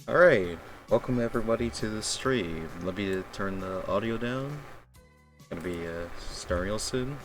Alright, welcome everybody to the stream. Let me turn the audio down. Gonna be starting real soon.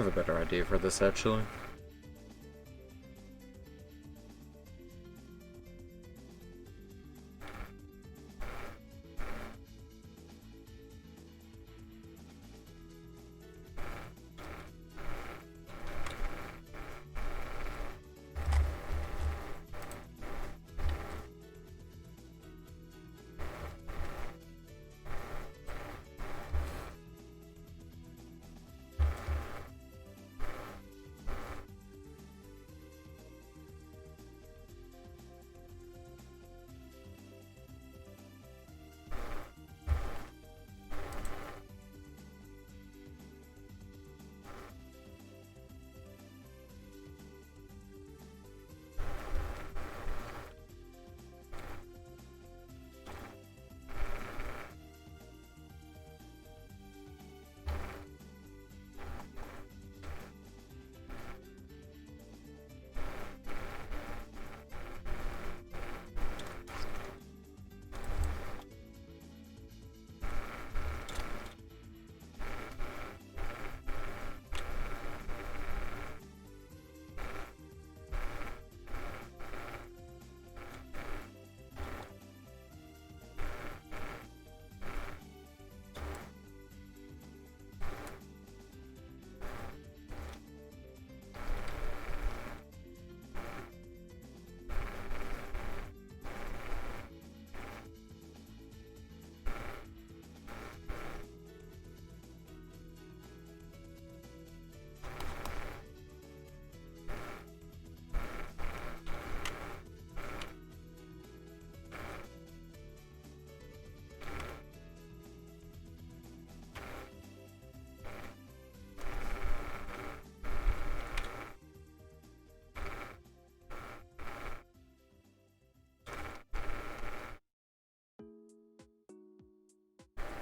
I have a better idea for this actually.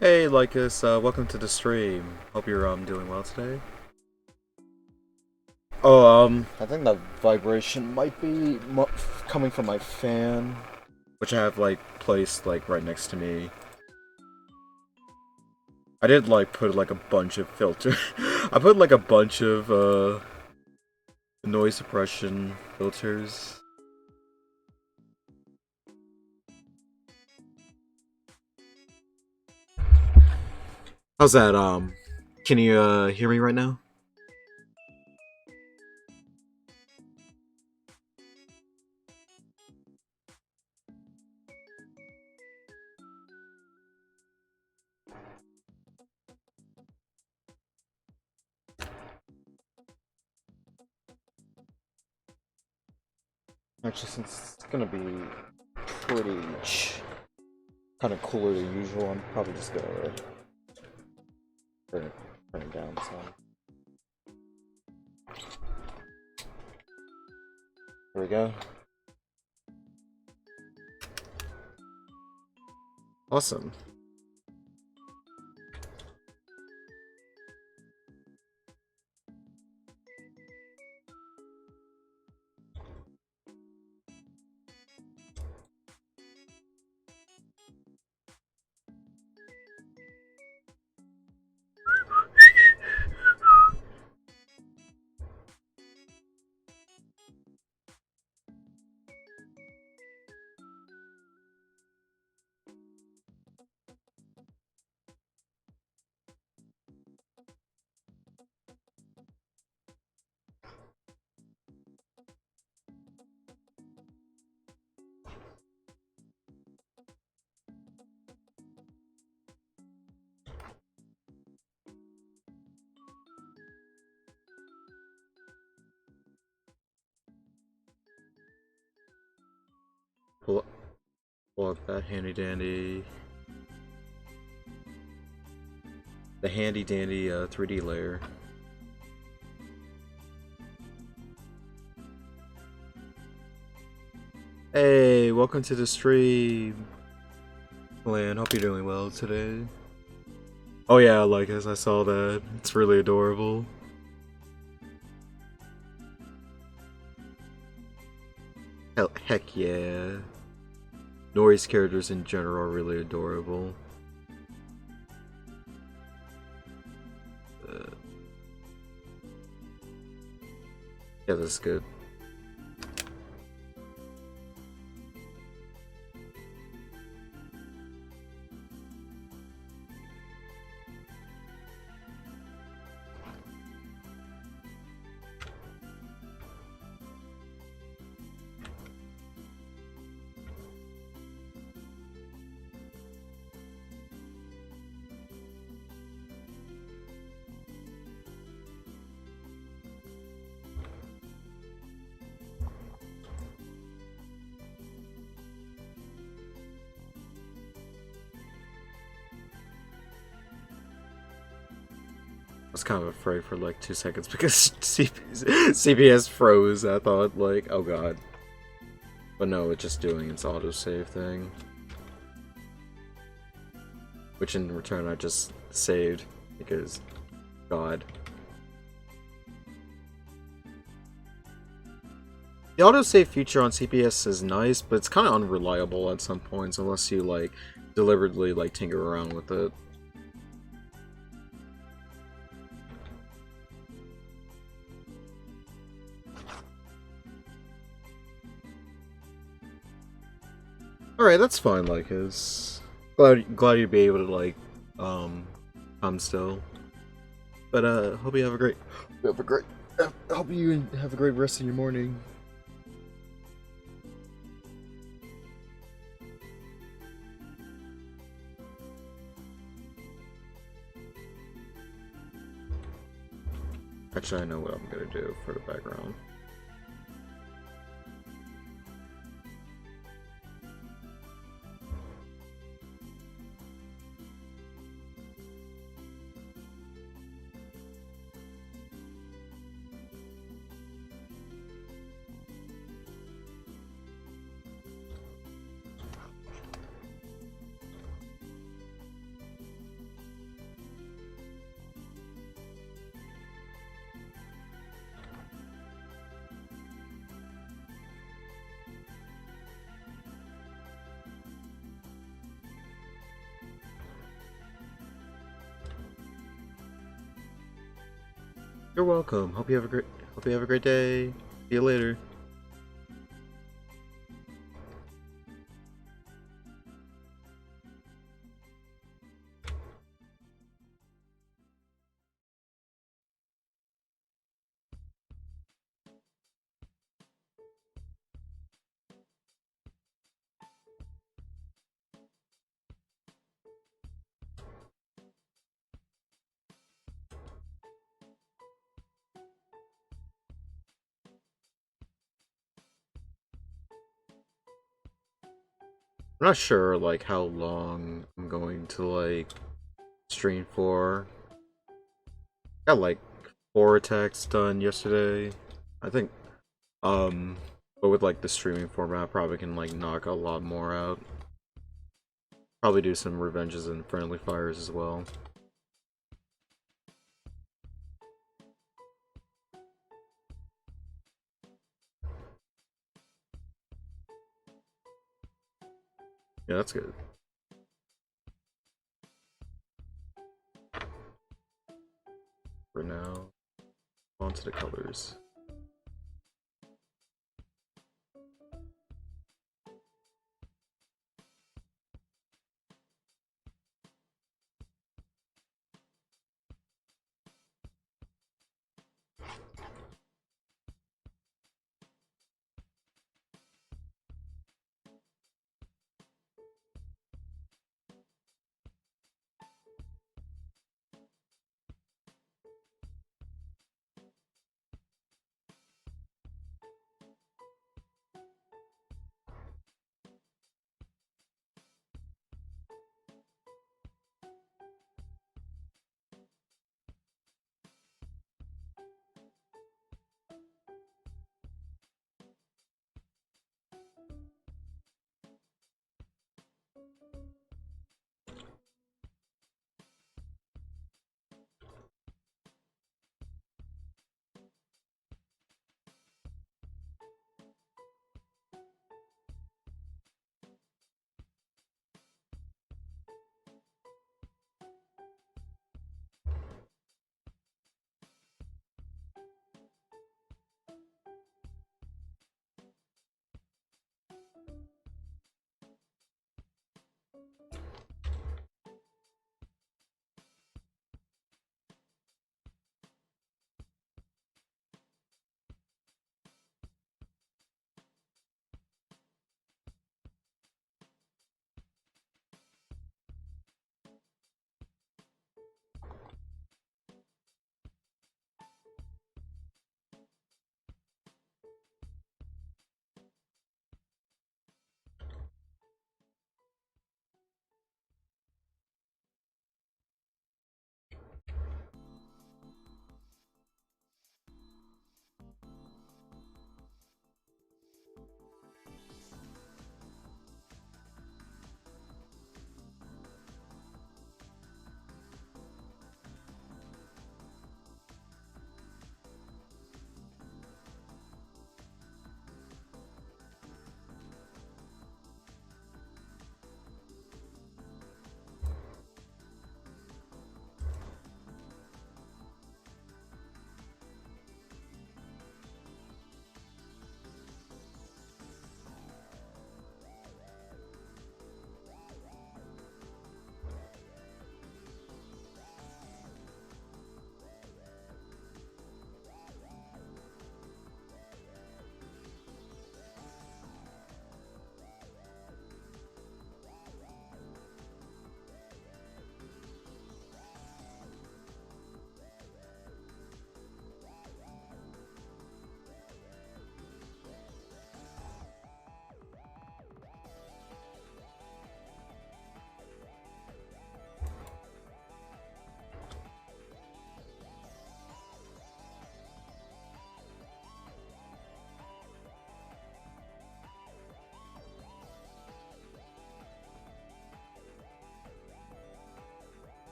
Hey, Lycus, welcome to the stream. Hope you're doing well today. Oh, I think that vibration might be coming from my fan, which I have like placed like right next to me. I did like put like a bunch of filter. I put like a bunch of noise suppression filters. How's that? Can you hear me right now? Actually, since it's gonna be pretty kind of cooler than usual, I'm probably just gonna turn it down some. There we go. Awesome. Pull up that handy dandy, the handy dandy 3D layer. Hey, welcome to the stream. Lan, hope you're doing well today. Oh yeah, Lycus, I saw that. It's really adorable. Heck yeah. Nori's characters in general are really adorable. Yeah, that's good. I was kind of afraid for like 2 seconds because CPS froze. I thought like, oh god. But no, it's just doing its autosave thing. Which in return I just saved because god. The autosave feature on CPS is nice, but it's kind of unreliable at some points unless you like deliberately like tinker around with it. Alright, that's fine, Lycus. Glad you'd be able to, like, come still. But, hope you have a great, hope you have a great rest of your morning. Actually, I know what I'm gonna do for the background. You're welcome. Hope you have a great day. See you later. I'm not sure like how long I'm going to like stream for. Got like 4 attacks done yesterday. I think but with like the streaming format probably can like knock a lot more out. Probably do some revenges and friendly fires as well. Yeah, that's good. For now, on to the colors.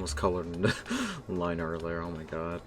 almost colored in the line earlier. Oh my god.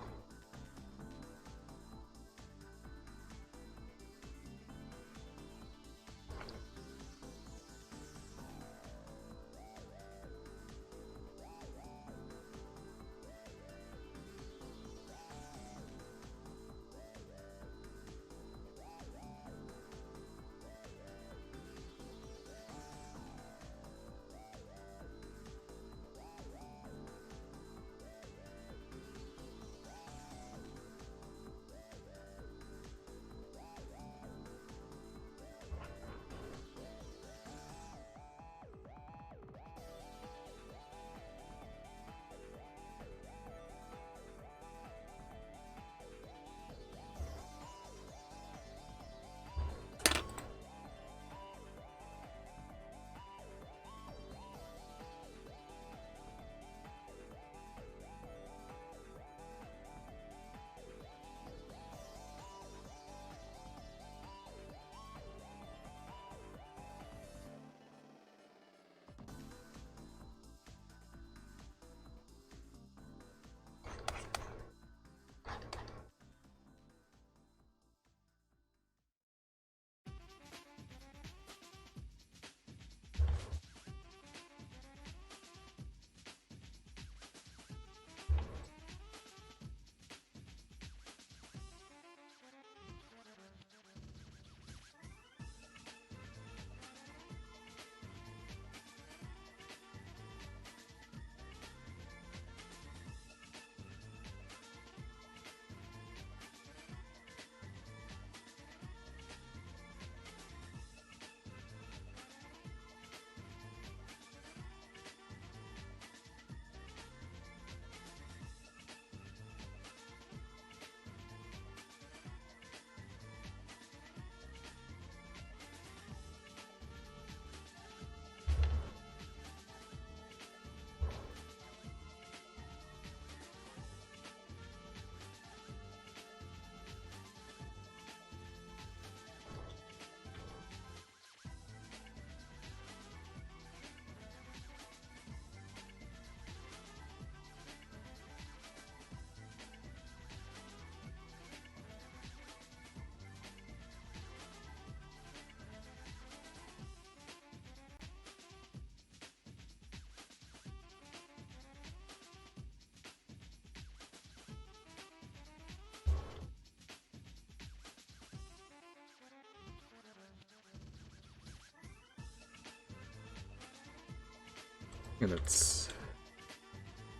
And it's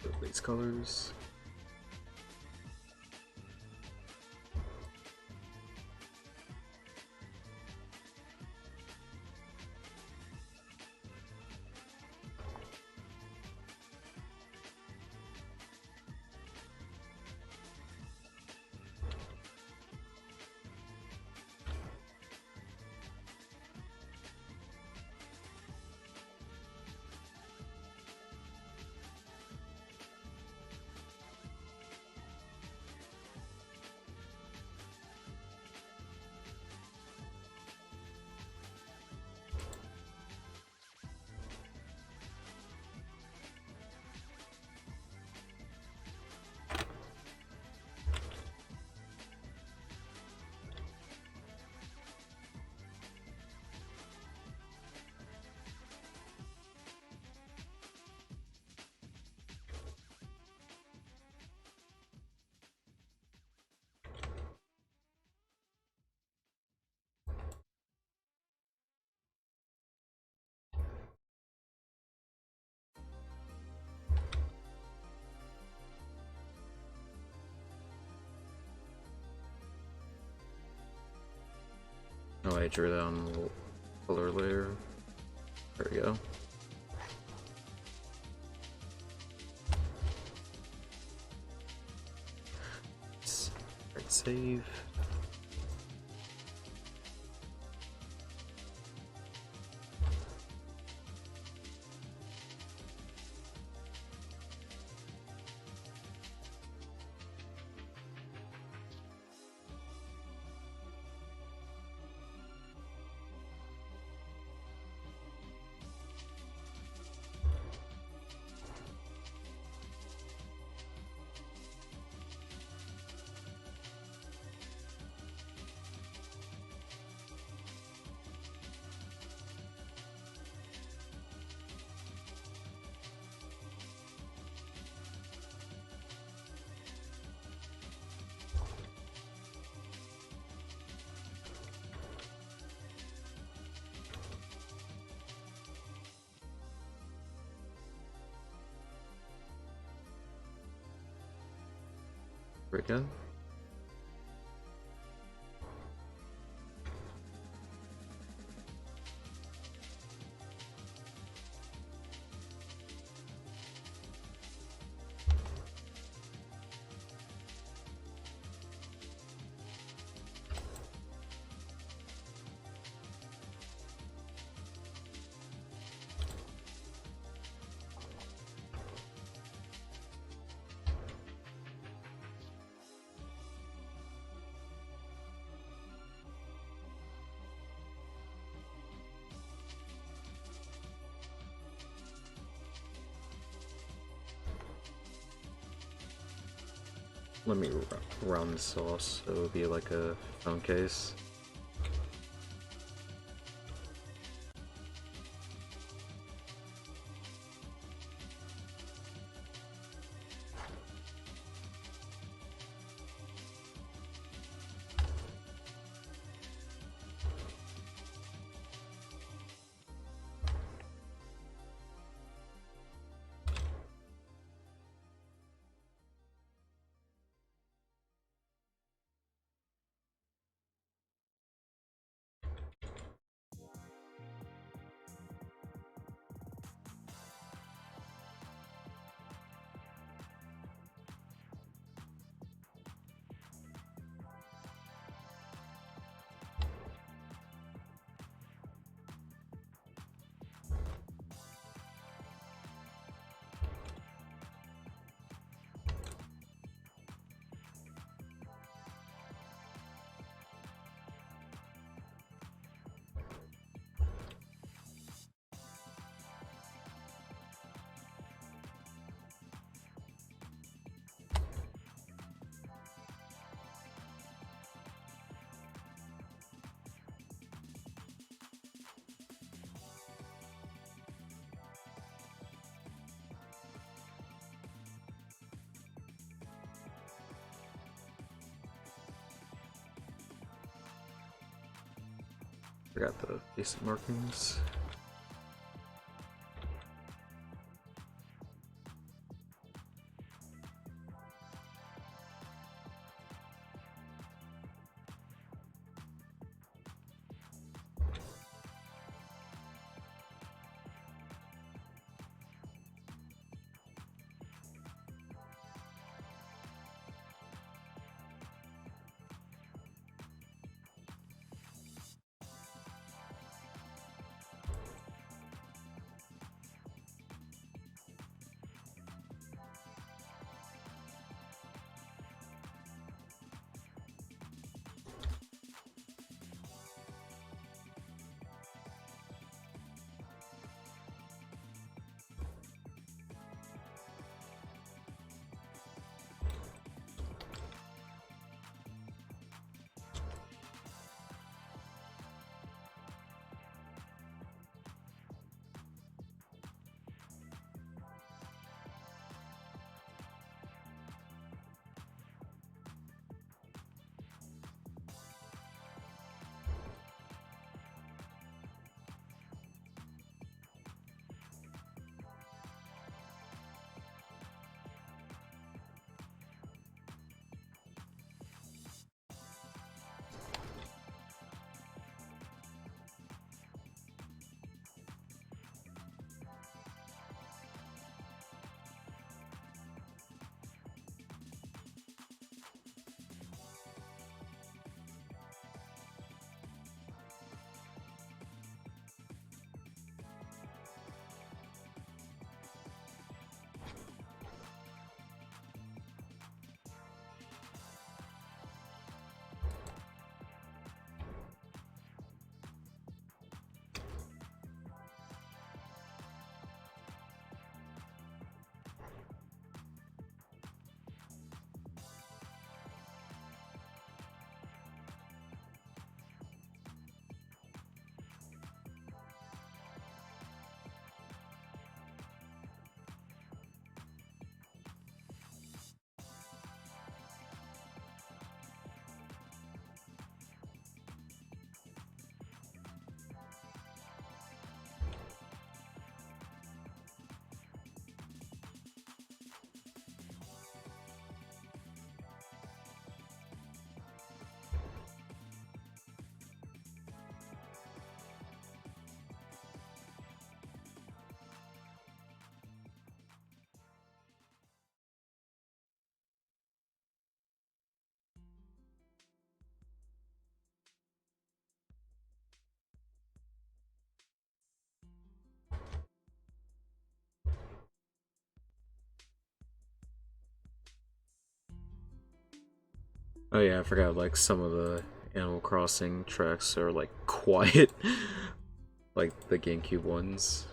the base colors. Oh, I drew that on the color layer. There we go. Right, save. we go. Let me round this off so it'll be like a phone case. Forgot the basic markings. Oh yeah, I forgot like some of the Animal Crossing tracks are like quiet, like the GameCube ones.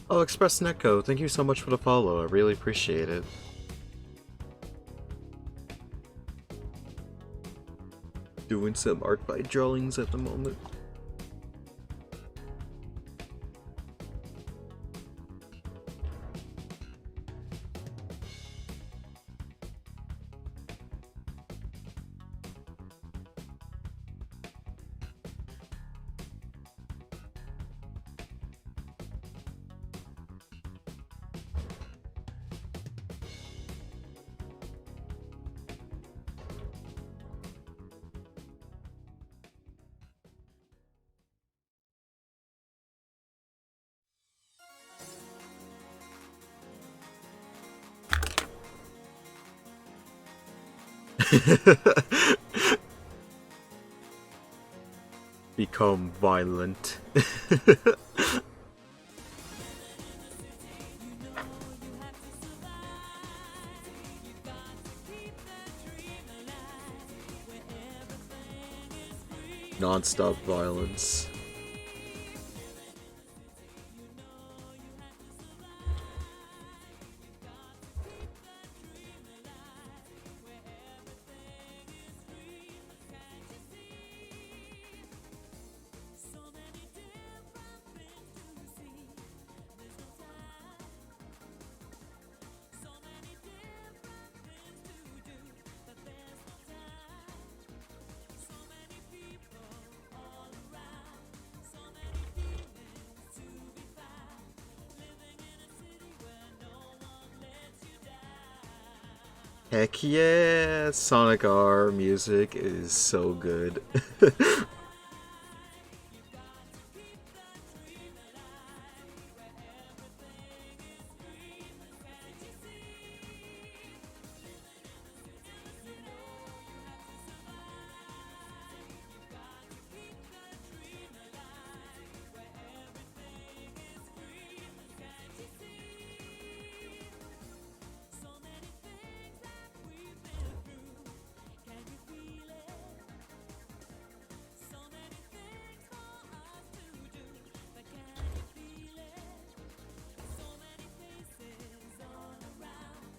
Oh, Express Netco, thank you so much for the follow. I really appreciate it. Doing some art by drawings at the moment. Become violent. Non-stop violence. Heck yeah! Sonic R music is so good.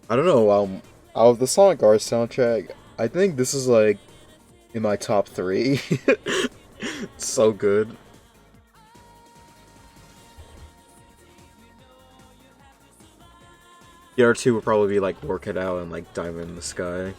I don't know. Out of the Sonic R soundtrack, I think this is like in my top three. It's so good. The other two would probably be like Work It Out and like Diamond in the Sky.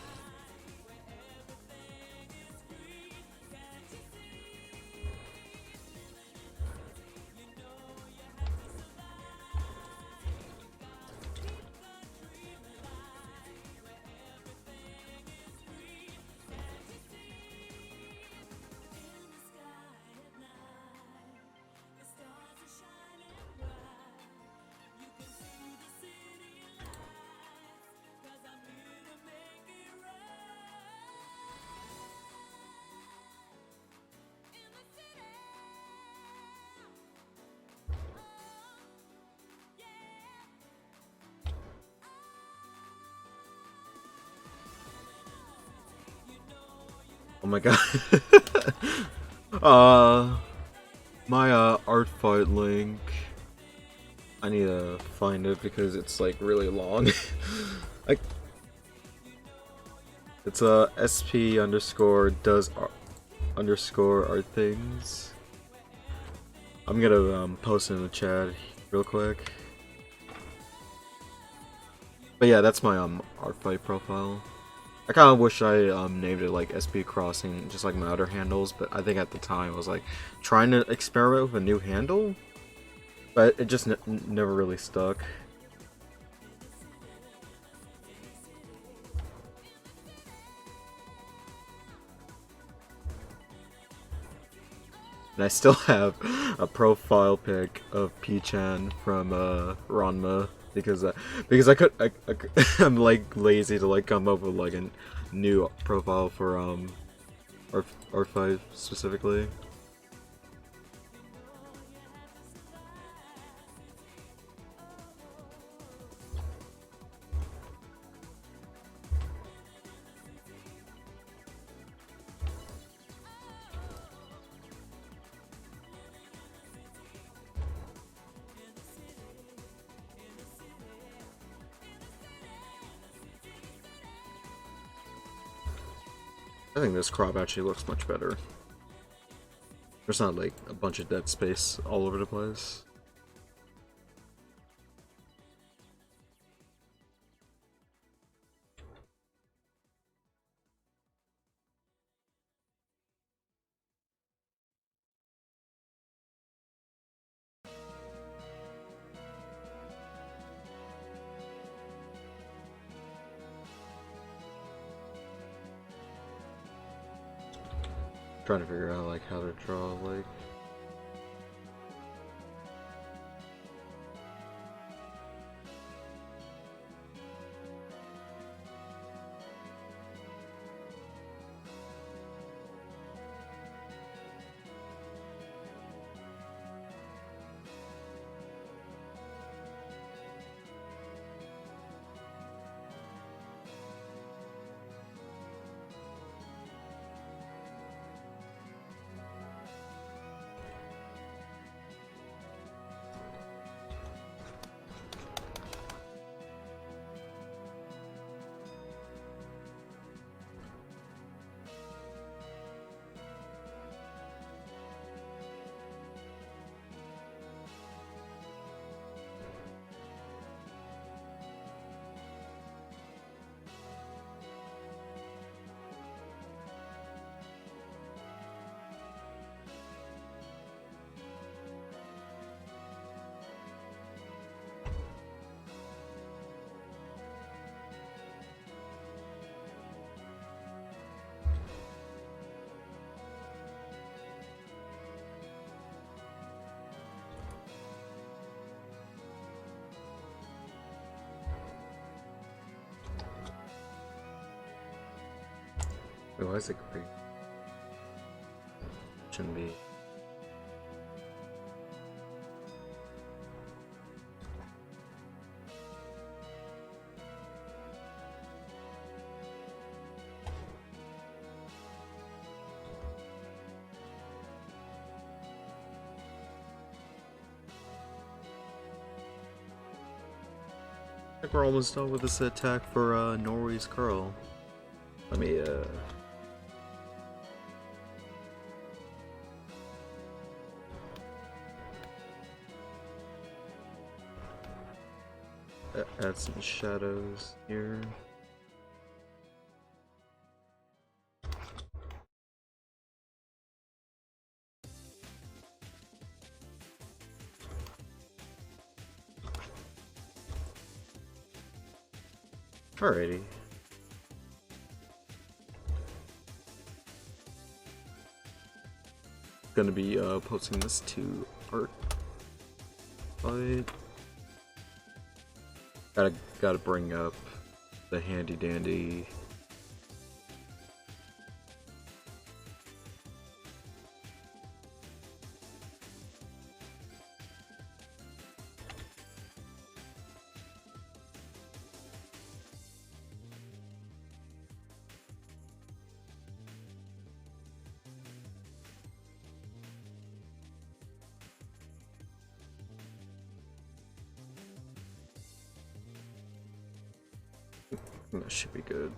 Oh my god. uh, my art fight link. I need to find it because it's like really long. Like, it's sp underscore does underscore art things. I'm gonna post it in the chat real quick. But yeah, that's my art fight profile. I kind of wish I named it like SP Crossing, just like my other handles. But I think at the time I was like trying to experiment with a new handle, but it just never really stuck. And I still have a profile pic of P-chan from Ranma because I'm like lazy to like come up with like a new profile for R5 specifically. I think this crop actually looks much better. There's not like a bunch of dead space all over the place. Trying to figure out like how to draw like why is it green? Shouldn't be. I think we're almost done with this attack for Norway's curl. Let me add some shadows here. Alrighty. Gonna be posting this to art. But gotta bring up the handy dandy. That should be good.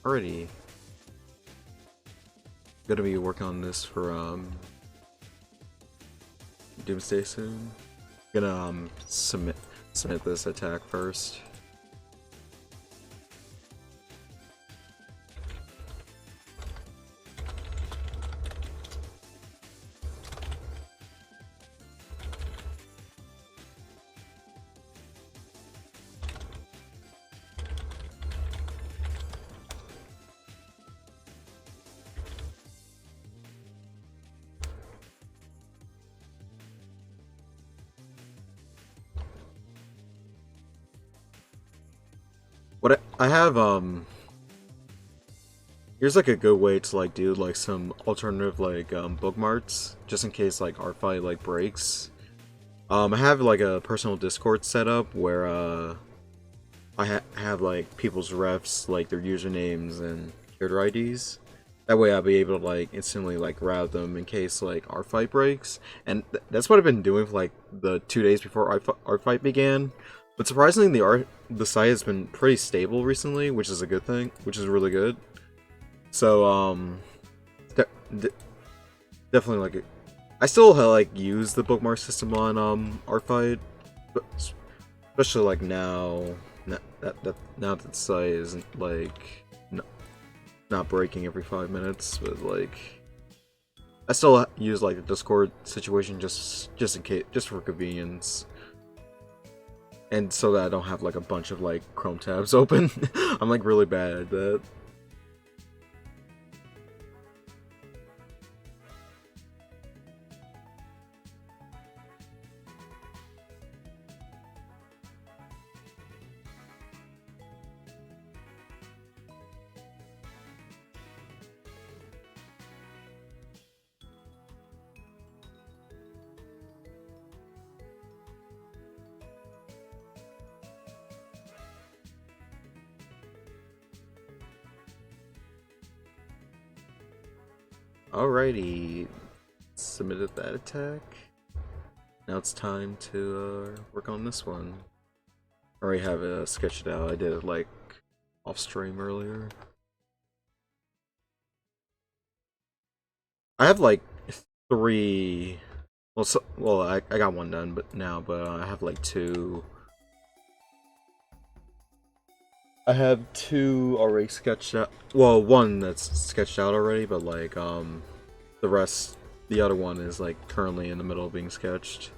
Alrighty. Gonna be working on this for Doomsday soon. Gonna submit this attack first. What I have, here's like a good way to like do like some alternative like bookmarks, just in case like our fight like breaks. I have like a personal Discord set up where I have like people's refs, like their usernames and character IDs. That way I'll be able to like instantly like route them in case like our fight breaks. And that's what I've been doing for like the 2 days before our fight began. But surprisingly, the site has been pretty stable recently, which is a good thing, which is really good. So de de definitely like it. I still like use the bookmark system on our fight, but especially like now now that the site isn't like not breaking every 5 minutes, but like I still use like the Discord situation just in case, just for convenience. And so that I don't have like a bunch of like Chrome tabs open. I'm like really bad at that. Alrighty, submitted that attack. Now it's time to work on this one. I already have it sketched out. I did it like off stream earlier. I have like 3. Well, I got one done, but I have like 2. I have 2 already sketched out. Well, one that's sketched out already, but like the rest, the other one is like currently in the middle of being sketched.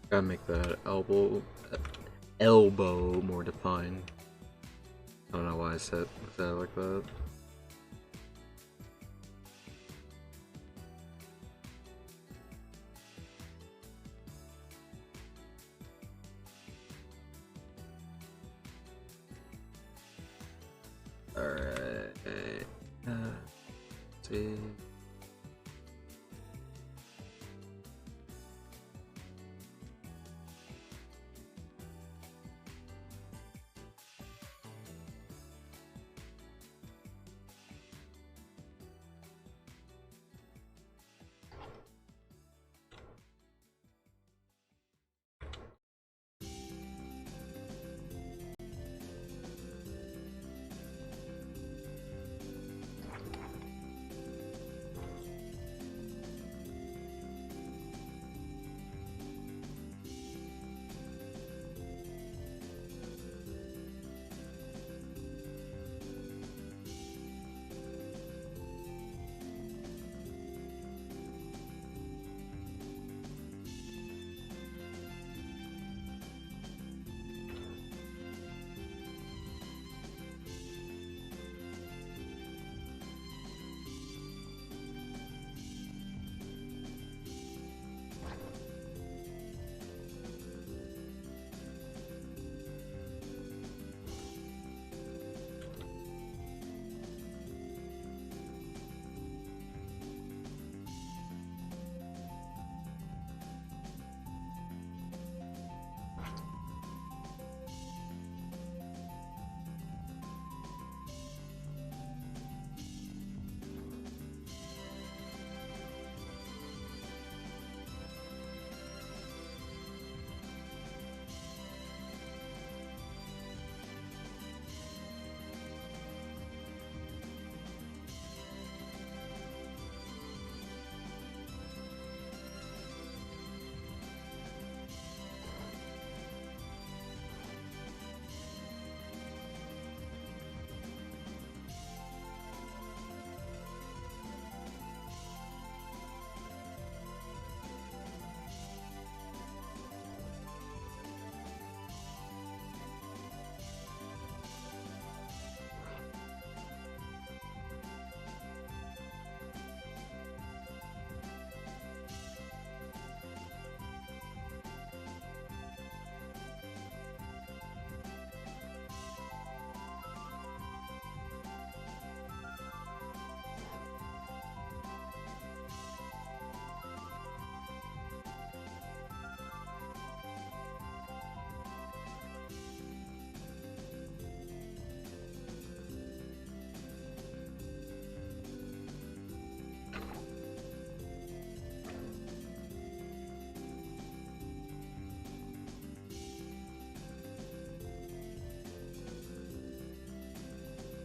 Gotta make that elbow more defined. I don't know why I said it like that. Alright. See.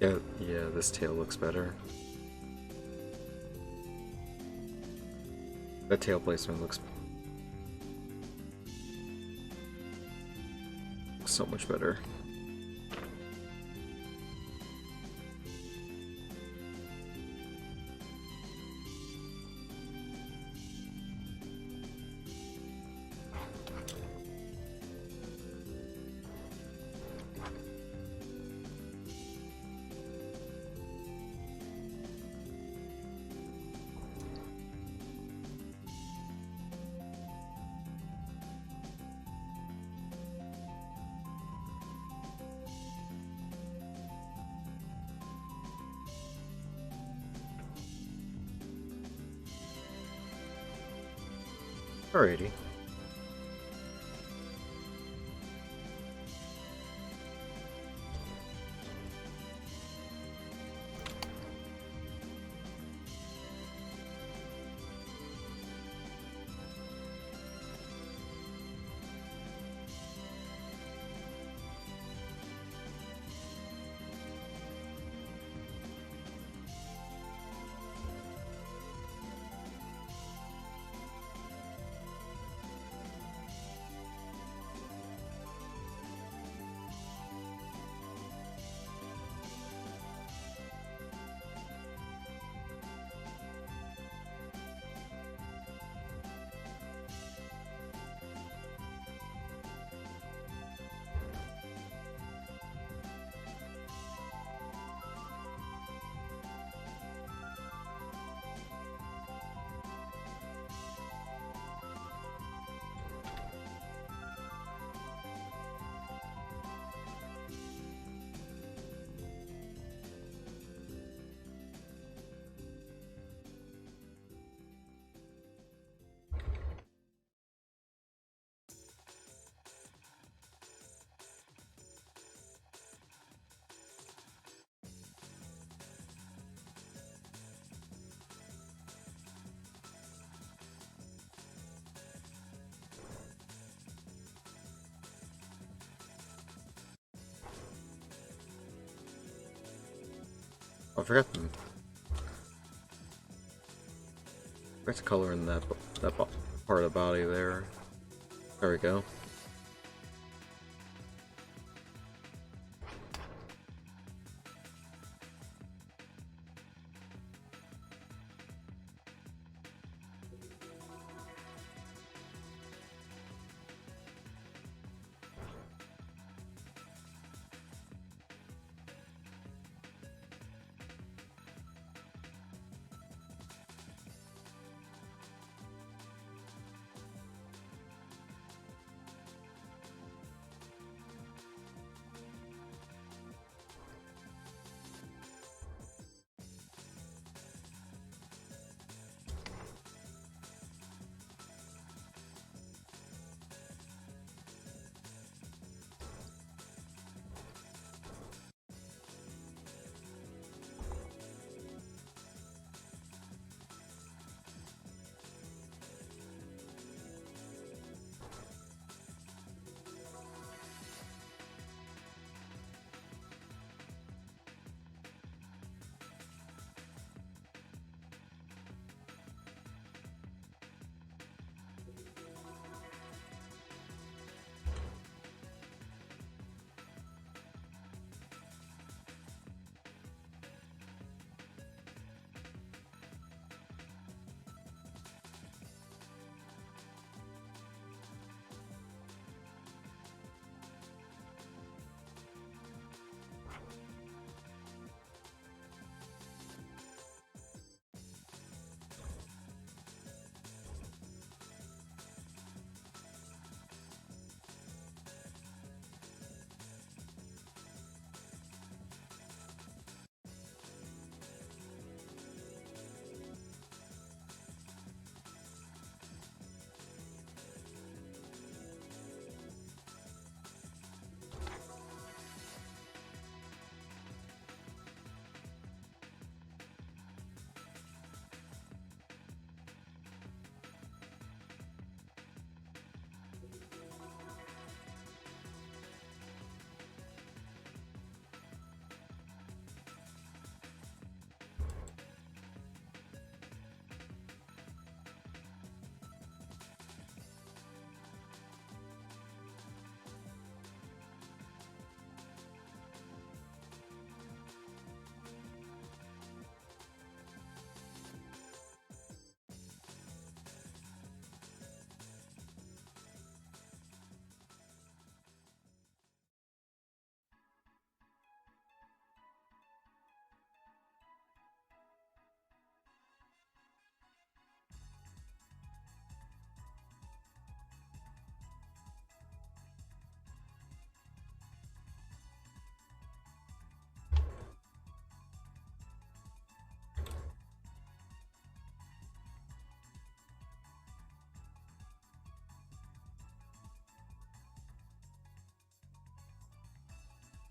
Yeah, this tail looks better. The tail placement looks so much better. Alrighty. I forgot them. Forgot to color in that part of the body there. There we go.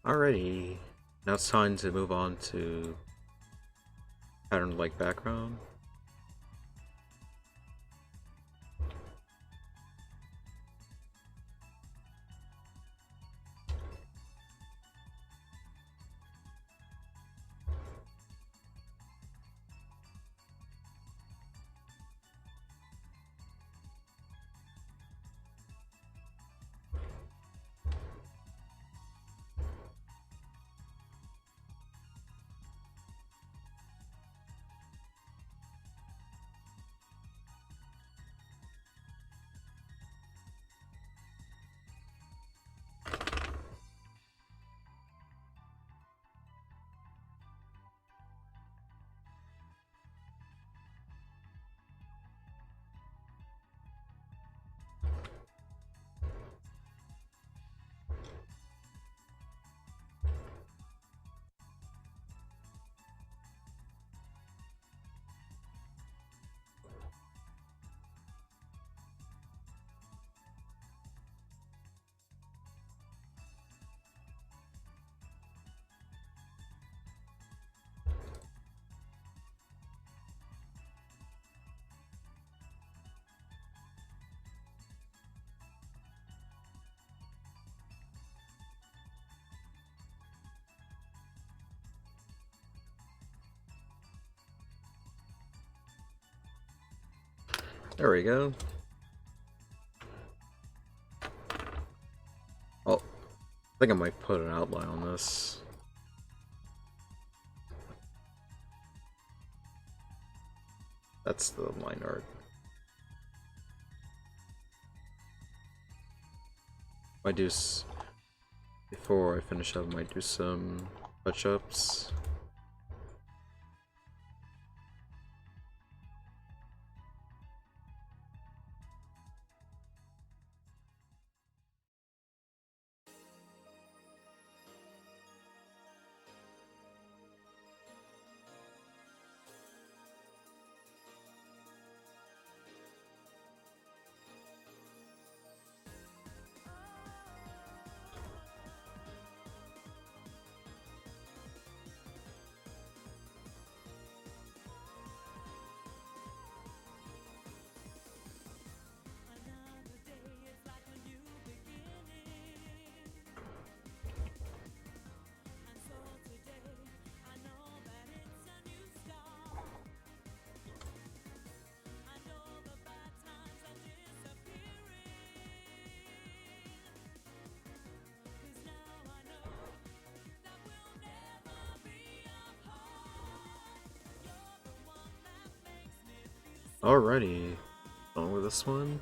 Alrighty, now it's time to move on to pattern like background. There we go. Oh, I think I might put an outline on this. That's the line art. Might do before I finish up. Might do some touch-ups. Alrighty, on with this one.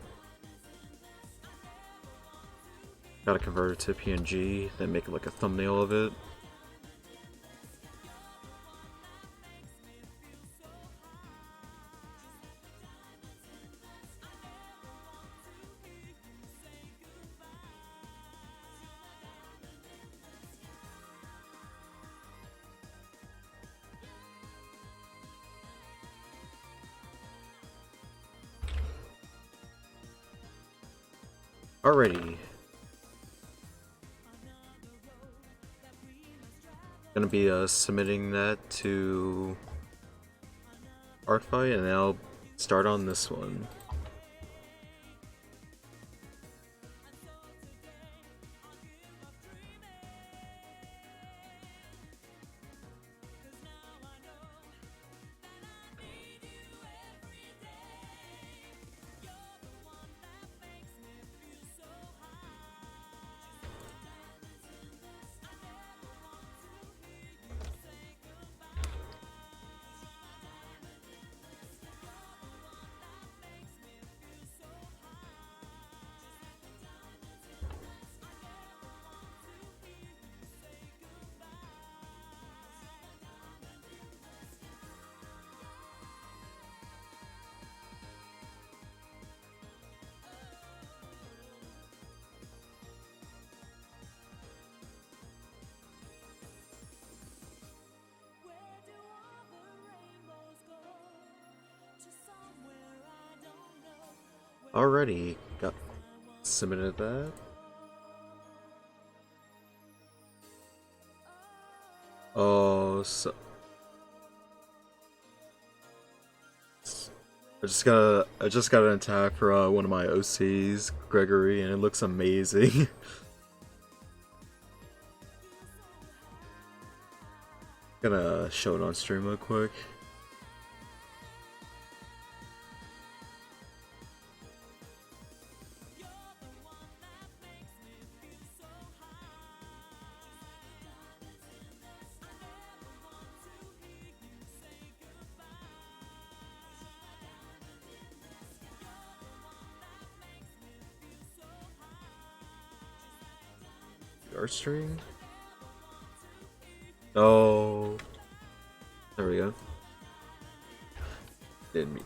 Gotta convert it to PNG, then make it like a thumbnail of it. Alrighty. Gonna be submitting that to Artfight, and then I'll start on this one. Already got submitted that. Oh, so I just got an attack for one of my OCs, Gregory, and it looks amazing. Gonna show it on stream real quick. Art string? Oh, there we go. Didn't mean.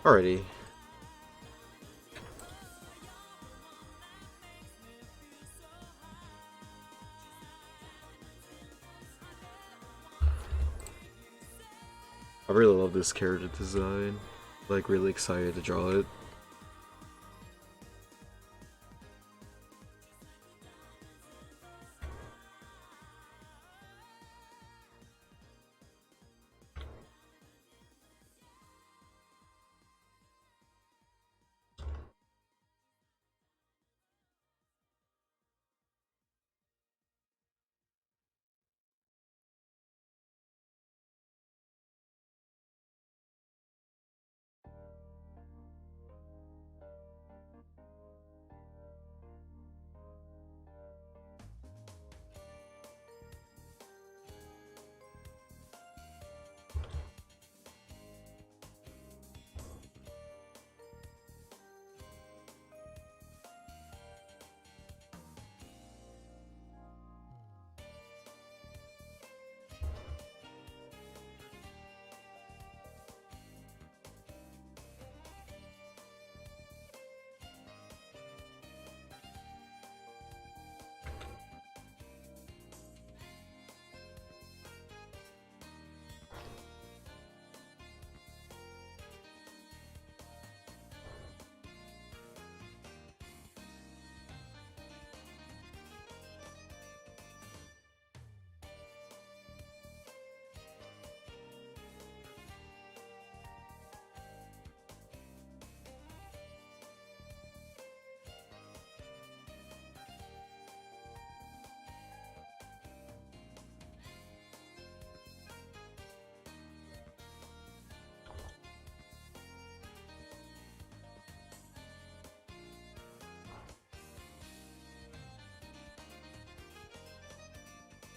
Alrighty. this character design. Like, really excited to draw it.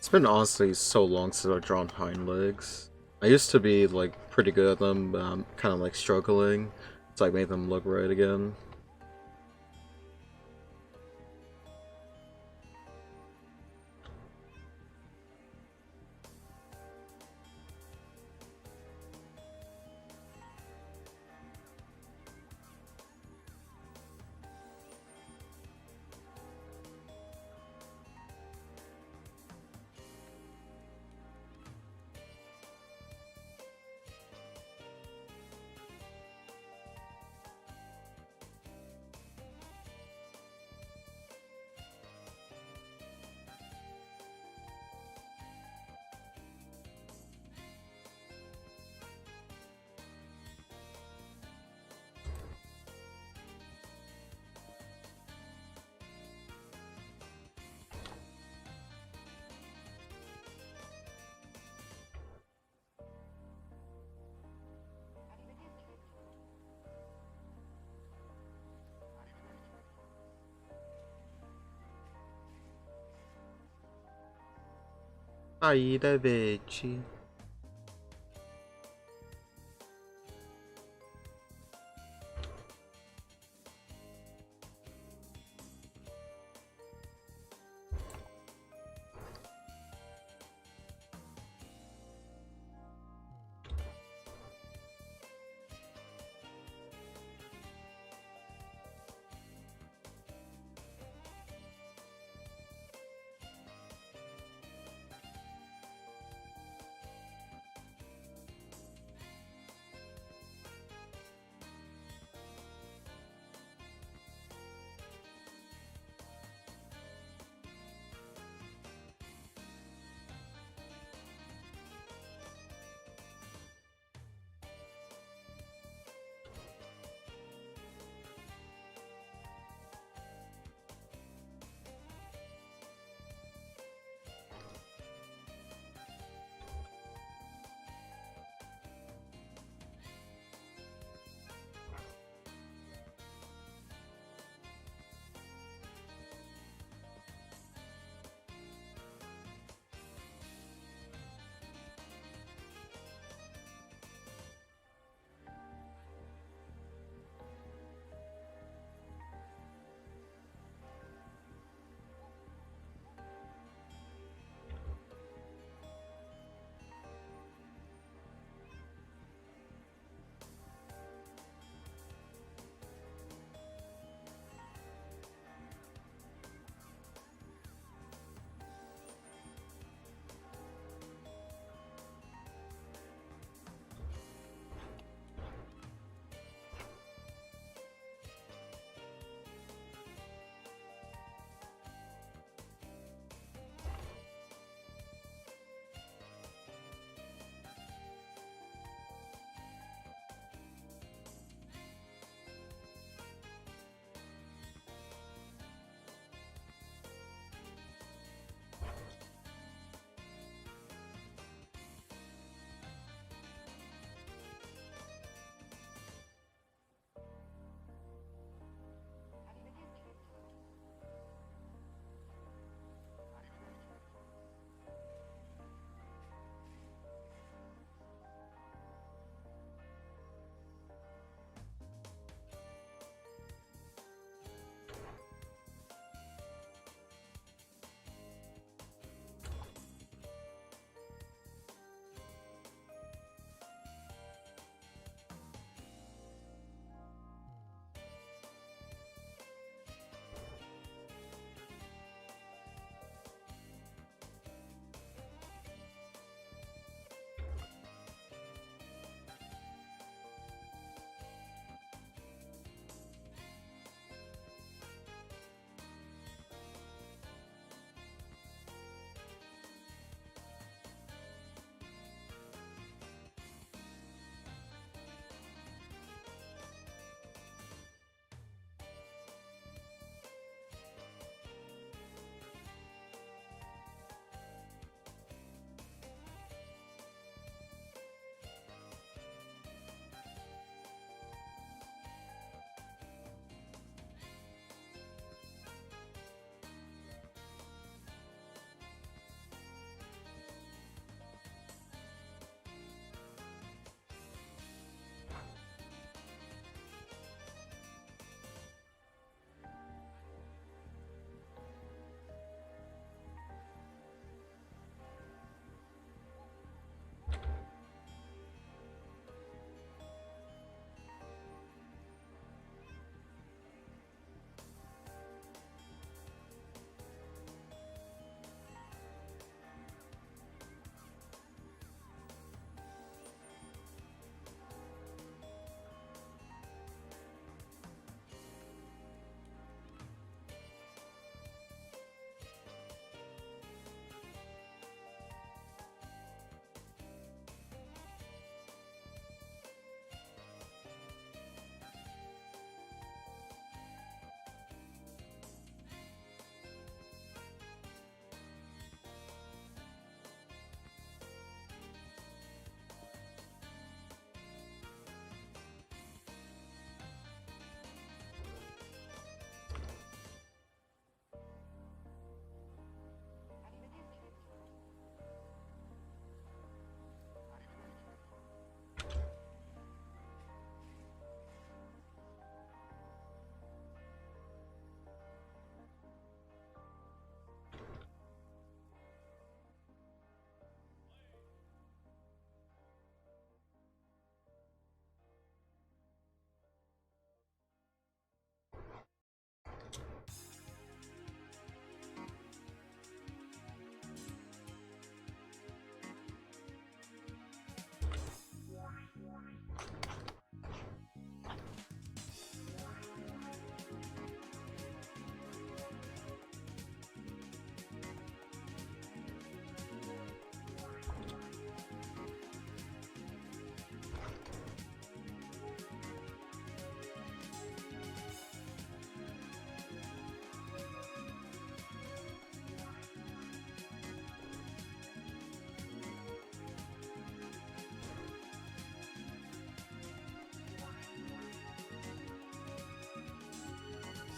It's been honestly so long since I've drawn hind legs. I used to be like pretty good at them, but I'm kind of like struggling to like make them look right again. Arrivederci.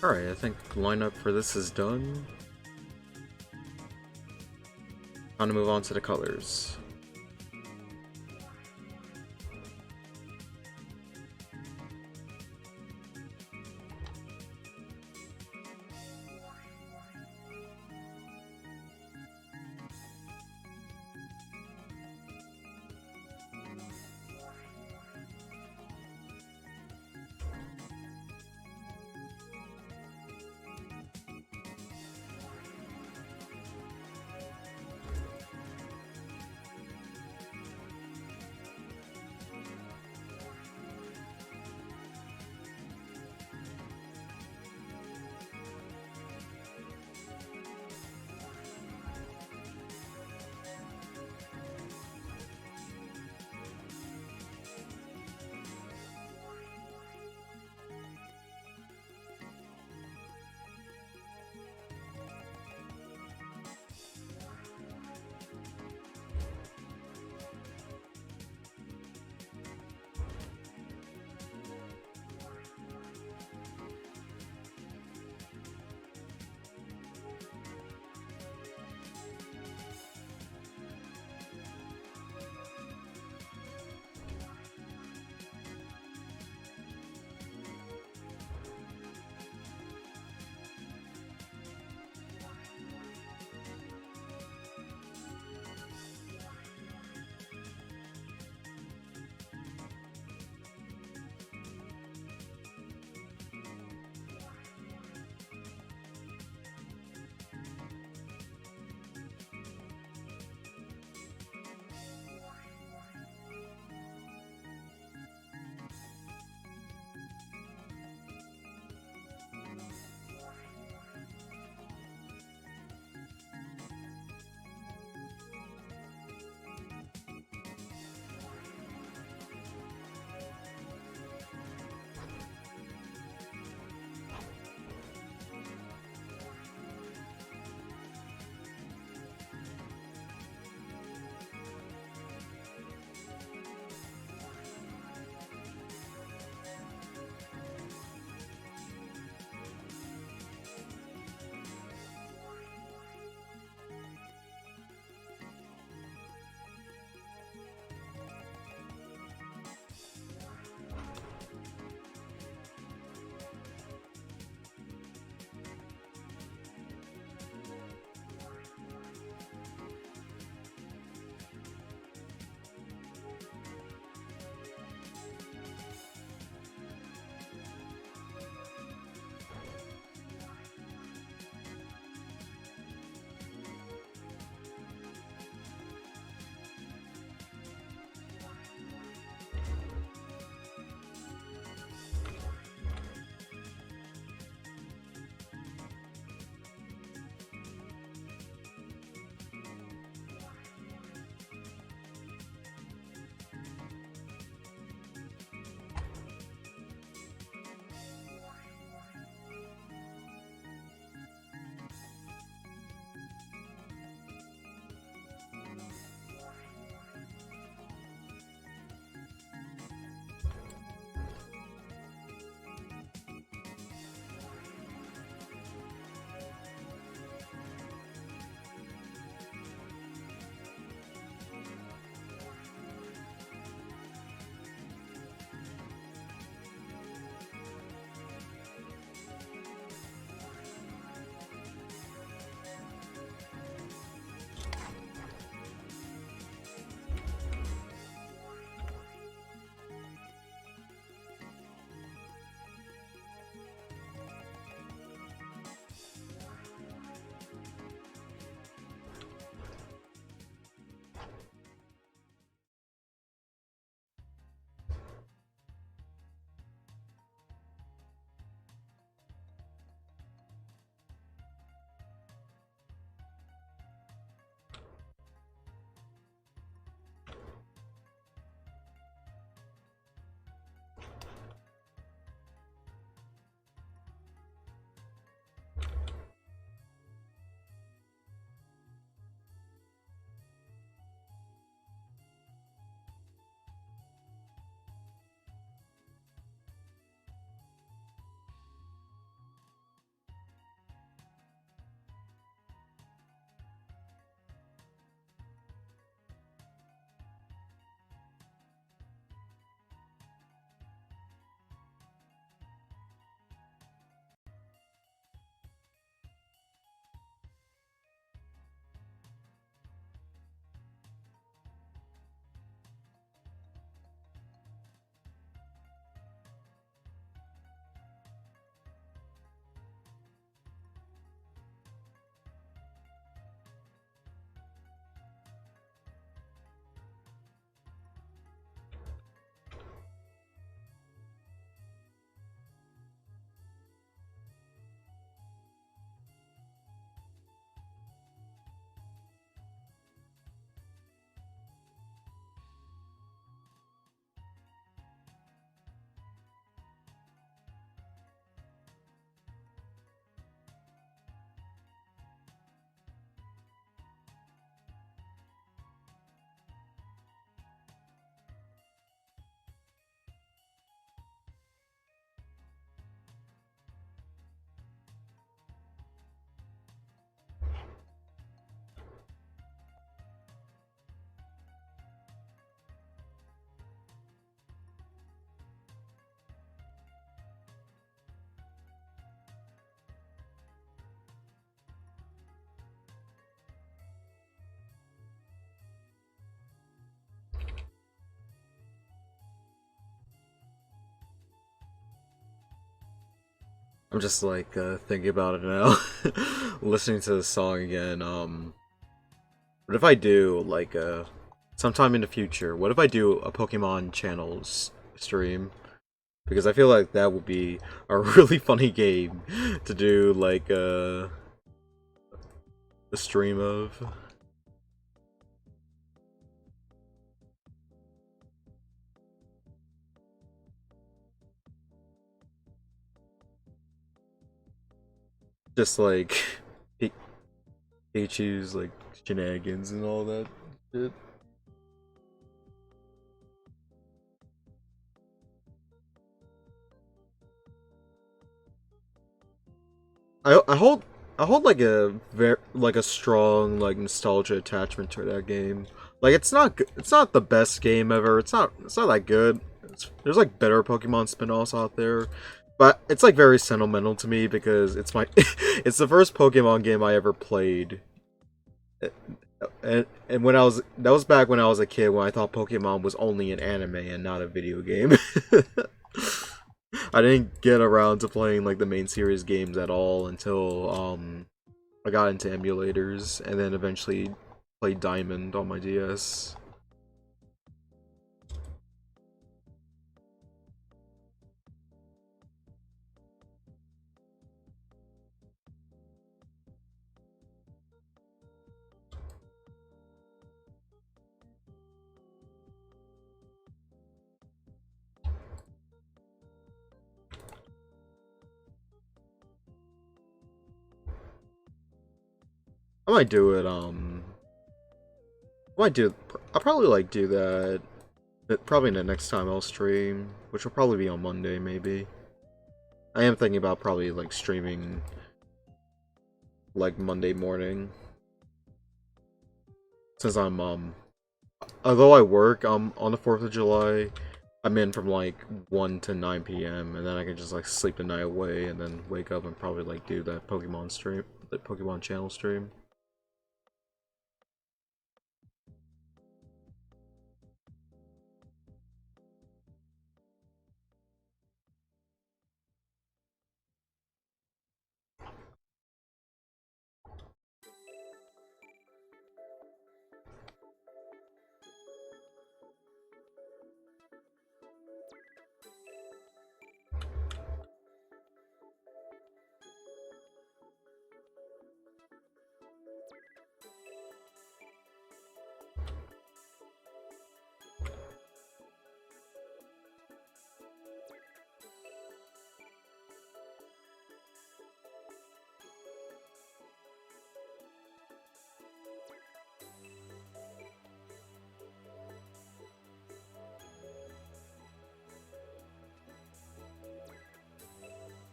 Alright, I think lineup for this is done. Time to move on to the colors. I'm just like thinking about it now, listening to the song again. What if I do like sometime in the future? What if I do a Pokemon channels stream? Because I feel like that would be a really funny game to do like a stream of. Just like Pikachu's like shenanigans and all that shit. I hold like a very like a strong like nostalgia attachment to that game. Like it's not the best game ever. It's not that good. There's like better Pokemon spin-offs out there, but it's like very sentimental to me because it's my it's the first Pokemon game I ever played. And when I was that was back when I was a kid when I thought Pokemon was only an anime and not a video game. I didn't get around to playing like the main series games at all until I got into emulators and then eventually played Diamond on my DS. I might do it I might do I'll probably like do that probably the next time I'll stream, which will probably be on Monday maybe. I am thinking about probably like streaming like Monday morning since I'm although I work on the 4th of July, I'm in from like 1 to 9 p.m. and then I can just like sleep the night away and then wake up and probably like do that Pokemon stream, the Pokemon channel stream.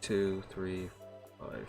Two, three, five.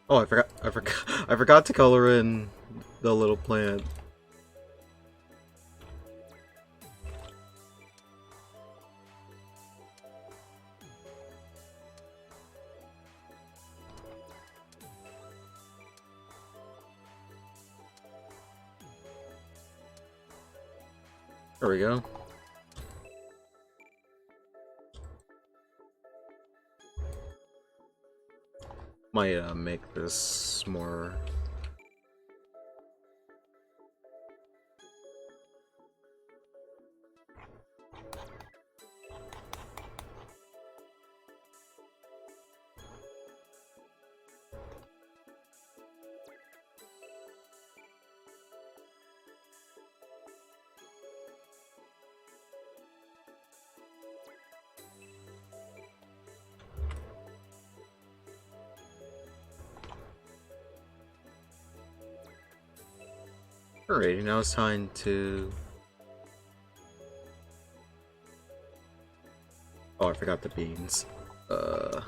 Oh, I forgot to color in the little plant. There we go. Might make this more. Alrighty, now it's time to... Oh, I forgot the beans. Uh...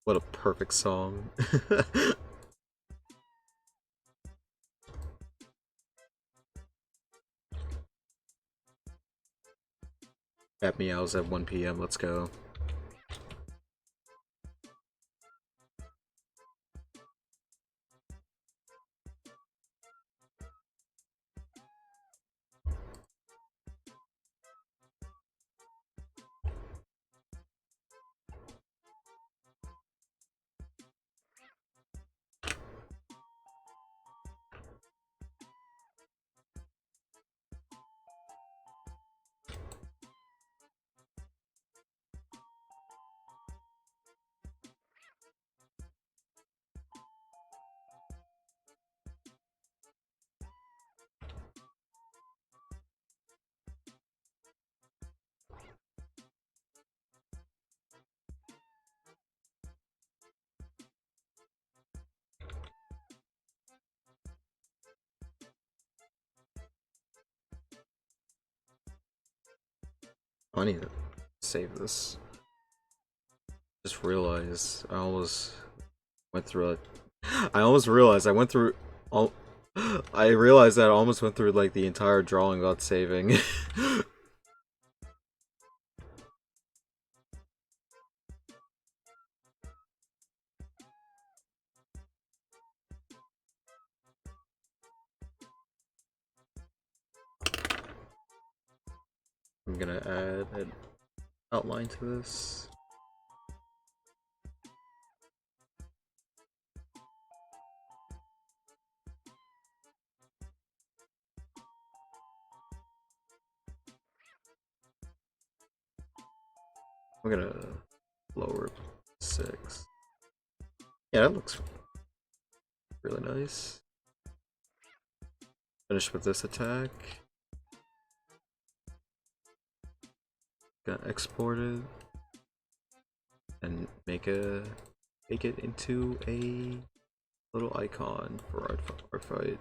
What a perfect song. At Meows at 1 p.m. Let's go. I need to save this. Just realized I almost went through it. I almost realized I went through all. I realized that I almost went through like the entire drawing without saving. I'm gonna add an outline to this. I'm gonna lower 6. Yeah, that looks really nice. Finish with this attack. Gonna export it and make it into a little icon for our fight.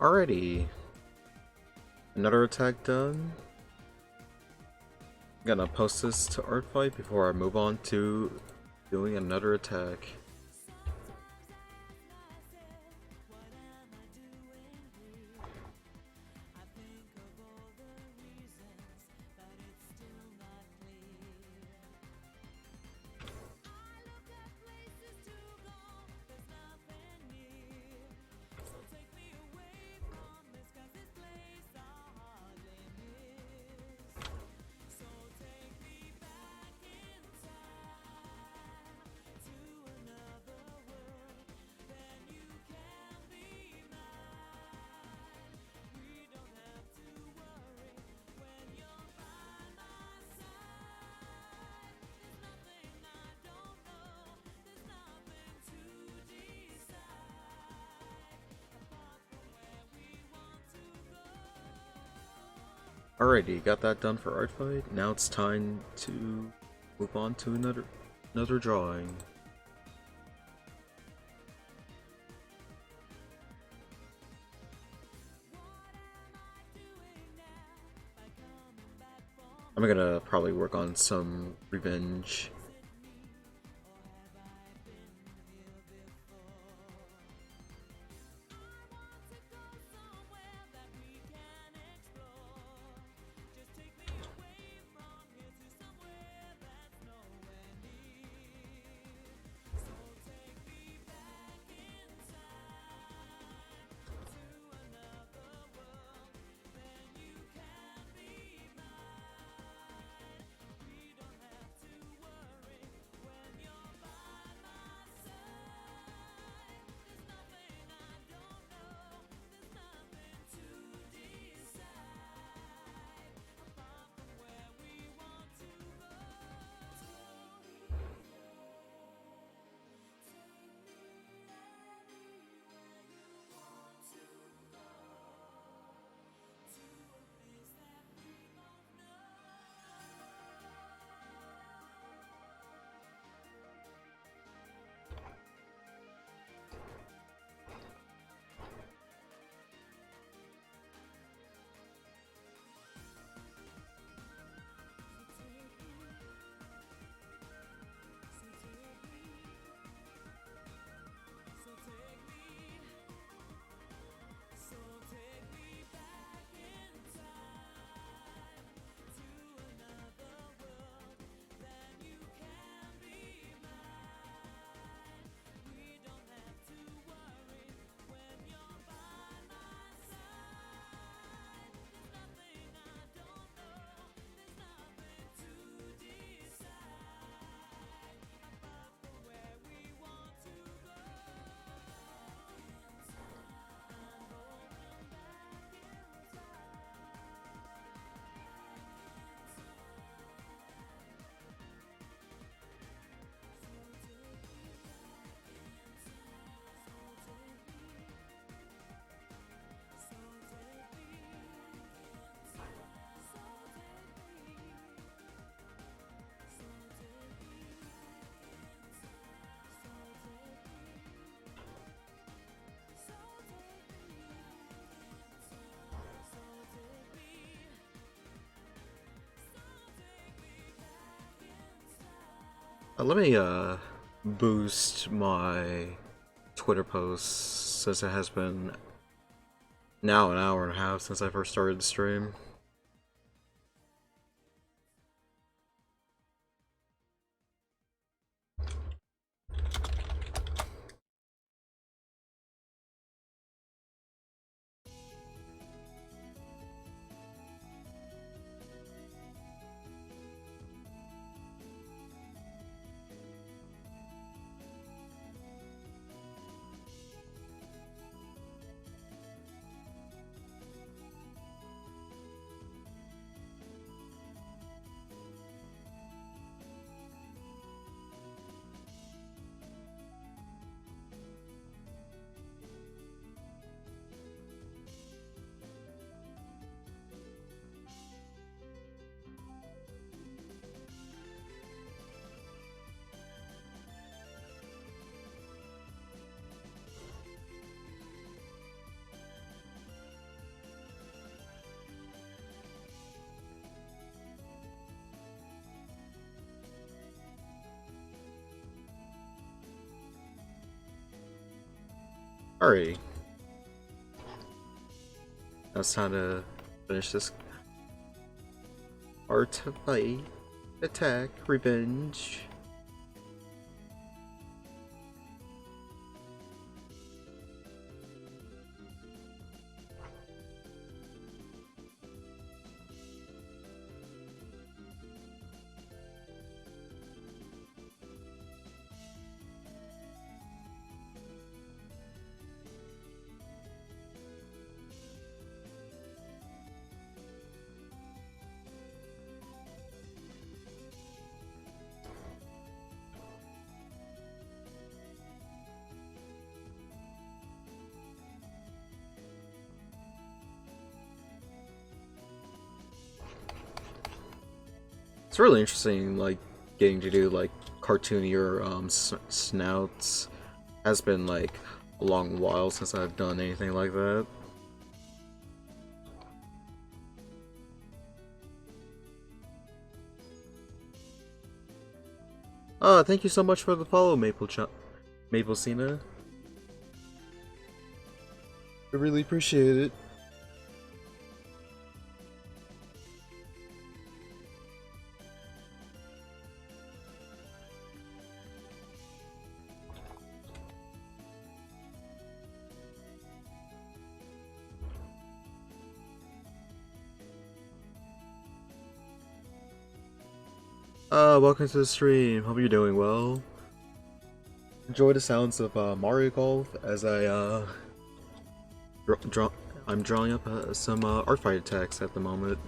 Alrighty. Another attack done. I'm gonna post this to art fight before I move on to doing another attack. Alrighty, got that done for art fight. Now it's time to move on to another drawing. I'm gonna probably work on some revenge. Let me boost my Twitter posts since it has been now an hour and a half since I first started the stream. Alrighty. Now it's time to finish this art of fight, attack, revenge. It's really interesting, like, getting to do, like, cartoonier, snouts. Has been, like, a long while since I've done anything like that. Thank you so much for the follow, Maple Cena. I really appreciate it. Welcome to the stream. Hope you're doing well. Enjoy the sounds of Mario Golf as I'm drawing up some art fight attacks at the moment.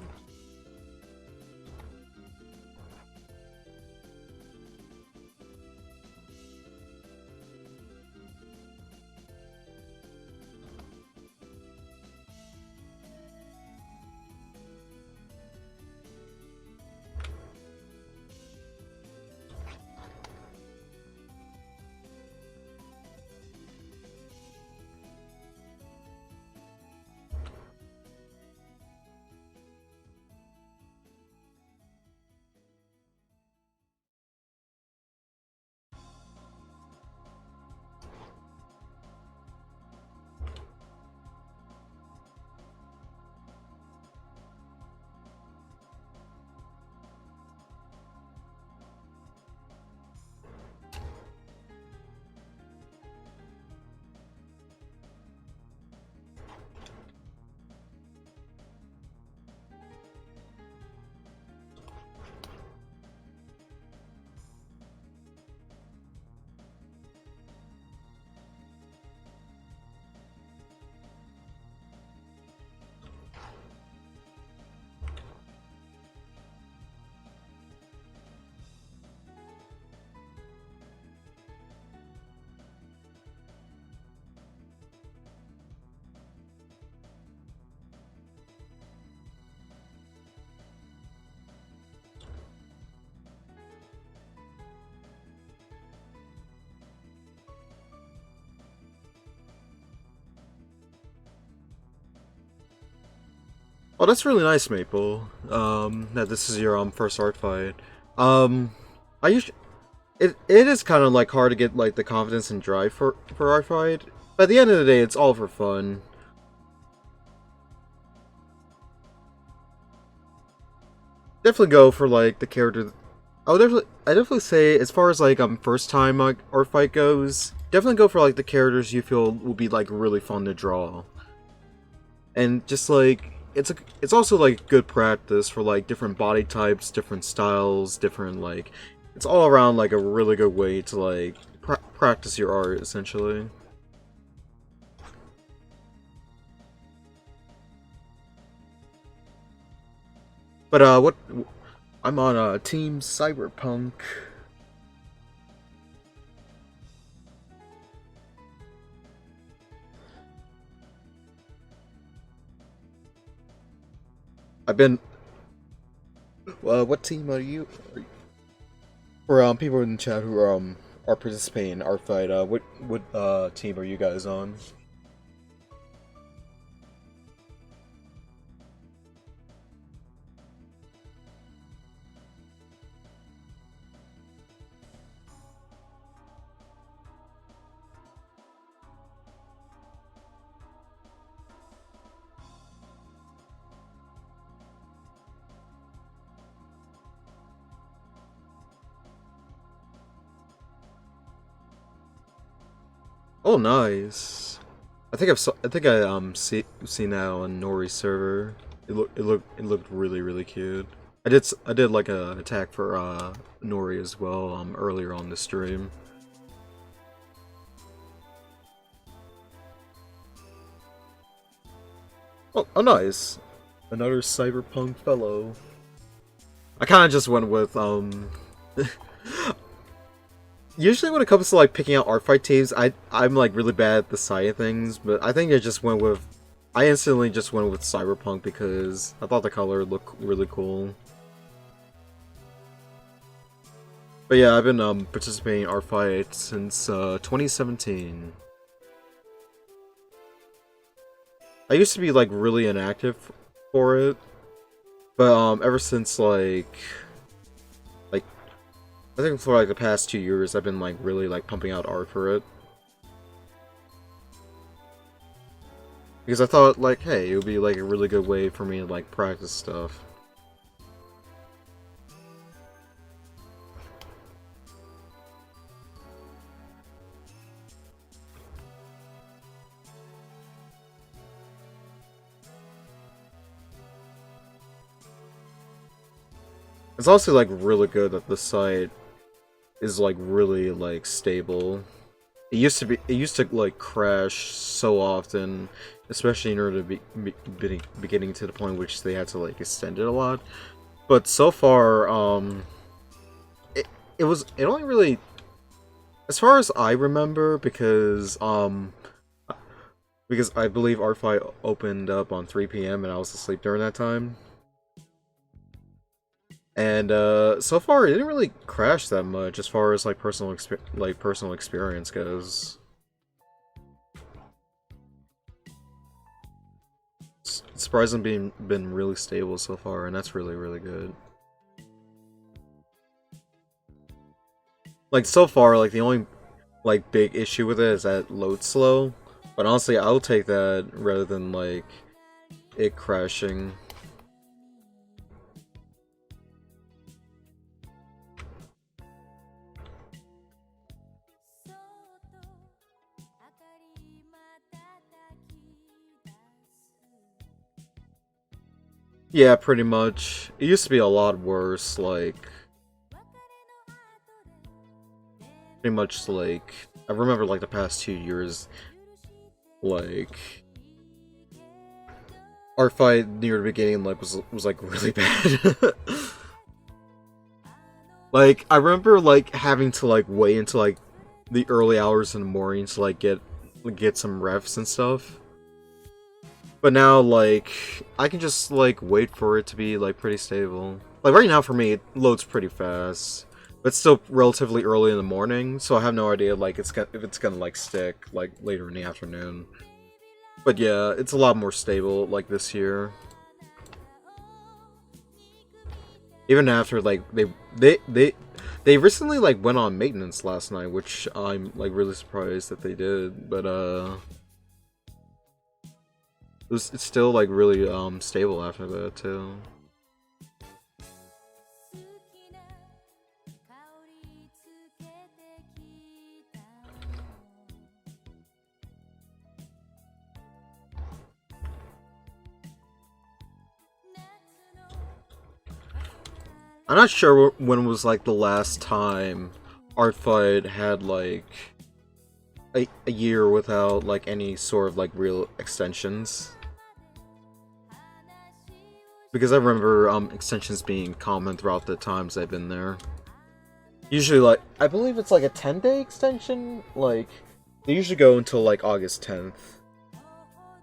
Oh, that's really nice, Maple. That this is your first art fight. Um, I usually it is kind of like hard to get like the confidence and drive for our fight. But at the end of the day, it's all for fun. Definitely go for like the character. I definitely say as far as like first time like our fight goes, definitely go for like the characters you feel will be like really fun to draw. And just like it's also like good practice for like different body types, different styles, different like it's all around like a really good way to like practice your art essentially. But what I'm on Team Cyberpunk. I've been. What team are you? For people in the chat who are participating in our fight, what team are you guys on? Oh, nice. I think I seen that on Nori's server. It looked really cute. I did like a attack for Nori as well earlier on the stream. Oh, nice. Another cyberpunk fellow. I kind of just went with usually when it comes to like picking out art fight teams, I'm like really bad at the side of things, but I think I instantly just went with Cyberpunk because I thought the color looked really cool. But yeah, I've been participating in art fight since 2017. I used to be like really inactive for it, but ever since like I think for like the past 2 years, I've been like really like pumping out art for it. Because I thought like, hey, it would be like a really good way for me to like practice stuff. It's also like really good that the site is like really like stable. It used to like crash so often, especially in order to be getting to the point which they had to like extend it a lot. But so far, it only really, as far as I remember, because I believe R5 opened up on 3 p.m. and I was asleep during that time. And so far, it didn't really crash that much as far as like personal experience goes. It's surprisingly been really stable so far, and that's really good. Like so far, like the only like big issue with it is that it loads slow. But honestly, I'll take that rather than like it crashing. Yeah, pretty much. It used to be a lot worse, like pretty much like I remember like the past 2 years, like our fight near the beginning like was like really bad. Like I remember like having to like wait until like the early hours in the morning to like get some refs and stuff. But now, like, I can just, like, wait for it to be, like, pretty stable. Like, right now, for me, it loads pretty fast. But it's still relatively early in the morning, so I have no idea, like, if it's gonna, like, stick, like, later in the afternoon. But yeah, it's a lot more stable, like, this year. Even after, like, They recently like went on maintenance last night, which I'm like really surprised that they did. But it's still like really stable after that too. I'm not sure when was like the last time Artfight had like a year without like any sort of like real extensions. Because I remember extensions being common throughout the times I've been there. Usually like I believe it's like a 10-day extension, like they usually go until like August 10th.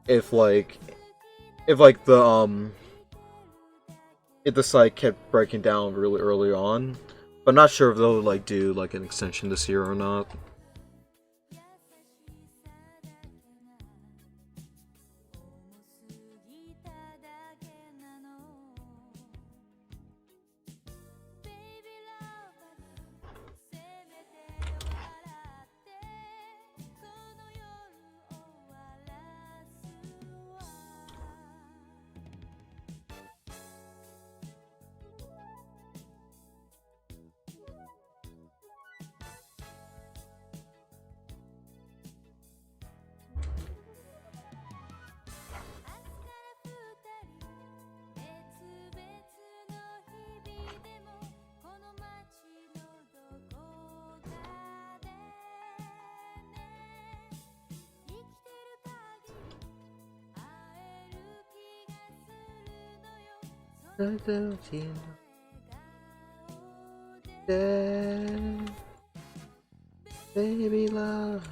If like if the site kept breaking down really early on. But I'm not sure if they'll like do like an extension this year or not. Baby love.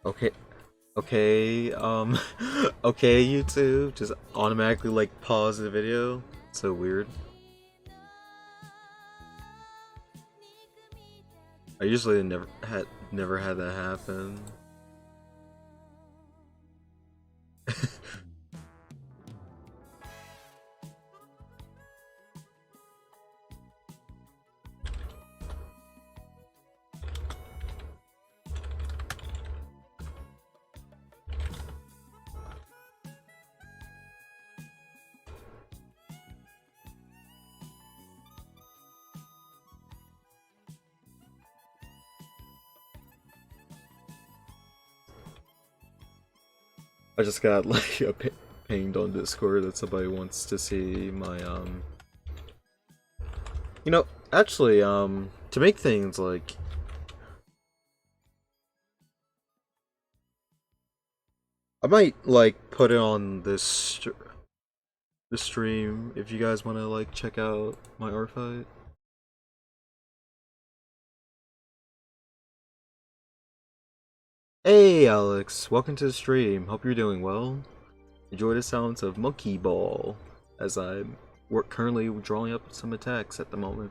Okay, okay, okay, YouTube, just automatically like pause the video. So weird. I usually never had that happen. I just got like pinged on Discord that somebody wants to see my You know, actually to make things like I might like put it on the stream if you guys want to like check out my art fight. Hey Alex, welcome to the stream. Hope you're doing well. Enjoy the sounds of Monkey Ball as I'm currently drawing up some attacks at the moment.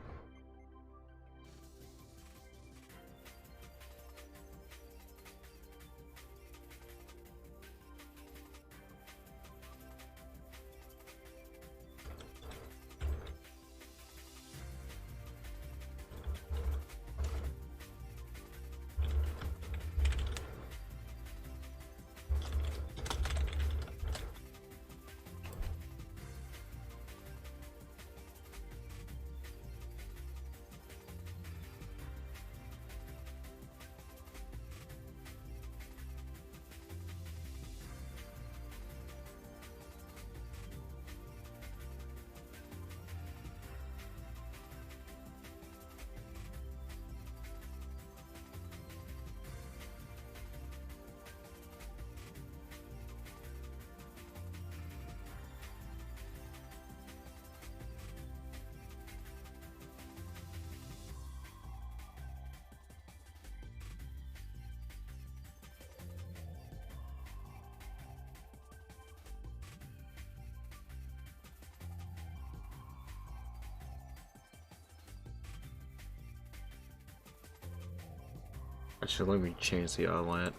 Actually, let me change the outline.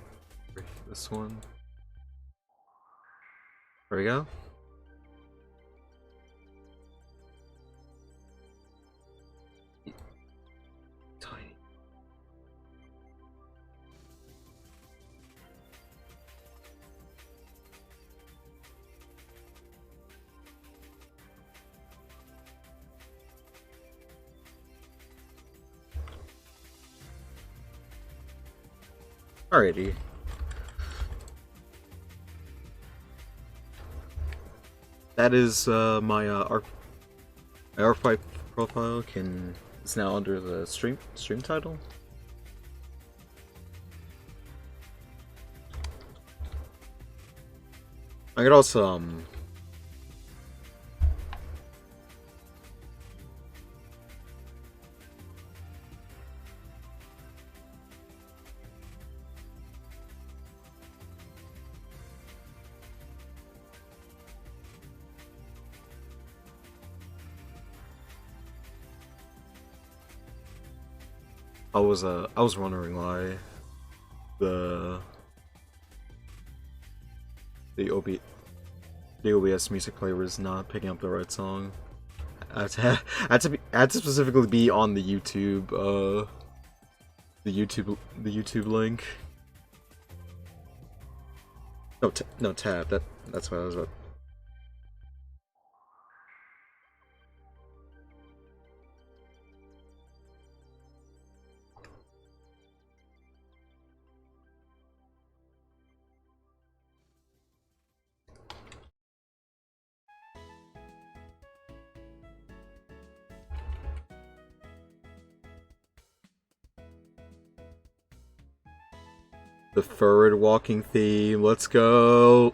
This one. There we go. Tiny. Alrighty. That is my R5 profile is now under the stream title. I could also I was wondering why the the OB the OBS music player was not picking up the right song. I had to specifically be on the YouTube the YouTube link. No, tab. That's what I was about. The forward walking theme. Let's go.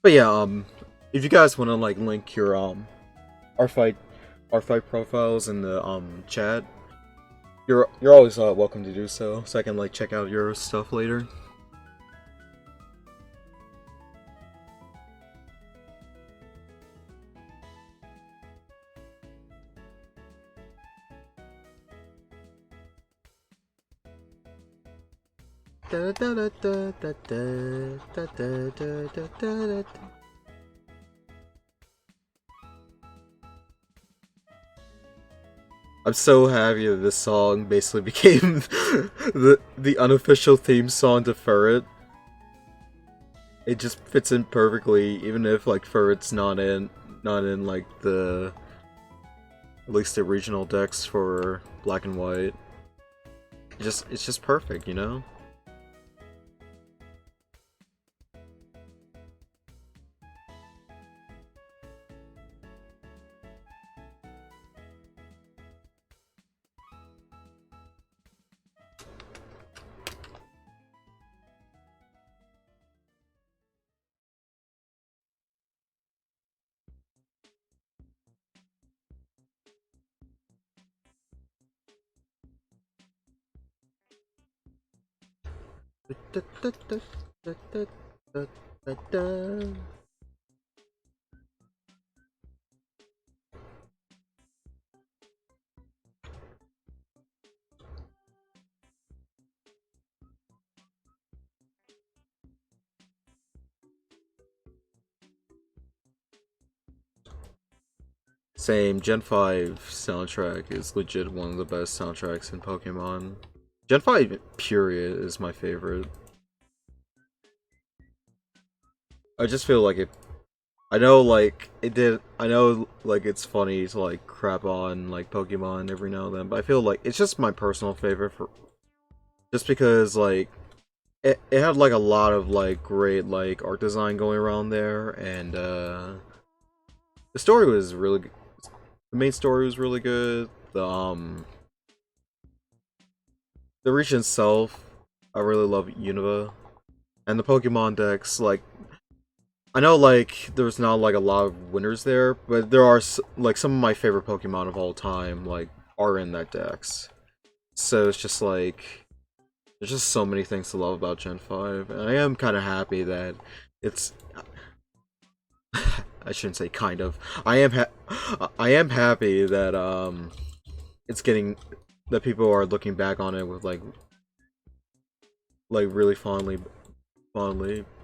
But yeah, if you guys want to like link your R5 profiles in the chat, you're always welcome to do so I can like check out your stuff later. I'm so happy that this song basically became the unofficial theme song to Furret. It just fits in perfectly, even if like Furret's not in like the at least the regional decks for Black and White. It's just perfect, you know? Same, Gen 5 soundtrack is legit one of the best soundtracks in Pokemon. Gen 5 period is my favorite. I just feel like I know like it's funny to like crap on like Pokemon every now and then, but I feel like it's just my personal favorite just because like it had like a lot of like great like art design going around there, and the story was really good. The main story was really good. The region itself, I really love Unova, and the Pokemon decks. Like, I know like there's not like a lot of winners there, but there are like some of my favorite Pokemon of all time like are in that decks. So it's just like there's just so many things to love about Gen 5, and I am kind of happy that it's. I shouldn't say kind of. I am happy that it's getting that people are looking back on it with like really fondly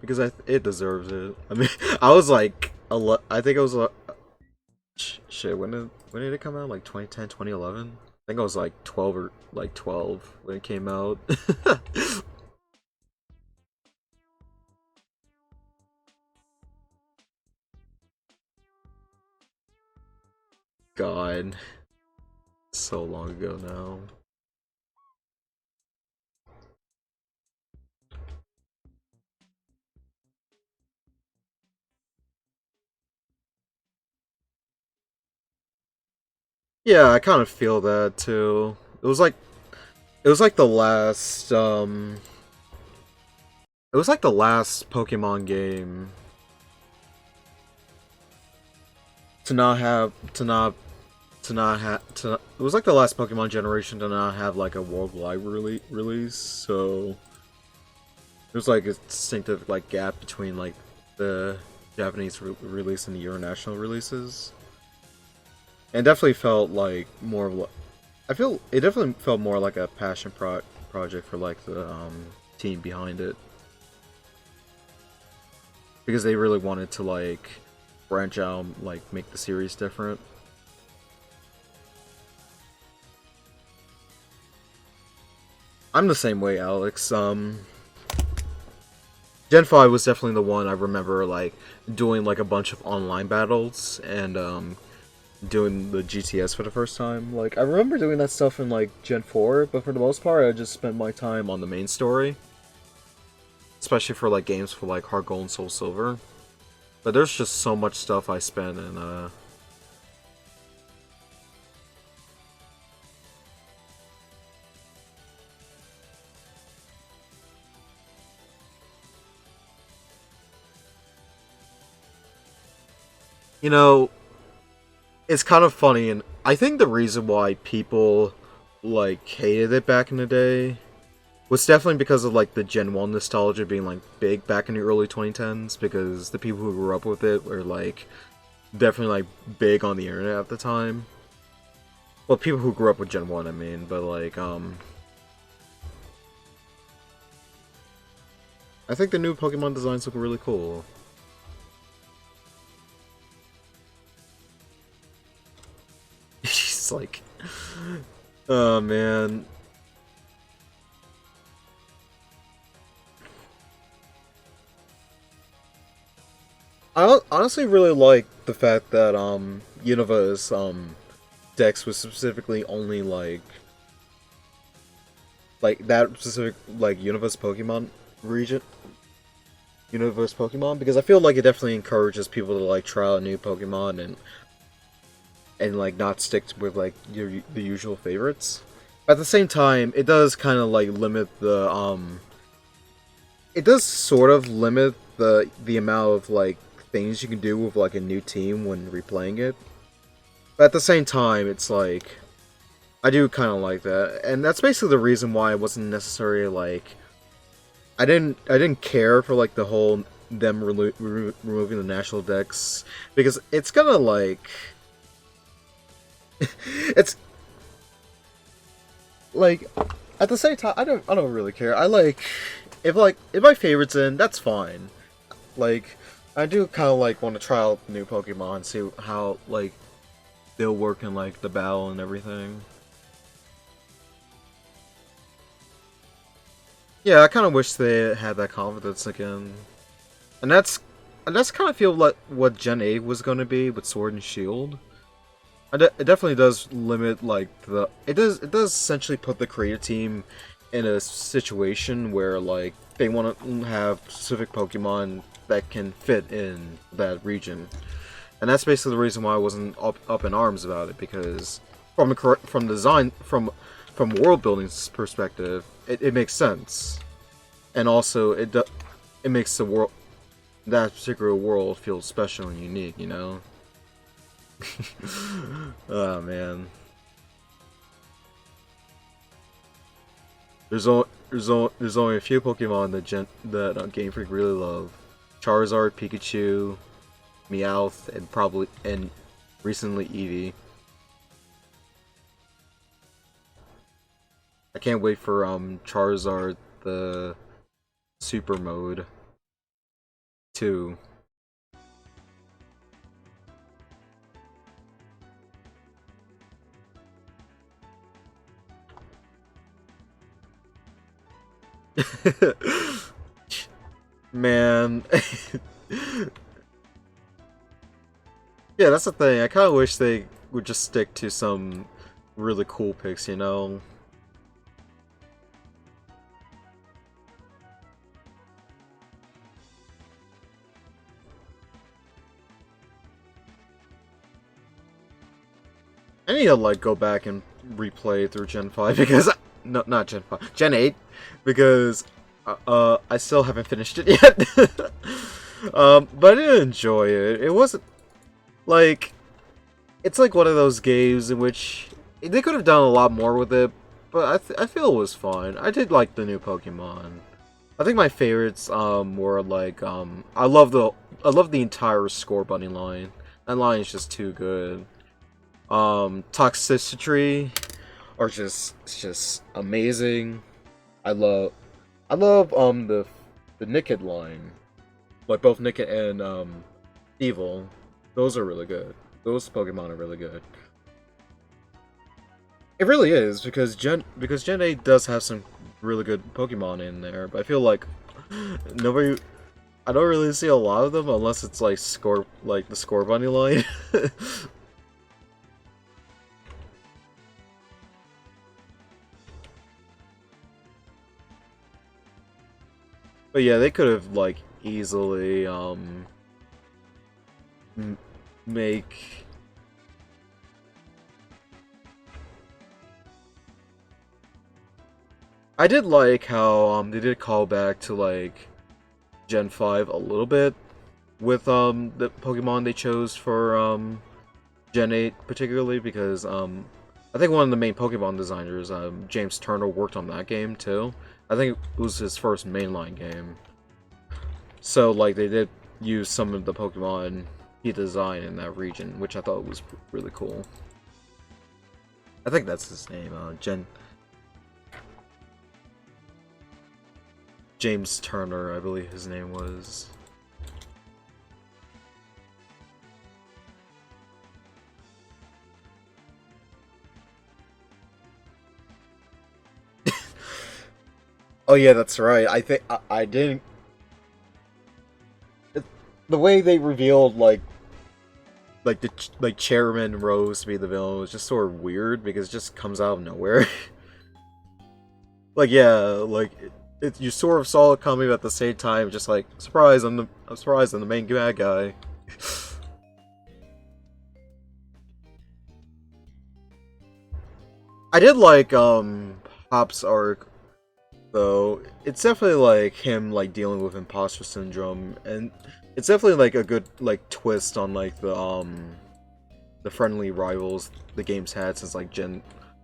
because it deserves it. I mean, I was like I think it was shit when did it come out? Like 2010, 2011. I think I was like 12 when it came out. God, so long ago now. Yeah, I kind of feel that too. It was like the last it was like the last Pokemon game to not have to it was like the last Pokemon generation to not have like a worldwide release, so there's like a distinctive like gap between like the Japanese release and the international releases. And it definitely felt like more of I feel it definitely felt more like a passion project for like the team behind it, because they really wanted to like branch out, like make the series different. I'm the same way, Alex. Gen 5 was definitely the one I remember like doing like a bunch of online battles and doing the GTS for the first time. Like I remember doing that stuff in like Gen 4, but for the most part I just spent my time on the main story. Especially for like games for like Heart Gold and Soul Silver. But there's just so much stuff I spent in you know, it's kind of funny, and I think the reason why people like hated it back in the day was definitely because of like the Gen 1 nostalgia being like big back in the early 2010s, because the people who grew up with it were like definitely like big on the internet at the time. Well, people who grew up with Gen 1, I mean, but like I think the new Pokemon designs look really cool. She's like, oh man. I honestly really like the fact that Univa's Dex was specifically only like that specific like Universe Pokemon region, Universe Pokemon, because I feel like it definitely encourages people to like try out new Pokemon and like not stick with like the usual favorites. At the same time, it does kind of like limit the it does sort of limit the amount of like things you can do with like a new team when replaying it. But at the same time, it's like I do kind of like that, and that's basically the reason why I wasn't necessarily like I didn't care for like the whole them removing the national decks, because it's gonna like it's like at the same time I don't really care. I like if my favorite's in, that's fine. Like I do kind of like want to try out new Pokemon, see how like they'll work in like the battle and everything. Yeah, I kind of wish they had that confidence again. And that's kind of feel like what Gen 8 was going to be with Sword and Shield. It definitely does limit like it does essentially put the creative team in a situation where like they want to have specific Pokemon that can fit in that region. And that's basically the reason why I wasn't up in arms about it, because from design from world building perspective, it makes sense, and also it makes the world, that particular world, feel special and unique. You know. Oh man, there's only a few Pokemon that Game Freak really love: Charizard, Pikachu, Meowth, and recently Eevee. I can't wait for Charizard the super mode too. Man. Yeah, that's the thing. I kind of wish they would just stick to some really cool picks, you know? I need to, like, go back and replay through Gen 5 because... No, not Gen 5. Gen 8. Because, I still haven't finished it yet. But I did enjoy it. It wasn't, like... It's like one of those games in which they could have done a lot more with it, but I feel it was fine. I did like the new Pokemon. I think my favorites were like I love the entire Score Bunny line. That line is just too good. Toxicity are just amazing. I love the Nicked line. Like both Nicked and Evil. Those are really good. Those Pokemon are really good. It really is because Gen 8 does have some really good Pokemon in there, but I feel like nobody I don't really see a lot of them unless it's like the Score Bunny line. But yeah, they could have like easily make I did like how they did call back to like Gen 5 a little bit with the Pokemon they chose for Gen 8 particularly because I think one of the main Pokemon designers, James Turner, worked on that game too. I think it was his first mainline game. So like they did use some of the Pokemon he designed in that region, which I thought was really cool. I think that's his name, James Turner, I believe his name was. Oh yeah, that's right. I think I didn't. The way they revealed like Chairman Rose to be the villain was just sort of weird because it just comes out of nowhere. Like yeah, like you sort of saw it coming, but at the same time, just like surprise, I'm surprised I'm the main bad guy. I did like Hop's arc though. It's definitely like him like dealing with imposter syndrome, and it's definitely like a good like twist on like the friendly rivals the game's had since like Gen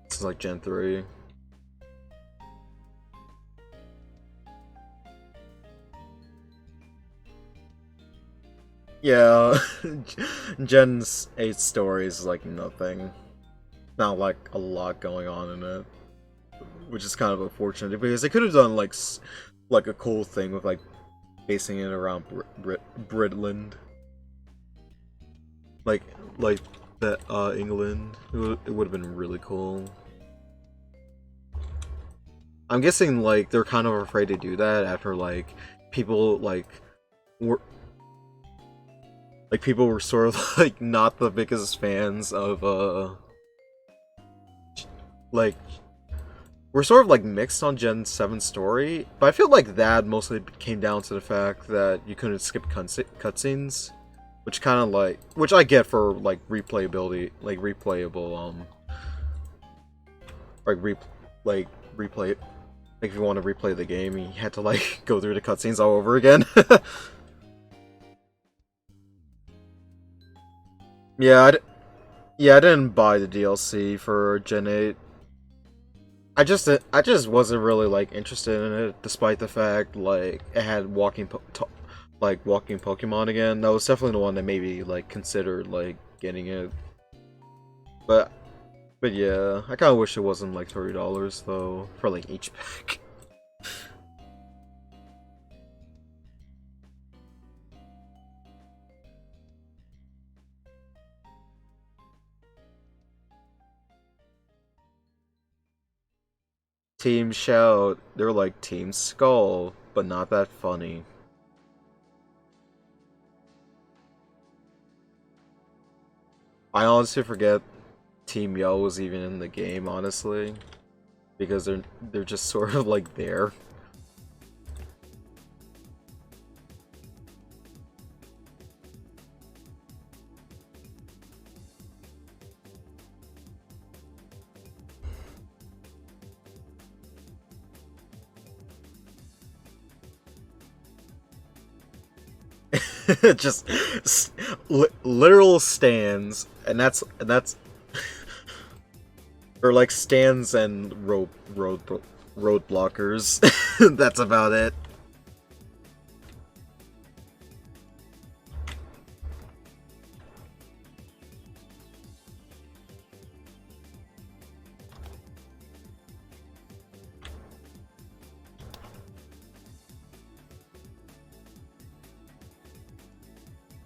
3. Yeah, Gen 8 stories is like nothing. Not like a lot going on in it, which is kind of unfortunate because they could have done like a cool thing with like basing it around Britland, like like that England. It would have been really cool. I'm guessing like they're kind of afraid to do that after like people were people were sort of like not the biggest fans of like we're sort of like mixed on Gen 7 story, but I feel like that mostly came down to the fact that you couldn't skip cutscenes, which kind of like which I get for like replayability, like replayable like re like replay like if you want to replay the game, you had to like go through the cutscenes all over again. Yeah, yeah, I didn't buy the DLC for Gen 8. I just wasn't really like interested in it, despite the fact like it had walking Pokemon again. That was definitely the one that maybe like considered like getting it, but But yeah, I kind of wish it wasn't like $30 though for like each pack. Team Shout, they're like Team Skull, but not that funny. I honestly forget Team Yell was even in the game, honestly, because they're just sort of like there. Just literal stands, and that's or like stands and road blockers. That's about it.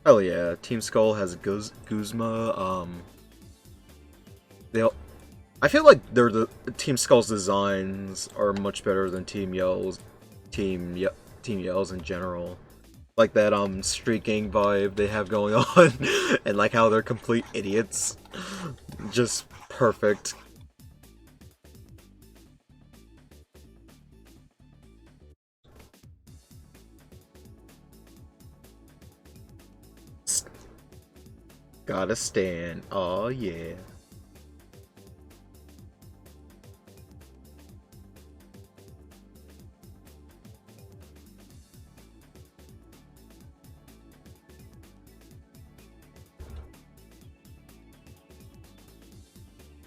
Oh yeah, Team Skull has Guzma. They I feel like the Team Skull's designs are much better than Team Yell's in general. Like that street gang vibe they have going on, and like how they're complete idiots. Just perfect. Gotta stand. Oh yeah.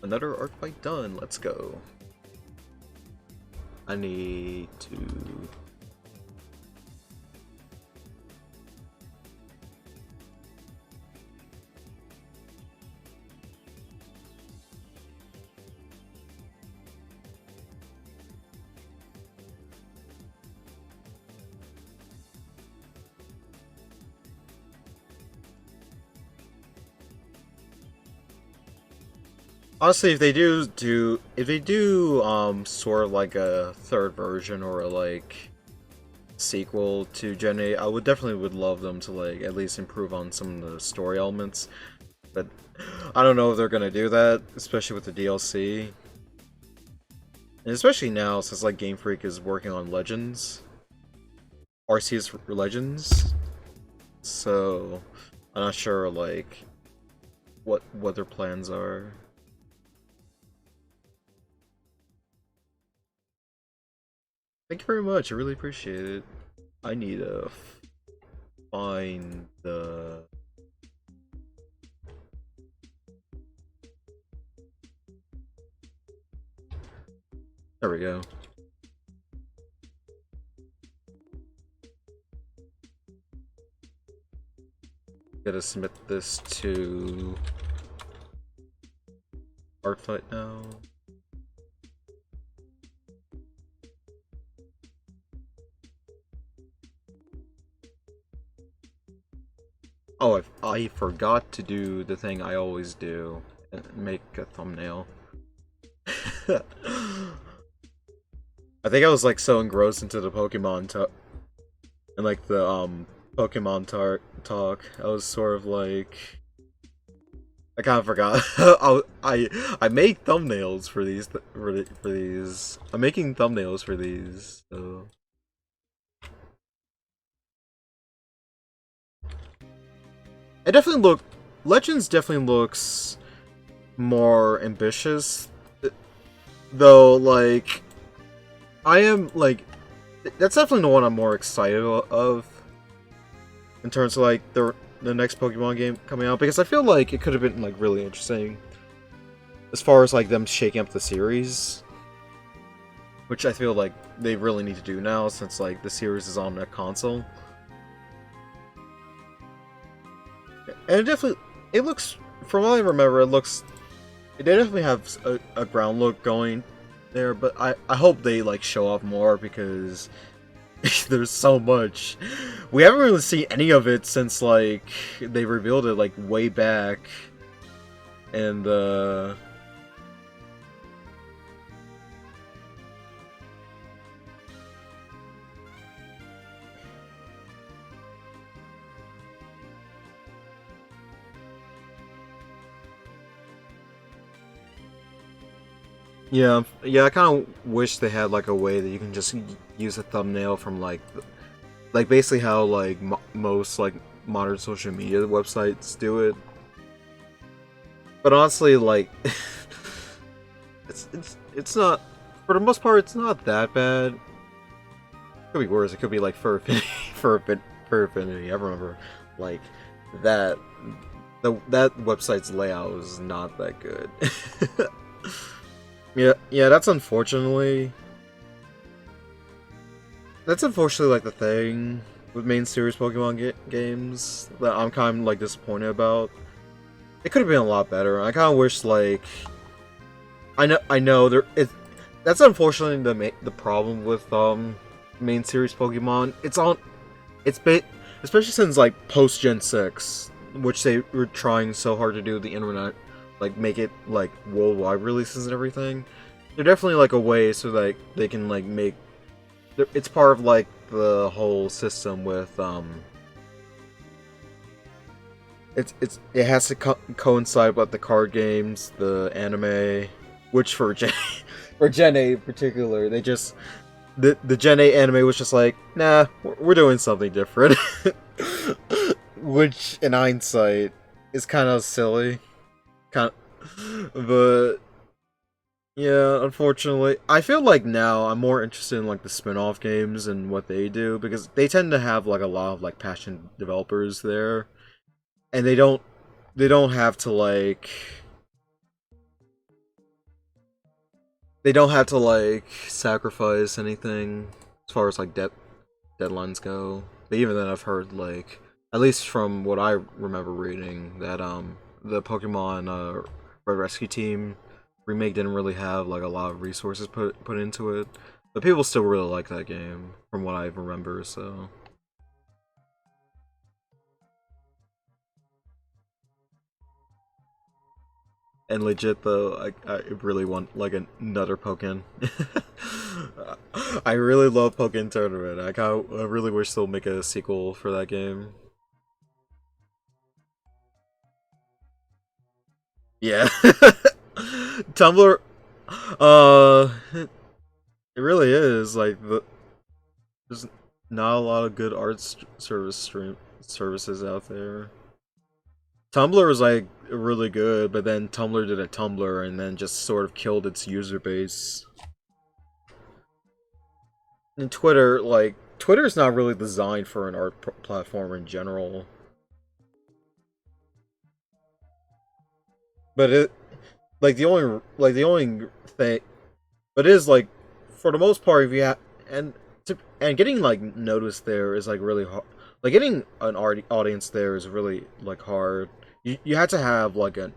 Another art fight done. Let's go. I need to... Honestly, if they do sort of like a third version or a like sequel to Gen 8, I would definitely would love them to like at least improve on some of the story elements. But I don't know if they're gonna do that, especially with the DLC. And especially now since like Game Freak is working on Legends. Arceus Legends. So I'm not sure like what their plans are. Thank you very much. I really appreciate it. I need to find the... There we go. Gotta submit this to Artfight now. Oh, I forgot to do the thing I always do and make a thumbnail. I think I was like so engrossed into the Pokemon and like the Pokemon talk. I was sort of like I kind of forgot. I make thumbnails for these. I'm making thumbnails for these. So. It definitely Legends definitely looks more ambitious, though. Like, I am like, that's definitely the one I'm more excited of in terms of like the next Pokemon game coming out, because I feel like it could have been like really interesting as far as like them shaking up the series, which I feel like they really need to do now since like the series is on a console. And it looks, from what I remember, it they definitely have a ground look going there, but I hope they like show off more because there's so much. We haven't really seen any of it since like they revealed it like way back, and yeah, I kind of wish they had like a way that you can just use a thumbnail from like basically how like most like modern social media websites do it. But honestly, like it's not, for the most part it's not that bad. It could be worse. It could be like for Affinity, for Affinity. I remember like that that website's layout was not that good. Yeah, that's unfortunately like the thing with main series Pokemon games that I'm kind of like disappointed about. It could have been a lot better. I kind of wish like I know that's unfortunately the problem with main series Pokemon. Especially since like post Gen 6, which they were trying so hard to do the internet, like make it like worldwide releases and everything. They're definitely like a way so that they can like make it's part of like the whole system with it has to coincide with the card games, the anime, which for for Gen 8 in particular, they just the Gen 8 anime was just like, nah, we're doing something different. Which in hindsight is kind of silly. Kind of, but yeah, unfortunately, I feel like now I'm more interested in like the spin-off games and what they do because they tend to have like a lot of like passionate developers there, and they don't have to like they don't have to like sacrifice anything as far as like deadlines go. But even then, I've heard like at least from what I remember reading that the Pokemon Red Rescue Team remake didn't really have like a lot of resources put into it, but people still really like that game from what I remember. So, and legit though, I really want like another Pokemon. I really love Pokemon Tournament. I really wish they'll make a sequel for that game. Yeah. Tumblr, it really is like there's not a lot of good art services out there. Tumblr was like really good, but then Tumblr did a Tumblr and then just sort of killed its user base. And Twitter is not really designed for an art platform in general. But it the only thing, but it is like for the most part if you have and and getting like noticed there is like really hard. Like getting an audience there is really like hard. You had to have like an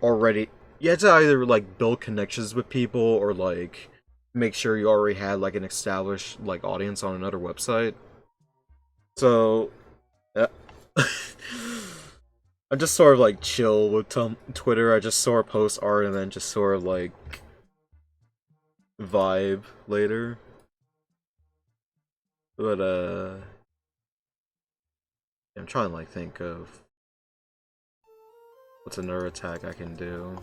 already. You had to either like build connections with people or like make sure you already had like an established like audience on another website. So yeah. I just sort of like chill with Twitter. I just sort of post art and then just sort of like vibe later. But I'm trying to like think of what's another attack I can do.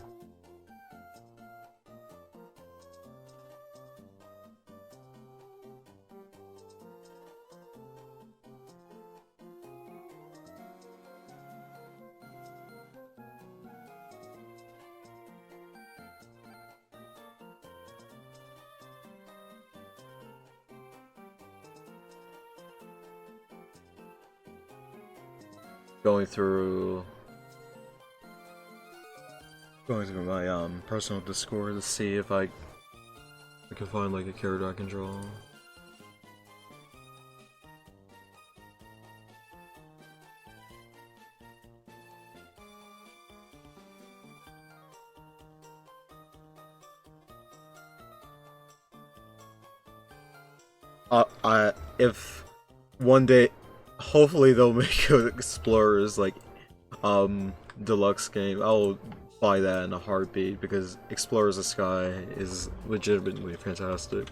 Going through my personal Discord to see if I can find like a character I can draw. if one day, hopefully they'll make an Explorers like deluxe game, I'll buy that in a heartbeat because Explorers of Sky is legitimately fantastic.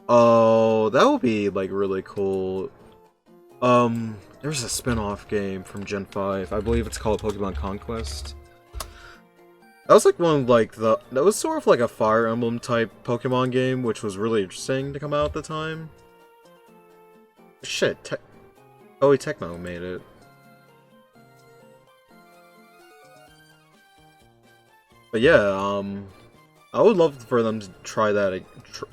Oh, that would be like really cool. There's a spin-off game from Gen 5. I believe it's called Pokemon Conquest. That was like one of like that was sort of like a Fire Emblem type Pokemon game, which was really interesting to come out at the time. Shit, Koei Tecmo made it. But yeah, I would love for them to try that,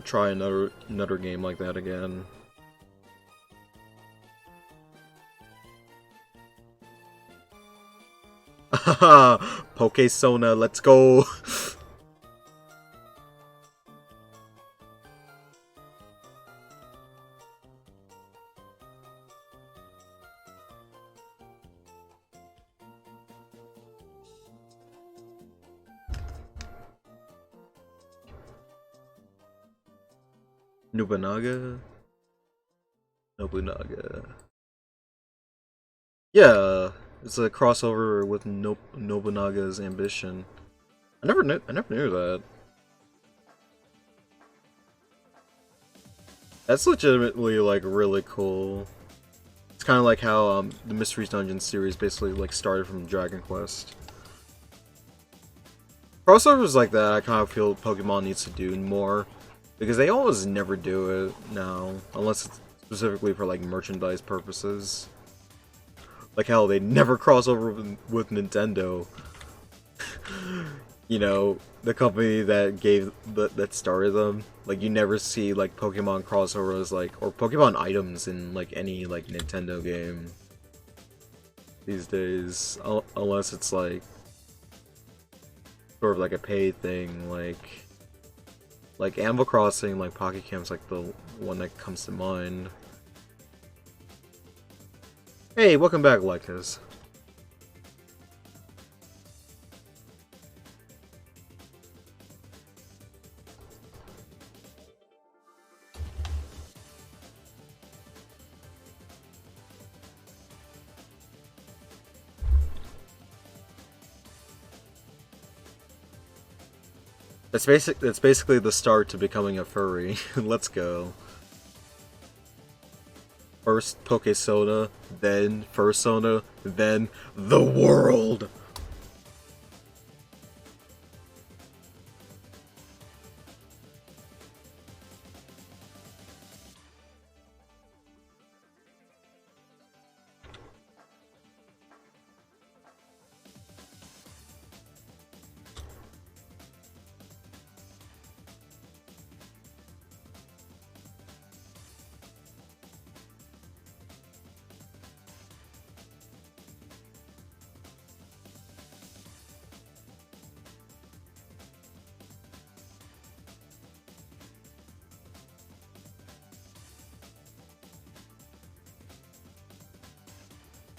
try another game like that again. Haha, Poke-Sona, let's go! Nobunaga? Nobunaga. Yeah, it's a crossover with Nobunaga's Ambition. I never knew that. That's legitimately like really cool. It's kind of like how the Mysteries Dungeon series basically like started from Dragon Quest. Crossovers like that, I kind of feel Pokemon needs to do more because they always never do it now, unless it's specifically for like merchandise purposes. Like hell, they never cross over with Nintendo. You know, the company that that started them. Like you never see like Pokemon crossovers like or Pokemon items in like any like Nintendo game these days, unless it's like sort of like a paid thing, like Animal Crossing, like Pocket Camp's like the one that comes to mind. Hey, welcome back, Lycas. That's basically the start to becoming a furry. Let's go. First Poke-Soda, then Fursona, then the world!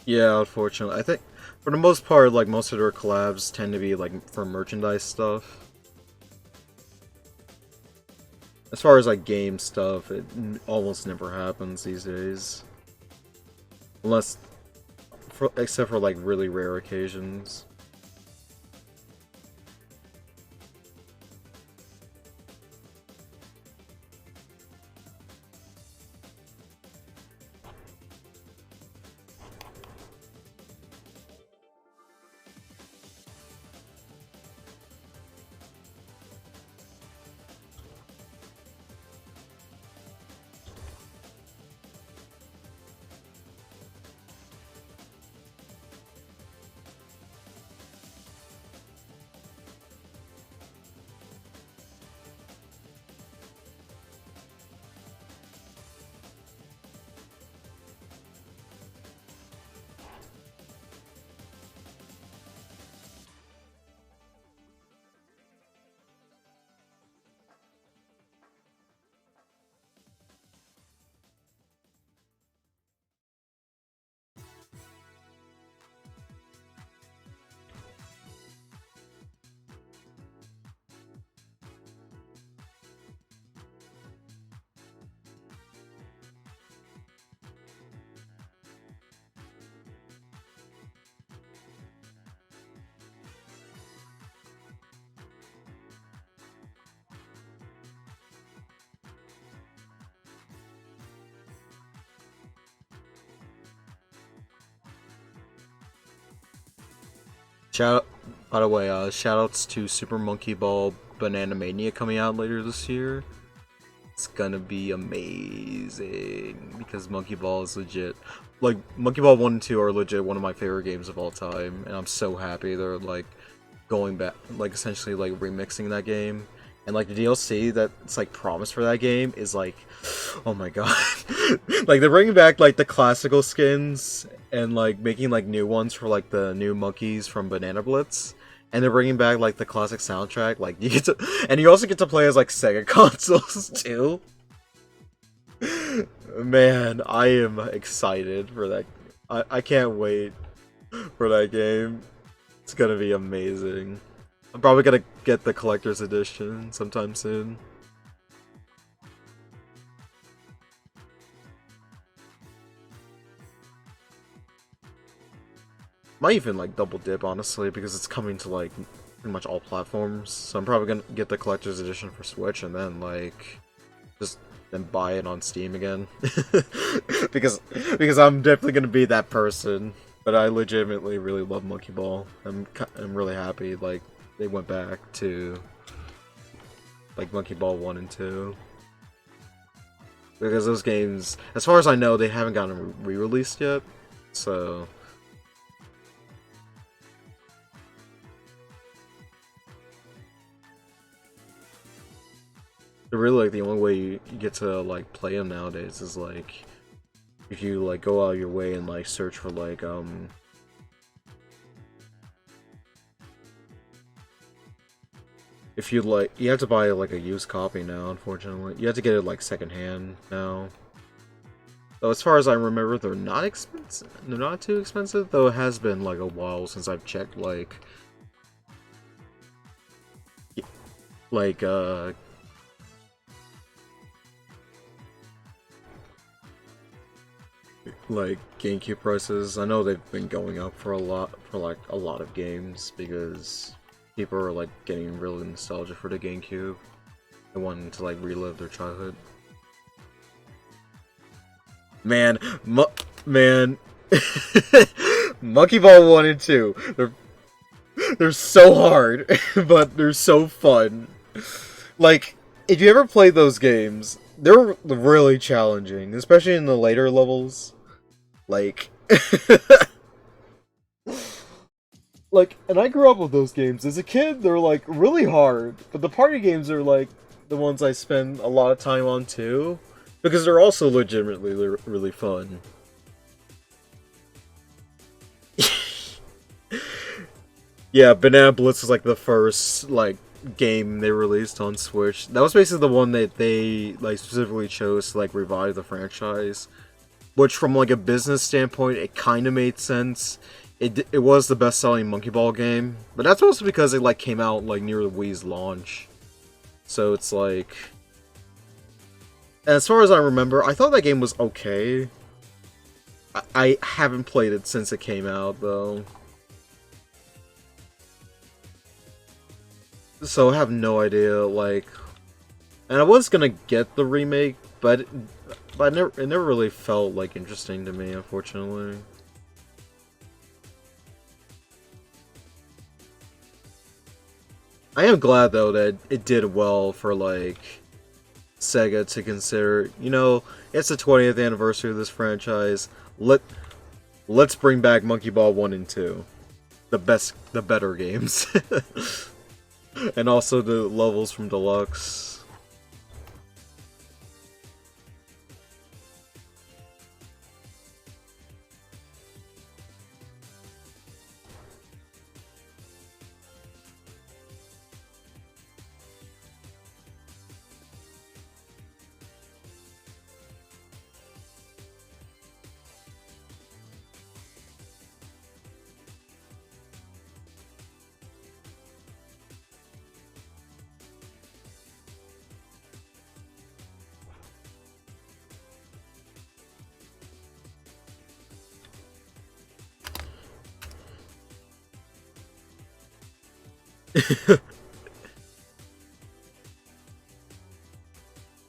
Yeah, unfortunately. I think, for the most part, like, most of their collabs tend to be, like, for merchandise stuff. As far as, like, game stuff, it almost never happens these days. Unless, except for, like, really rare occasions. Shout By the way, shoutouts to Super Monkey Ball Banana Mania coming out later this year. It's gonna be amazing because Monkey Ball is legit. Like, Monkey Ball 1 and 2 are legit one of my favorite games of all time, and I'm so happy they're, like, going back, like, essentially, like, remixing that game. And, like, the DLC that's, like, promised for that game is, like, oh my god. Like, they're bringing back, like, the classical skins and, like, making, like, new ones for, like, the new monkeys from Banana Blitz. And they're bringing back, like, the classic soundtrack. Like, you get to... And you also get to play as, like, Sega consoles, too. Man, I am excited for that. I can't wait for that game. It's gonna be amazing. I'm probably gonna get the collector's edition sometime soon. Might even like double dip honestly because it's coming to like pretty much all platforms. So I'm probably gonna get the collector's edition for Switch and then like just then buy it on Steam again. because I'm definitely gonna be that person. But I legitimately really love Monkey Ball. I'm really happy like they went back to like Monkey Ball 1 and 2. Because those games, as far as I know, they haven't gotten re-released yet. So really, like, the only way you get to, like, play them nowadays is, like, if you, like, go out of your way and, like, search for, like, if you, like, you have to buy, like, a used copy now, unfortunately. You have to get it, like, secondhand now. Though, as far as I remember, they're not expensive. They're not too expensive, though it has been, like, a while since I've checked, like, like, GameCube prices. I know they've been going up for a lot of games because people are like getting really nostalgic for the GameCube and wanting to like relive their childhood. Man, Monkey Ball 1 and 2. They're so hard, but they're so fun. Like, if you ever played those games, they're really challenging, especially in the later levels. Like, and I grew up with those games. As a kid, they're, like, really hard. But the party games are, like, the ones I spend a lot of time on, too. Because they're also legitimately really fun. Yeah, Banana Blitz was, like, the first, like, game they released on Switch. That was basically the one that they, like, specifically chose to, like, revive the franchise. Which, from, like, a business standpoint, it kind of made sense. It was the best-selling Monkey Ball game. But that's also because it, like, came out, like, near the Wii's launch. So it's, like... As far as I remember, I thought that game was okay. I haven't played it since it came out, though. So I have no idea, like... And I was gonna get the remake, but it never really felt, like, interesting to me, unfortunately. I am glad, though, that it did well for, like, Sega to consider, you know, it's the 20th anniversary of this franchise, let's bring back Monkey Ball 1 and 2. The better games. And also the levels from Deluxe.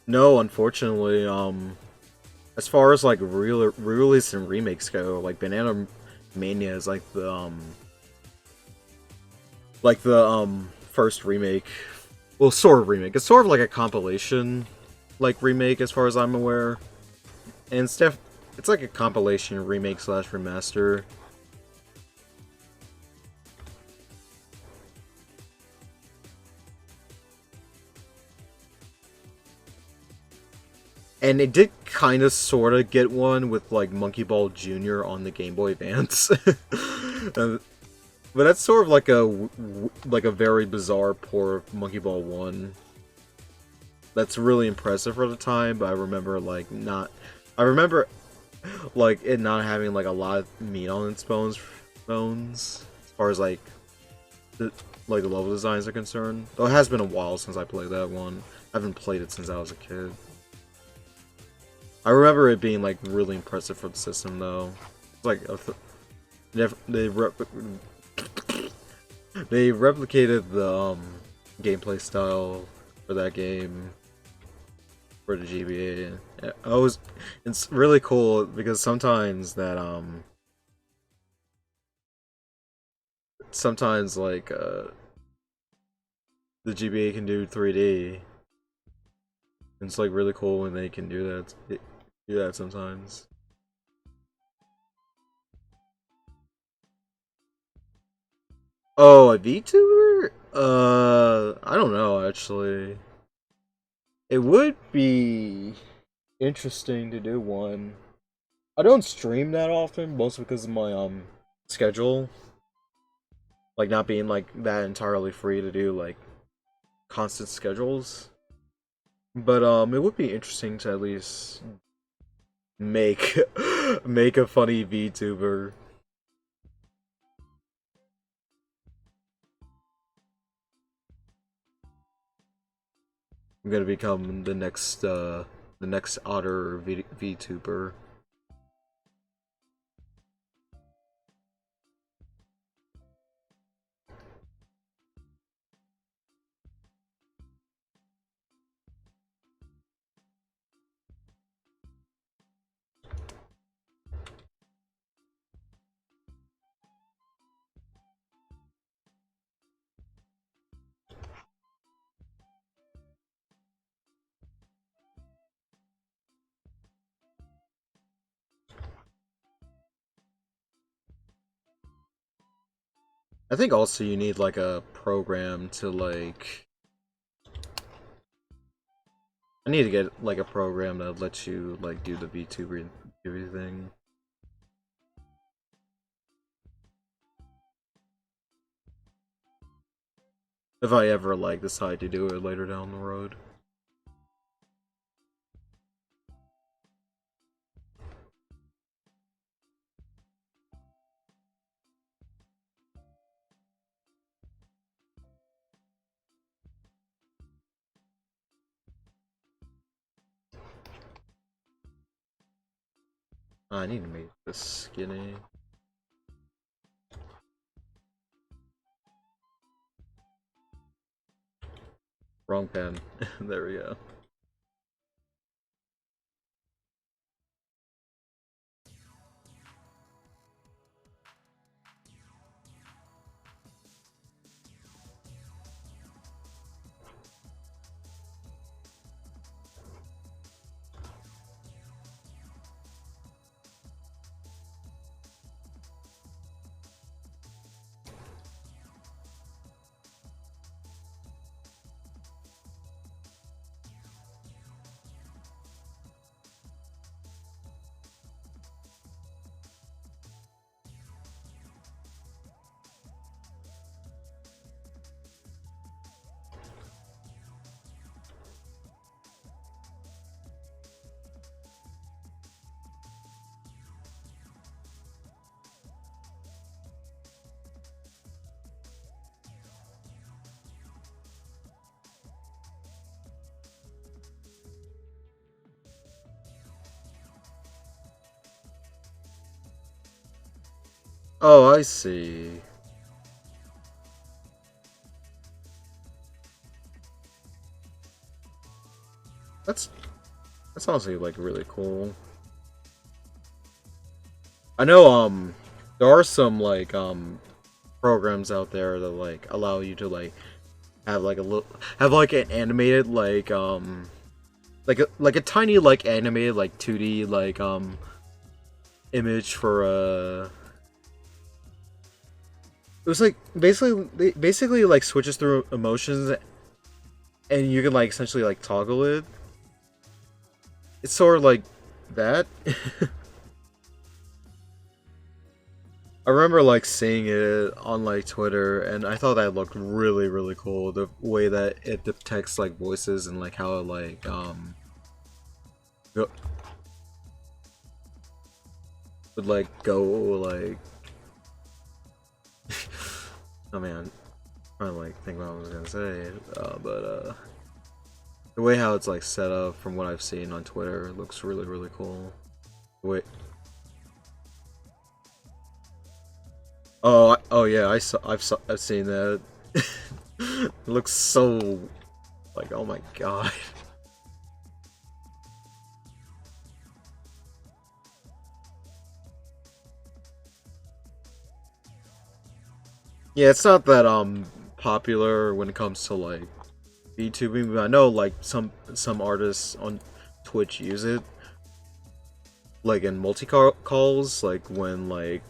No, unfortunately, as far as like re-release and remakes go, like Banana Mania is like the like the first remake. Well, sort of remake. It's sort of like a compilation, like remake as far as I'm aware. And Steph, it's like a compilation remake slash remaster. And it did kind of sort of get one with like Monkey Ball Jr. on the Game Boy Advance. But that's sort of like a very bizarre port of Monkey Ball 1. That's really impressive for the time, but I remember like not I remember like it not having like a lot of meat on its bones as far as the like the level designs are concerned. Though it has been a while since I played that one. I haven't played it since I was a kid. I remember it being like really impressive for the system though. It's like they replicated the gameplay style for that game for the GBA. It's really cool because sometimes the GBA can do 3D. It's like really cool when they can do that sometimes. Oh, a VTuber? I don't know actually. It would be interesting to do one. I don't stream that often, mostly because of my schedule, like not being like that entirely free to do like constant schedules. But it would be interesting to at least make make a funny VTuber. I'm gonna become the next Otter VTuber. I think also you need like a program to like. I need to get like a program that lets you like do the VTuber everything. If I ever like decide to do it later down the road. I need to make this skinny. Wrong pen. There we go. Oh, I see. That's that's honestly like really cool. I know there are some like programs out there that like allow you to like have like a little have like an animated like a tiny like animated like 2D like image for it was like basically like switches through emotions and you can like essentially like toggle it. It's sort of like that. I remember like seeing it on like Twitter, and I thought that looked really cool. The way that it detects like voices and like how it like go, would like go like oh man, I'm trying to like think what I was gonna say, but the way how it's like set up from what I've seen on Twitter looks really cool. Wait. Oh yeah, I've seen that. It looks so like oh my god. Yeah, it's not that popular when it comes to like VTubing, but I know like some artists on Twitch use it like in multi calls, like when like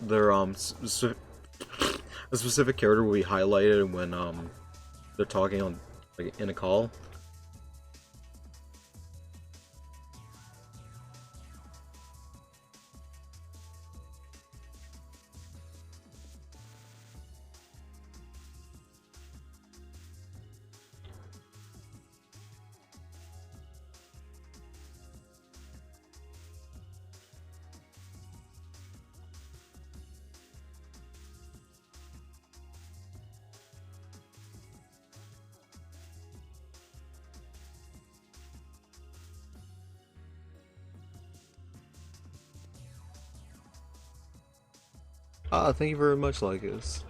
their a specific character will be highlighted when they're talking on like in a call. Ah, thank you very much, Lycus.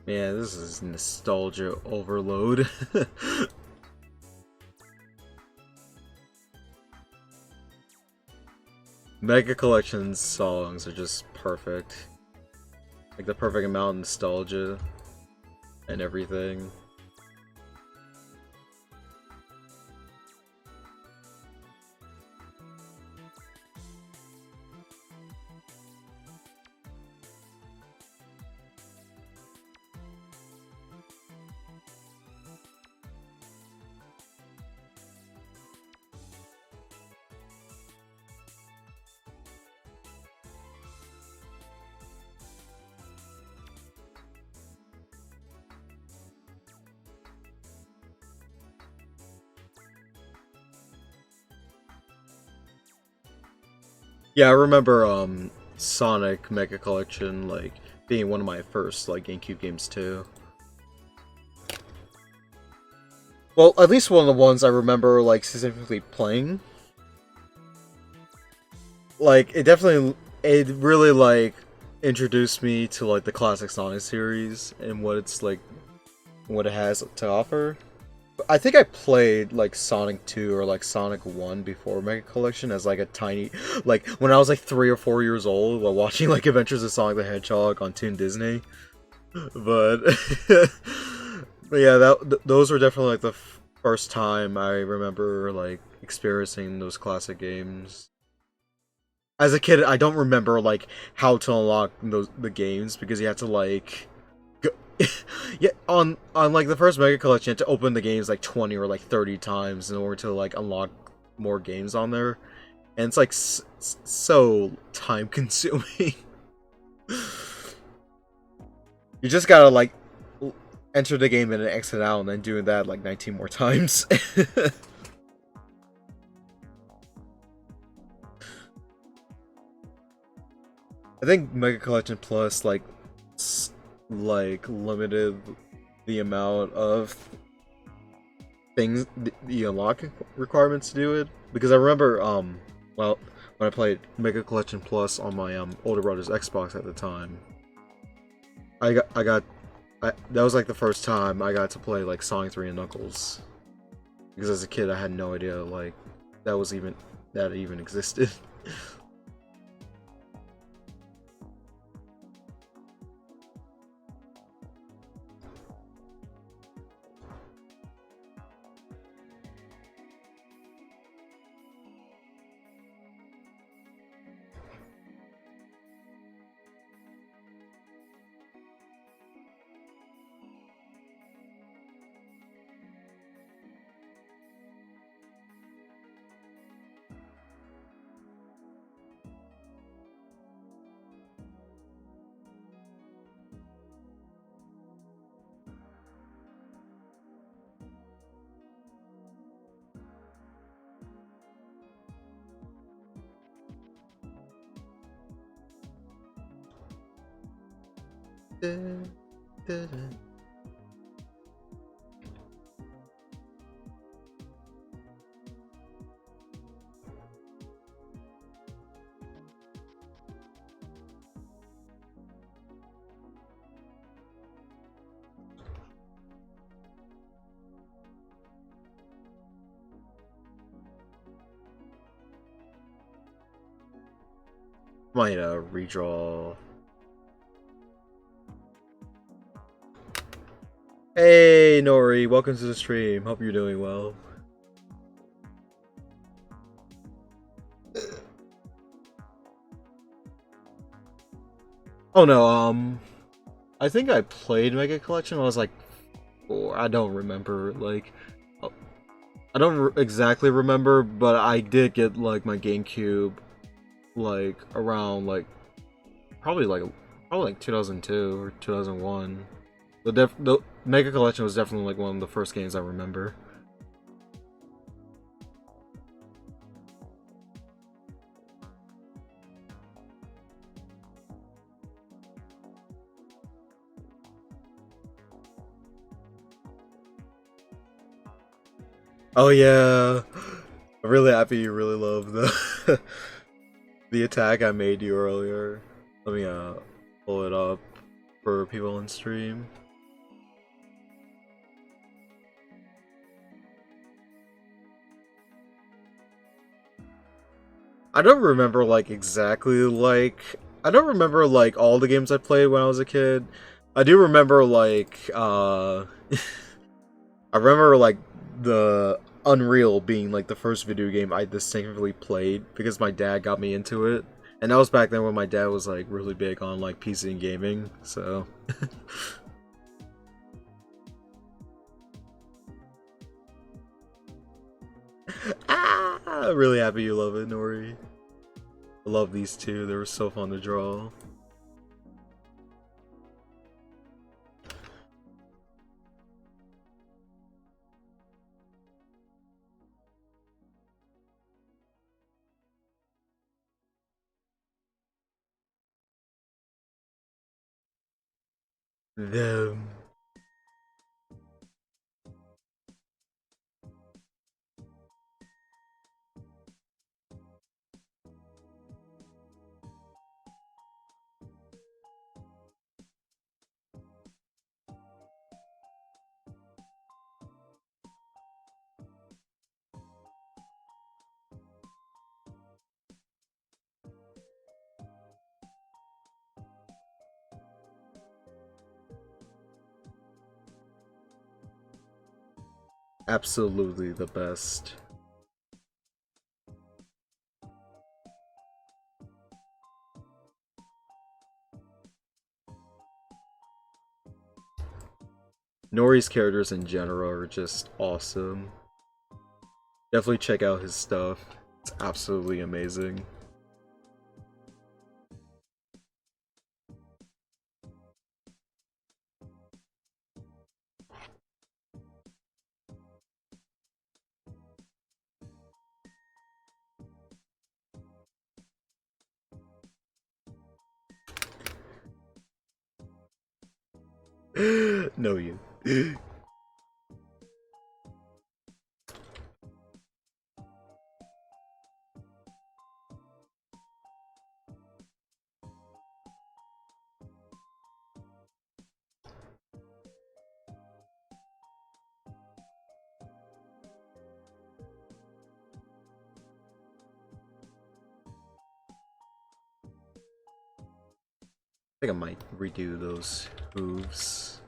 Yeah, this is nostalgia overload. Mega Collection's songs are just perfect. Like the perfect amount of nostalgia and everything. Yeah, I remember Sonic Mega Collection like being one of my first like GameCube games too. Well, at least one of the ones I remember like specifically playing. Like it really like introduced me to like the classic Sonic series and what it's like what it has to offer. I think I played like Sonic 2 or like Sonic 1 before Mega Collection as like a tiny like when I was like 3 or 4 years old while watching like Adventures of Sonic the Hedgehog on Toon Disney. But but yeah, those were definitely like the first time I remember like experiencing those classic games. As a kid, I don't remember like how to unlock the games because you had to like Yeah, on like the first Mega Collection, you had to open the games like 20 or like 30 times in order to like unlock more games on there, and it's like so time consuming. You just gotta like enter the game and then exit out, and then doing that like 19 more times. I think Mega Collection Plus like limited the amount of things the unlock requirements to do it, because I remember well, when I played Mega Collection Plus on my older brother's Xbox at the time, I that was like the first time I got to play like Sonic 3 and Knuckles, because as a kid I had no idea like that was even that even existed. Might redraw. Hey Nori, welcome to the stream. Hope you're doing well. Oh no, I think I played Mega Collection when I was like 4. I don't remember, like I don't exactly remember, but I did get like my GameCube like around like probably like probably like 2002 or 2001. The Mega Collection was definitely like one of the first games I remember. Oh yeah, I'm really happy you really love the the attack I made you earlier. Let me pull it up for people on stream. I don't remember like exactly like I don't remember like all the games I played when I was a kid. I do remember like I remember like the Unreal being like the first video game I distinctly played because my dad got me into it. And that was back then when my dad was like really big on like PC and gaming, so really happy you love it, Nori. I love these two. They were so fun to draw. Them. Absolutely the best. Nori's characters in general are just awesome. Definitely check out his stuff. It's absolutely amazing. No, you. I think I might redo those hooves.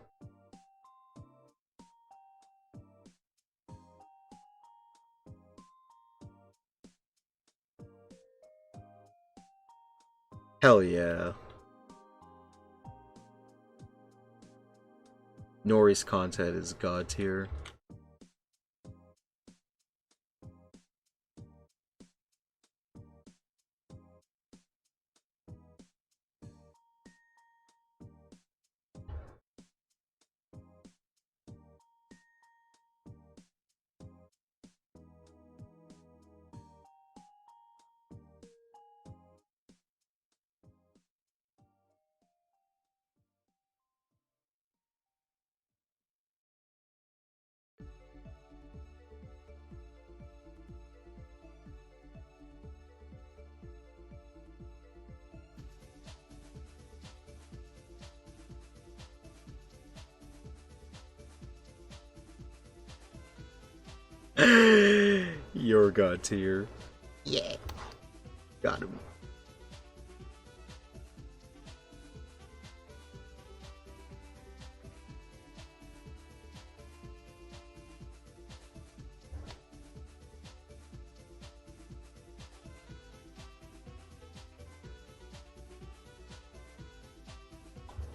Hell yeah. Nori's content is god tier. Your god tier. Yeah. Got him.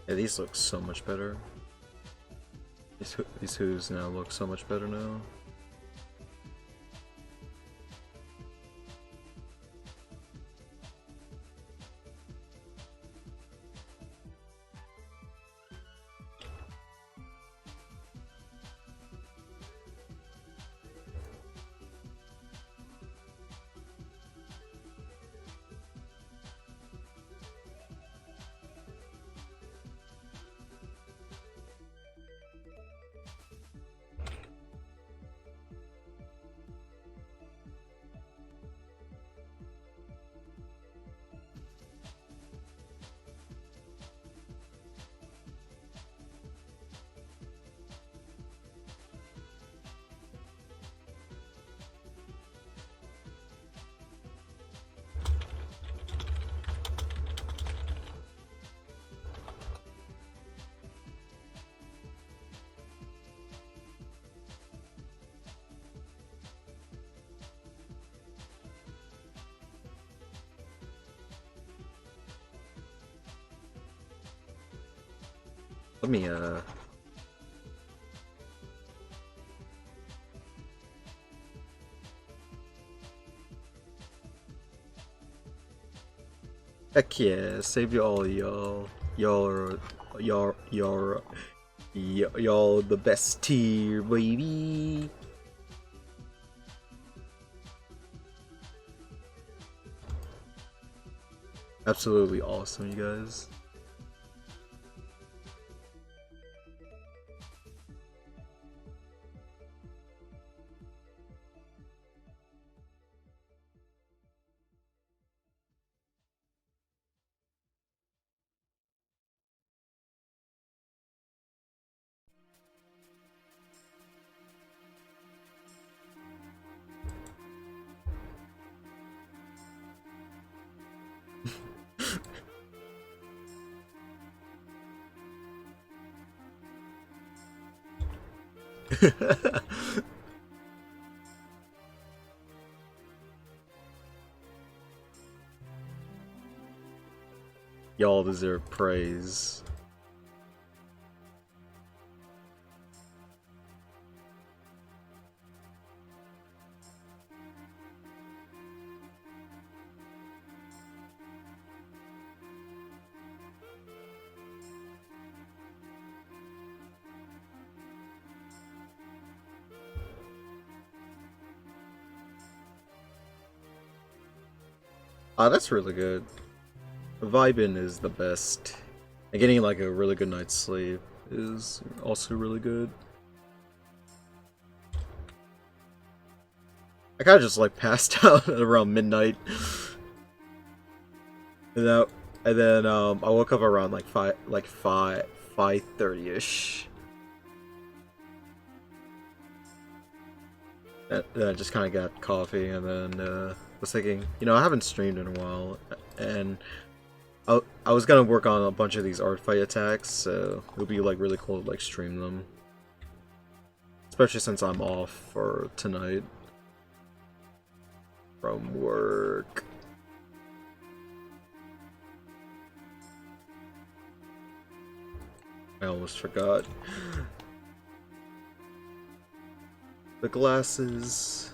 Yeah, these look so much better. These hooves now look so much better now. Let me heck yeah, save you all y'all. Y'all the best tier, baby. Absolutely awesome, you guys. Y'all deserve praise. Ah, that's really good. Vibing is the best. And getting like a really good night's sleep is also really good. I kind of just like passed out at around midnight. And, that, and then I woke up around like 5:30ish. And then I just kind of got coffee and then was thinking, I haven't streamed in a while, and I was gonna work on a bunch of these art fight attacks, so it would be like really cool to like stream them, especially since I'm off for tonight from work. I almost forgot. The glasses.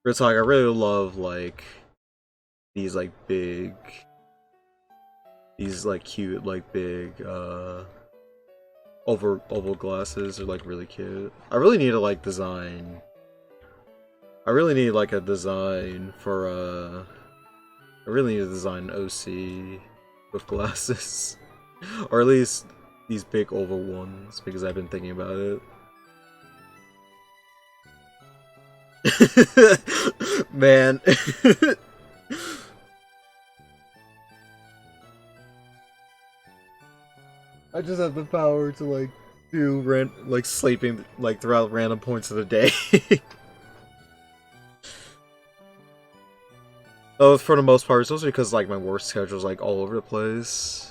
Real talk, I really love like these like big, these like cute like big oval glasses are like really cute. I really need to like design. I really need like a design for I really need to design an OC with glasses, or at least these big oval ones because I've been thinking about it. Man. I just have the power to like do like sleeping like throughout random points of the day. Oh, for the most part, it's also because like my work schedule's like all over the place.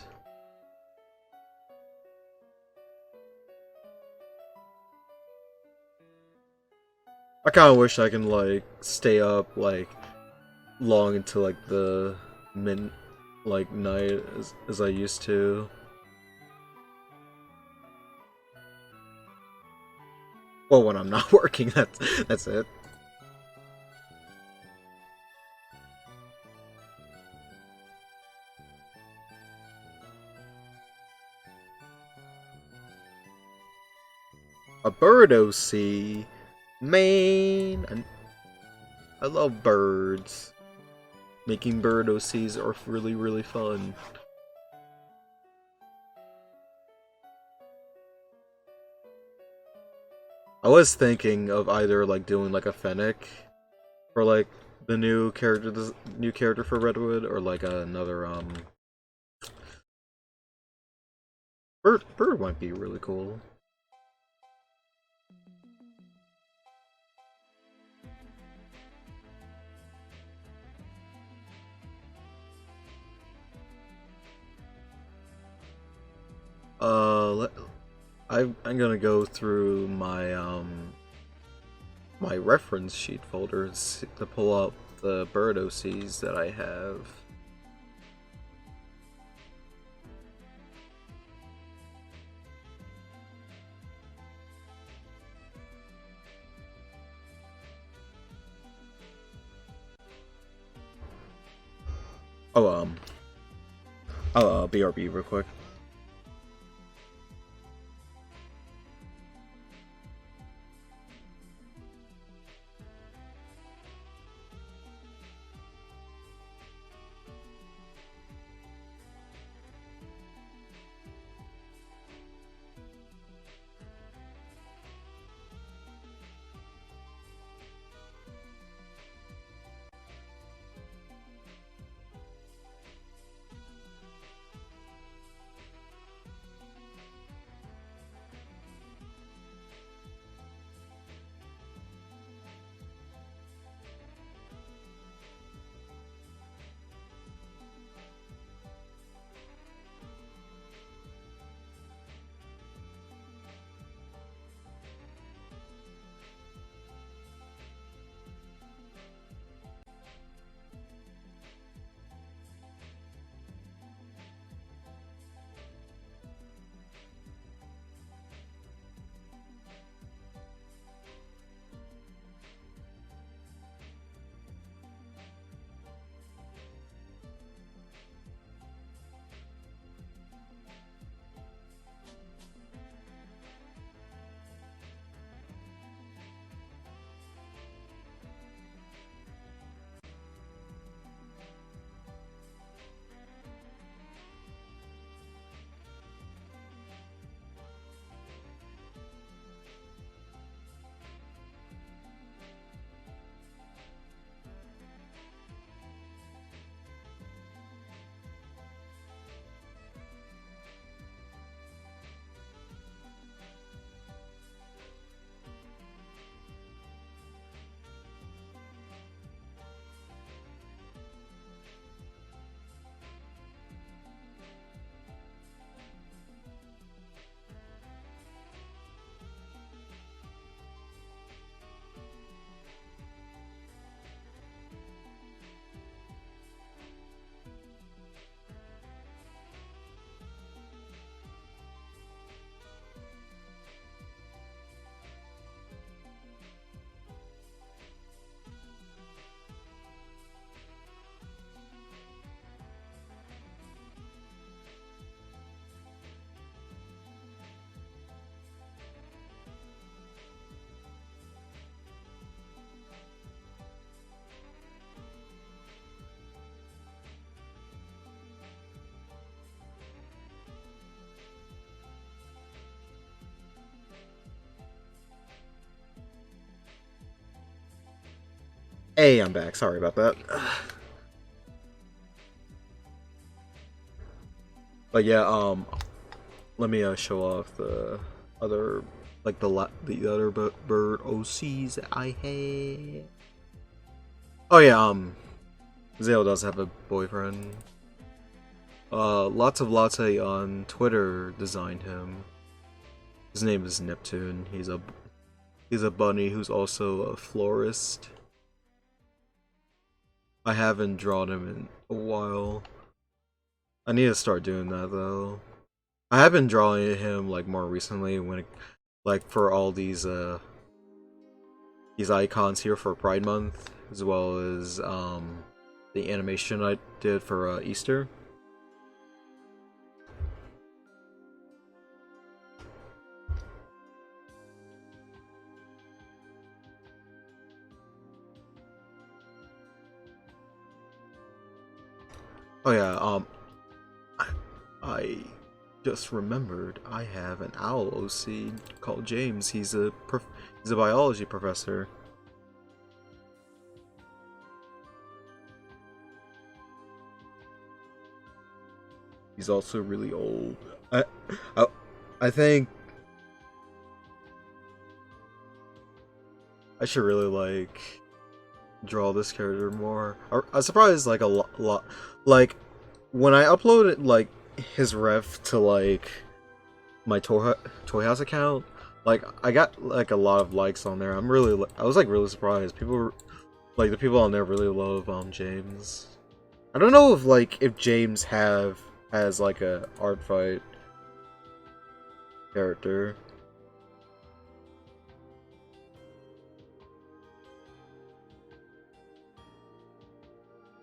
I kind of wish I can like stay up like long until like the night as I used to. Well, when I'm not working, that's it. A bird OC, man. I love birds. Making bird OCs are really, really fun. I was thinking of either like doing like a fennec for like the new character for Redwood, or like another bird might be really cool. Uh, I'm gonna go through my reference sheet folders to pull up the bird OCs that I have. Oh, BRB real quick. Hey, I'm back. Sorry about that. But yeah, let me show off the other, like the other bird OCs that I had. Oh yeah, Zale does have a boyfriend. Lots of Latte on Twitter designed him. His name is Neptune. He's a bunny who's also a florist. I haven't drawn him in a while. I need to start doing that though. I have been drawing him like more recently when like for all these icons here for Pride Month, as well as the animation I did for Easter. Oh yeah, I just remembered I have an owl OC called James. He's a biology professor. He's also really old. I, I think I should really like draw this character more. I'm surprised like a lot like when I uploaded like his ref to like my Toy House account, like I got like a lot of likes on there. I was like really surprised. Like the people on there really love James. I don't know if James has like a art fight character.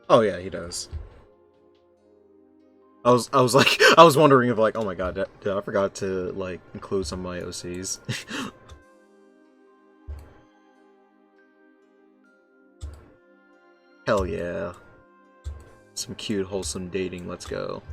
Oh yeah, he does. I was like I was wondering if like, oh my god, I forgot to like include some of my OCs. Hell yeah. Some cute wholesome dating, let's go.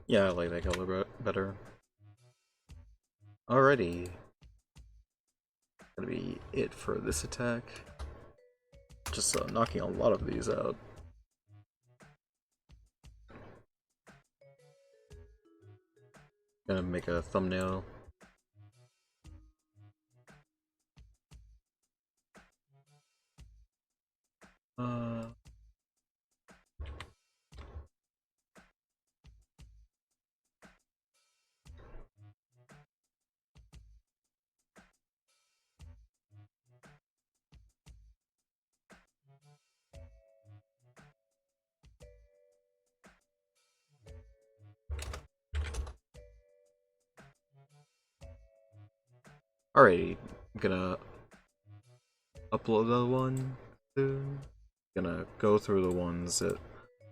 Yeah, I like that color better. Alrighty. Gonna be it for this attack. Just knocking a lot of these out. Gonna make a thumbnail. Uh, Alrighty, I'm gonna upload the one soon. Gonna go through the ones that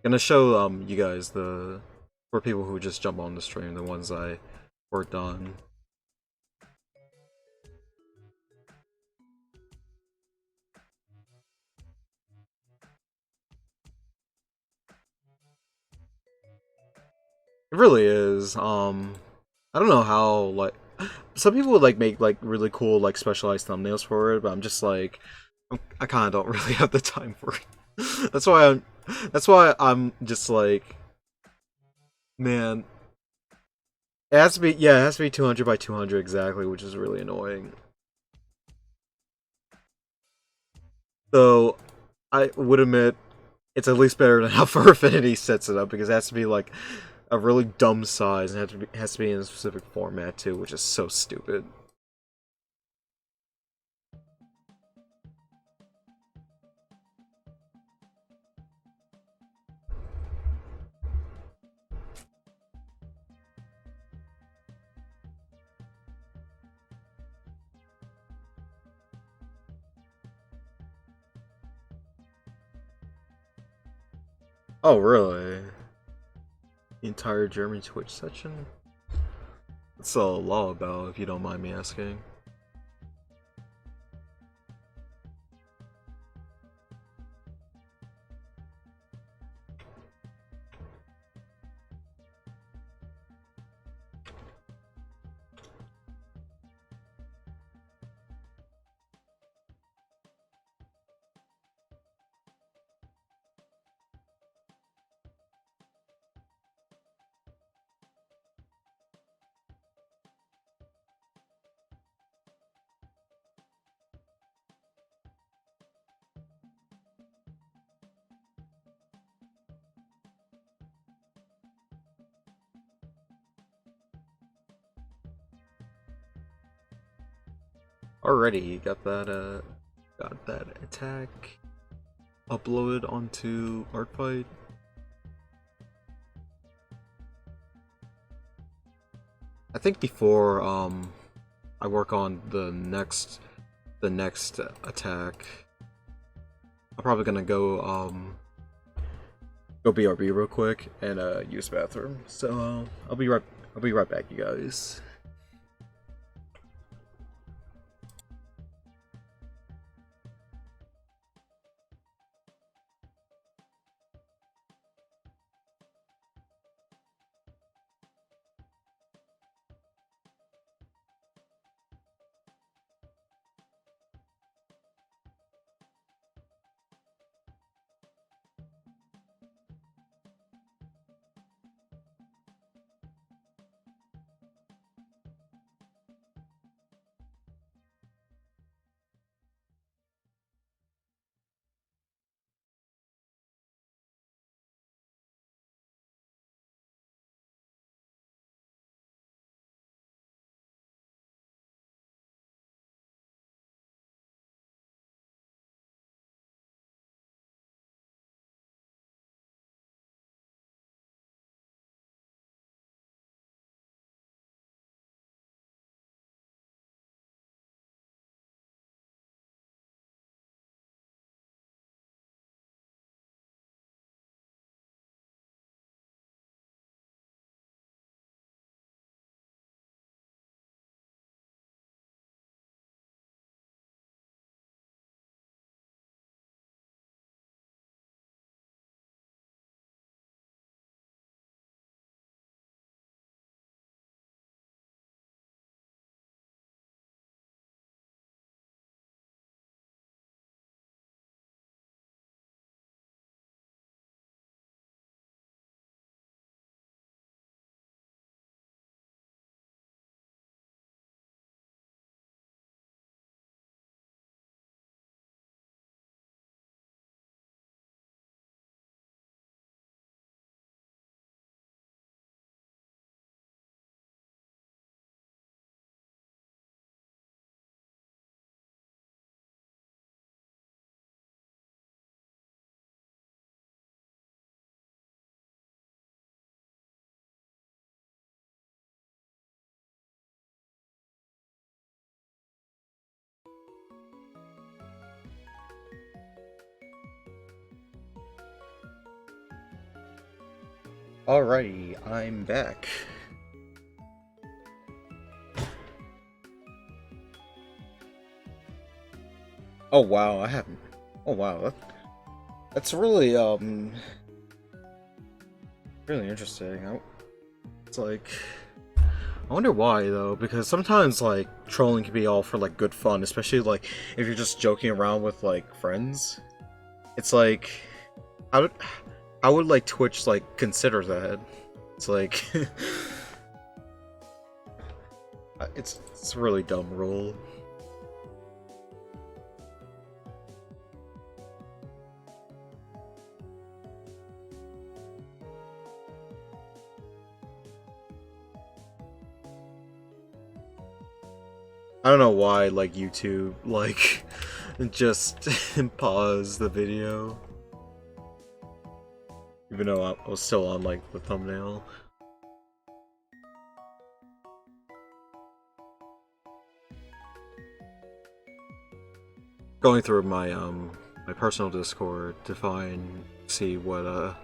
gonna show you guys the for people who just jump on the stream the ones I worked on. It really is. I don't know how like some people would like make like really cool like specialized thumbnails for it, but I'm just like I kind of don't really have the time for it. That's why I'm just like man, it has to be yeah, it has to be 200 by 200 exactly, which is really annoying. So I would admit it's at least better than how Fur Affinity sets it up because it has to be like a really dumb size and has to be in a specific format too, which is so stupid. Oh really? The entire German Twitch section? What's the law about, if you don't mind me asking? Already got that attack uploaded onto Artfight. I think before I work on the next attack, I'm probably gonna go BRB real quick and use bathroom. So I'll be right back, you guys. Alrighty, I'm back. Oh wow, I haven't. Oh wow, that's really really interesting. It's like I wonder why though, because sometimes like trolling can be all for like good fun, especially like if you're just joking around with like friends. It's like how would how would like Twitch like consider that? It's like it's a really dumb rule. I don't know why like YouTube like just pause the video, even though I was still on like the thumbnail. Going through my personal Discord to see what other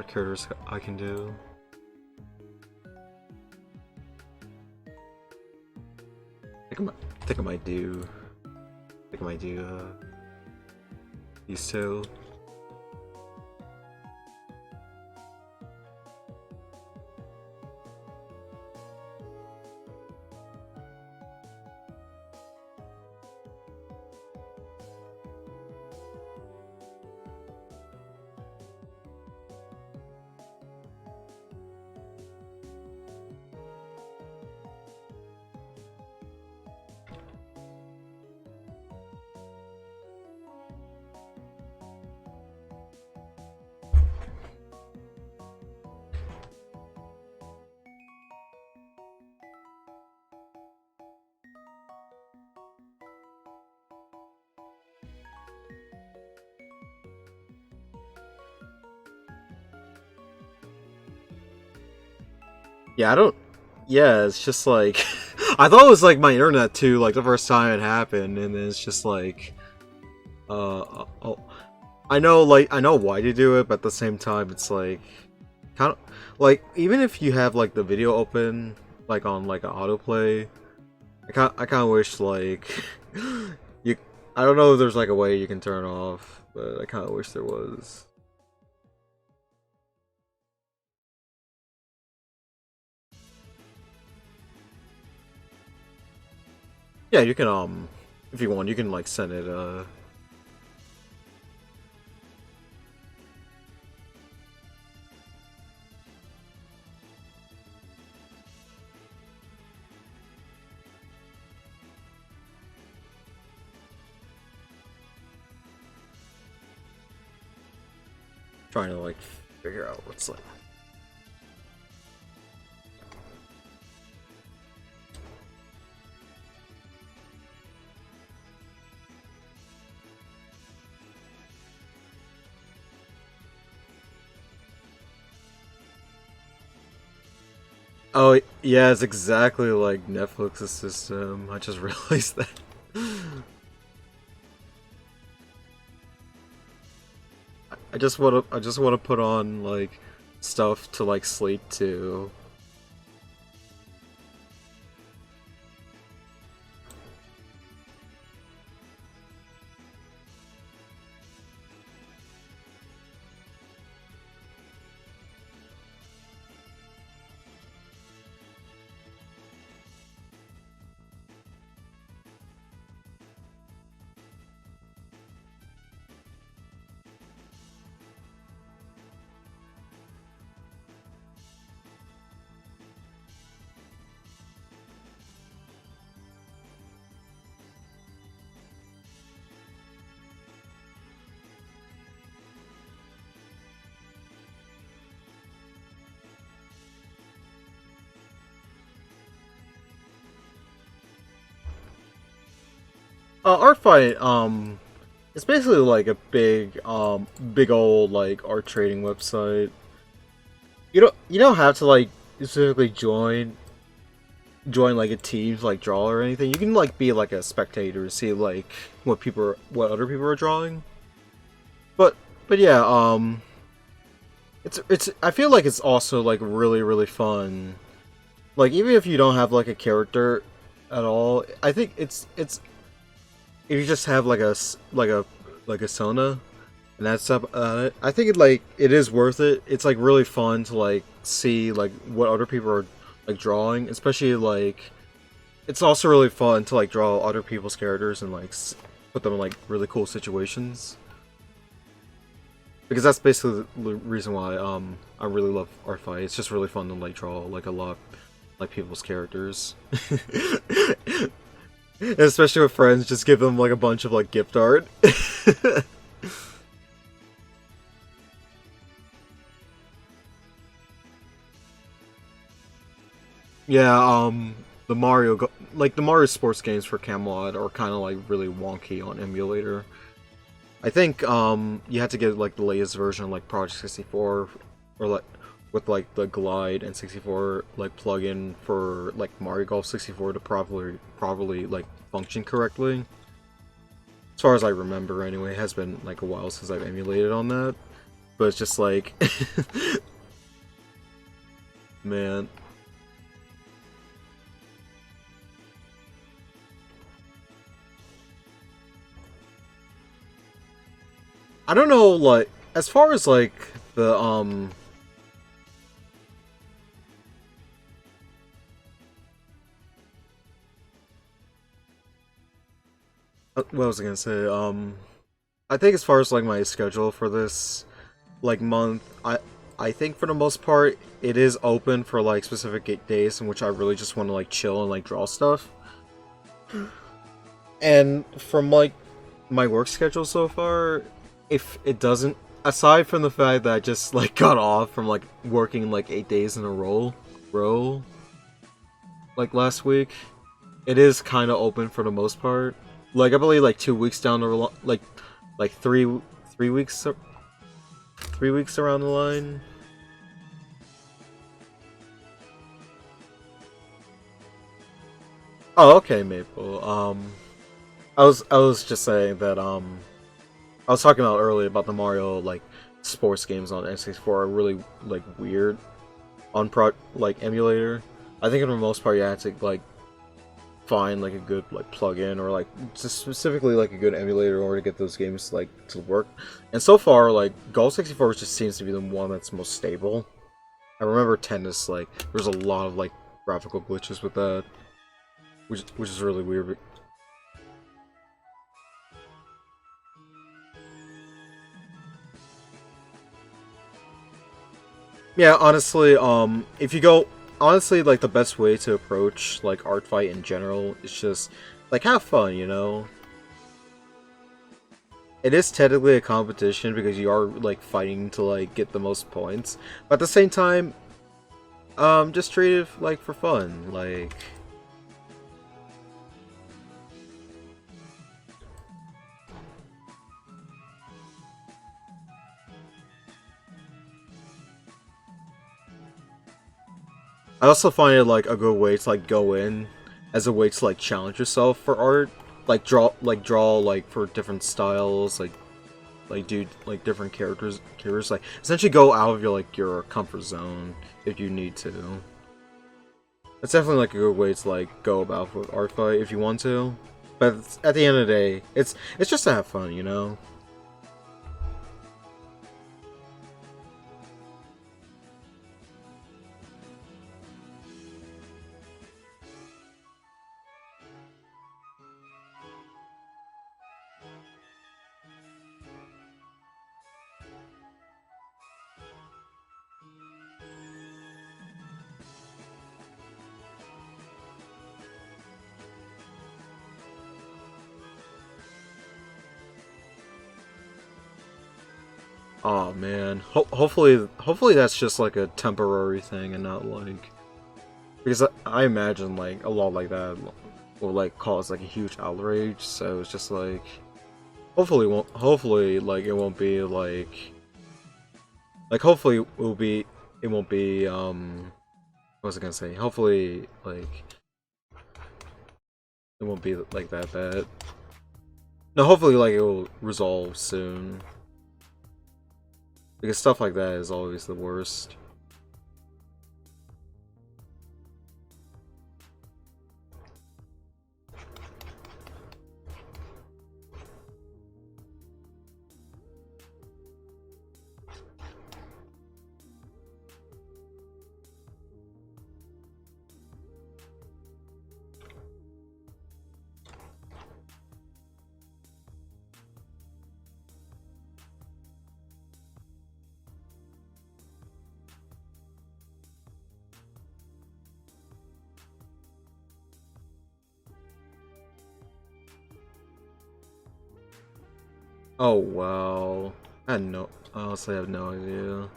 characters I can do. I think I might do these two. Yeah, I don't. Yeah, it's just like I thought it was like my internet too. Like the first time it happened, and then it's just like, oh, I know why to do it, but at the same time, it's like, kind of, like even if you have like the video open, like on like an autoplay, I kind of wish like you. I don't know if there's like a way you can turn off, but I kind of wish there was. Yeah, you can if you want, you can like send it trying to like figure out what's like. Oh yeah, it's exactly like Netflix's system. I just realized that. I just wanna put on like stuff to like sleep to. Art fight, it's basically like a big old like art trading website. You don't have to like specifically join, join like a team to like draw or anything. You can like be like a spectator to see like what other people are drawing. But but yeah, it's I feel like it's also like really fun. Like even if you don't have like a character at all, I think it's if you just have like like a Sona and that's up it. I think it is worth it. It's like really fun to like see like what other people are like drawing, especially like it's also really fun to like draw other people's characters and like put them in like really cool situations. Because that's basically the reason why I really love art fight. It's just really fun to like draw like a lot like people's characters. And especially with friends, just give them like a bunch of like gift art. Yeah, like the Mario sports games for Camelot are kind of like really wonky on emulator. I think you had to get like the latest version of like Project 64 or like with like the Glide and 64 like plugin for like Mario Golf 64 to properly like function correctly. As far as I remember anyway, it has been like a while since I've emulated on that. But it's just like man. I don't know, like, as far as, like, the, what was I gonna say, I think as far as, like, my schedule for this, like, month, I think for the most part, it is open for, like, specific days in which I really just want to, like, chill and, like, draw stuff. And from, like, my work schedule so far, if it doesn't, aside from the fact that I just like got off from like working like 8 days in a row, like last week, it is kind of open for the most part. Like I believe like 2 weeks down the like three weeks 3 weeks around the line. Oh, okay, Maple. I was just saying that I was talking about earlier about the Mario like sports games on N64 are really like weird on like emulator. I think for the most part you have to like find like a good like plugin or like just specifically like a good emulator in order to get those games like to work. And so far like Golf 64 just seems to be the one that's most stable. I remember Tennis like there's a lot of like graphical glitches with that, which is really weird. Yeah, honestly, if you go, honestly, like the best way to approach like art fight in general is just like have fun, you know. It is technically a competition because you are like fighting to like get the most points, but at the same time, just treat it like for fun, like. I also find it like a good way to like go in as a way to like challenge yourself for art, like draw like for different styles, like do like different characters like essentially go out of your comfort zone if you need to. It's definitely like a good way to like go about with art fight if you want to, but at the end of the day, it's just to have fun, you know. Oh man, hopefully that's just like a temporary thing and not like because I imagine like a lot like that will like cause like a huge outrage. So it's just like hopefully like it won't be like hopefully it won't be what was I gonna say? Hopefully like it won't be like that bad. No, hopefully like it will resolve soon. Because stuff like that is always the worst. Oh wow. I honestly have no idea.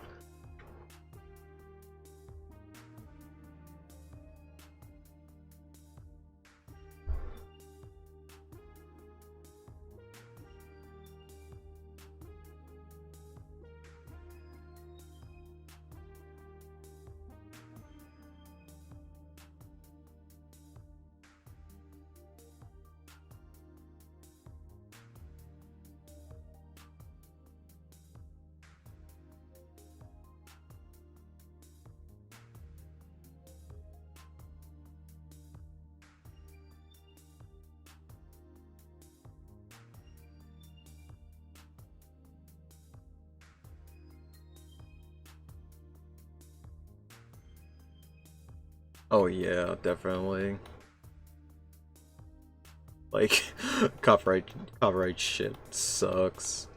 Oh yeah, definitely. Like copyright shit sucks.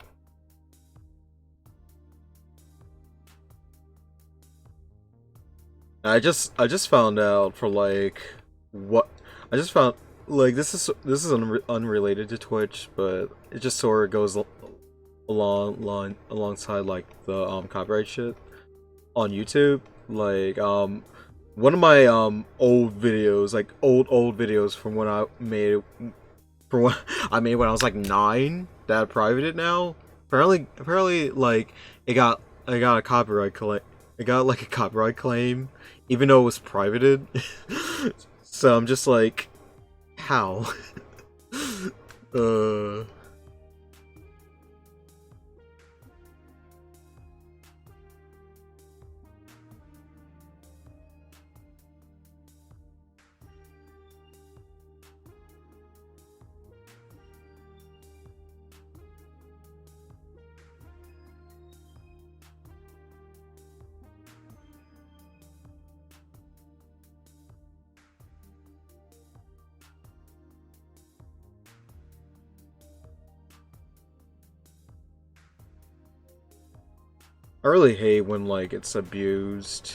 I just found out for like what I just found like this is unrelated to Twitch, but it just sort of goes alongside like the copyright shit on YouTube. Like one of my old videos, like old videos from when I made from what I made when I was like 9 that I privated now. Apparently like it got a copyright claim. It got like a copyright claim even though it was privated. So I'm just like how? uh I really hate when like it's abused.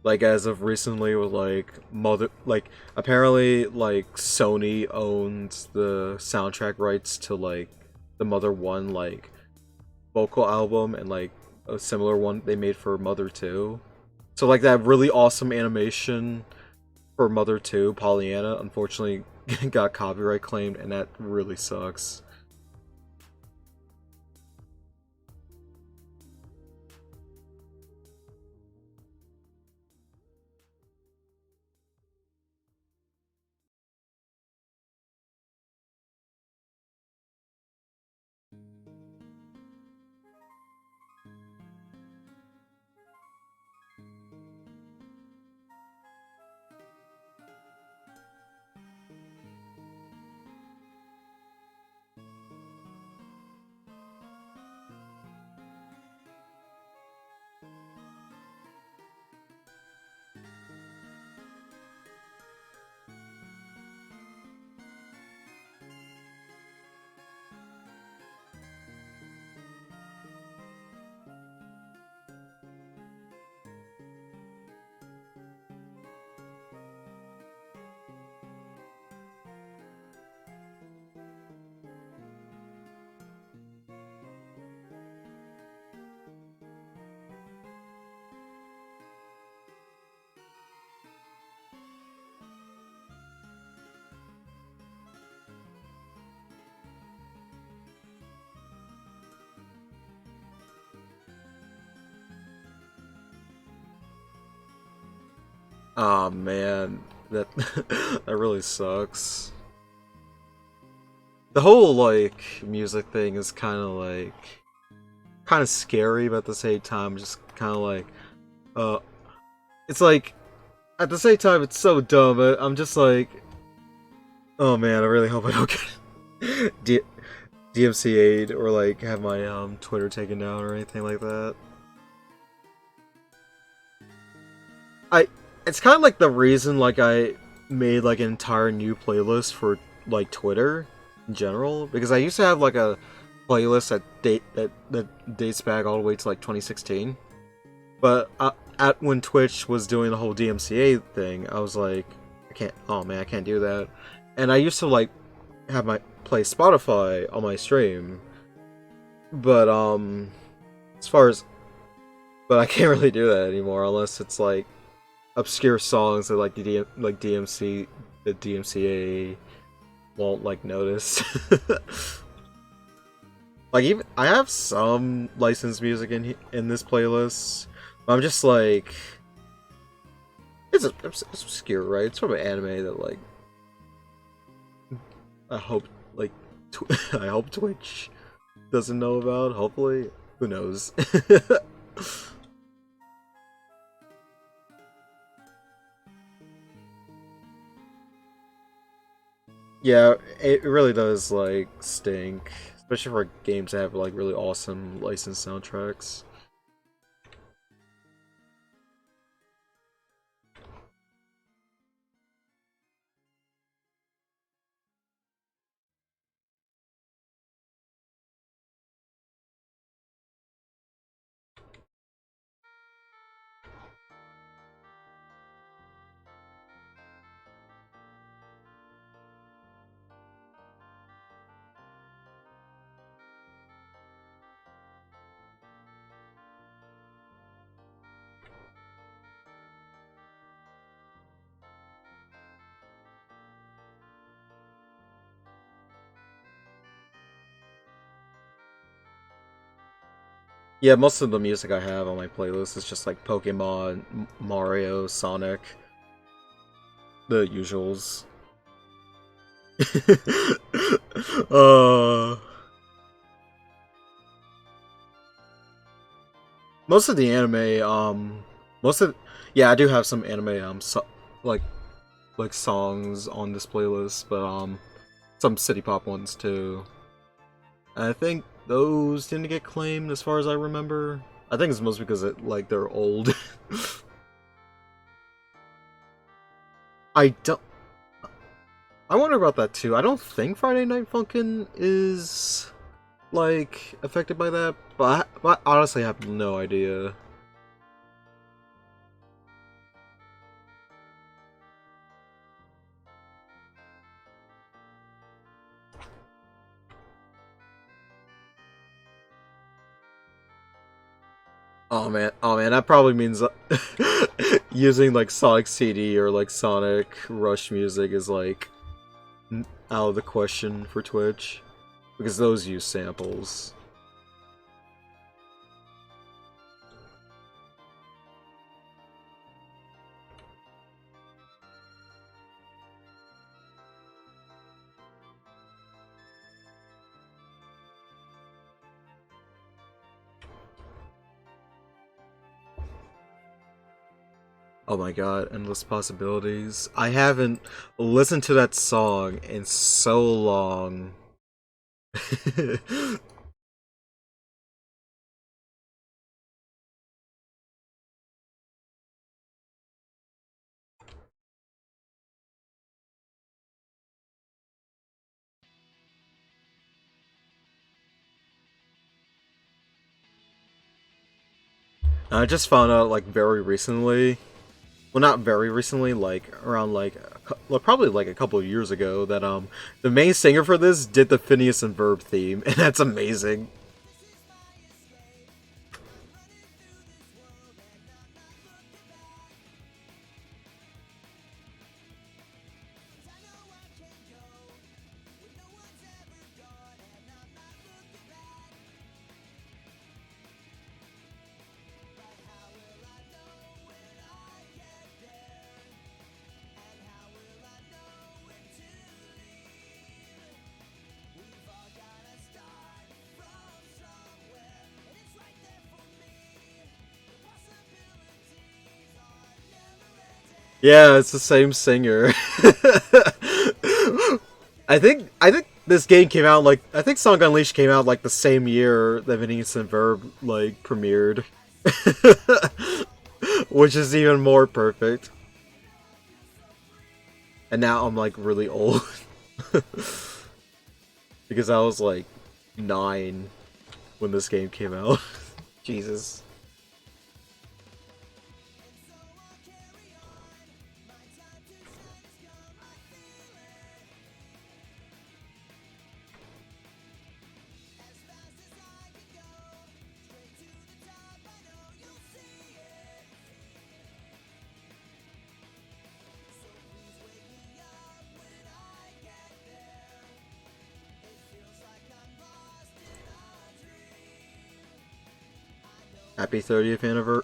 Like as of recently with like mother like apparently like Sony owns the soundtrack rights to like the Mother 1 like vocal album and like a similar one they made for Mother 2. So like that really awesome animation for Mother 2, Pollyanna, unfortunately got copyright claimed and that really sucks. Oh man, that that really sucks. The whole like music thing is kind of scary, but at the same time, just kind of like uh, it's like at the same time it's so dumb. But I'm just like, oh man, I really hope I don't get DMCA'd or like have my Twitter taken down or anything like that. I it's kind of like the reason like I made like an entire new playlist for like Twitter in general because I used to have like a playlist that dates back all the way to like 2016. But at when Twitch was doing the whole DMCA thing, I was like, I can't. Oh man, I can't do that. And I used to like have my play Spotify on my stream, but as far as but I can't really do that anymore unless it's like obscure songs that like like the DMCA won't like notice. Like even I have some licensed music in this playlist, but I'm just like it's obscure, right? It's from an anime that like I hope like I hope Twitch doesn't know about. Hopefully, who knows? Yeah, it really does like stink, especially for games that have like really awesome licensed soundtracks. Yeah, most of the music I have on my playlist is just like Pokemon, Mario, Sonic, the usuals. uh, most of the anime, most of yeah, I do have some anime like songs on this playlist, but some city pop ones too. I think those didn't get claimed as far as I remember. I think it's mostly because like they're old. I don't. I wonder about that too. I don't think Friday Night Funkin' is like affected by that, but I honestly have no idea. Oh man, that probably means using like Sonic CD or like Sonic Rush music is like out of the question for Twitch because those use samples. Oh my god, Endless Possibilities. I haven't listened to that song in so long. I just found out like very recently, well not very recently, like around like well, probably like a couple of years ago that the main singer for this did the Phineas and Verb theme and that's amazing. Yeah, it's the same singer. I think this game came out like I think Sonic Unleashed came out like the same year that Phineas and Verb like premiered, which is even more perfect. And now I'm like really old because I was like 9 when this game came out. Jesus. Happy 30th anniversary.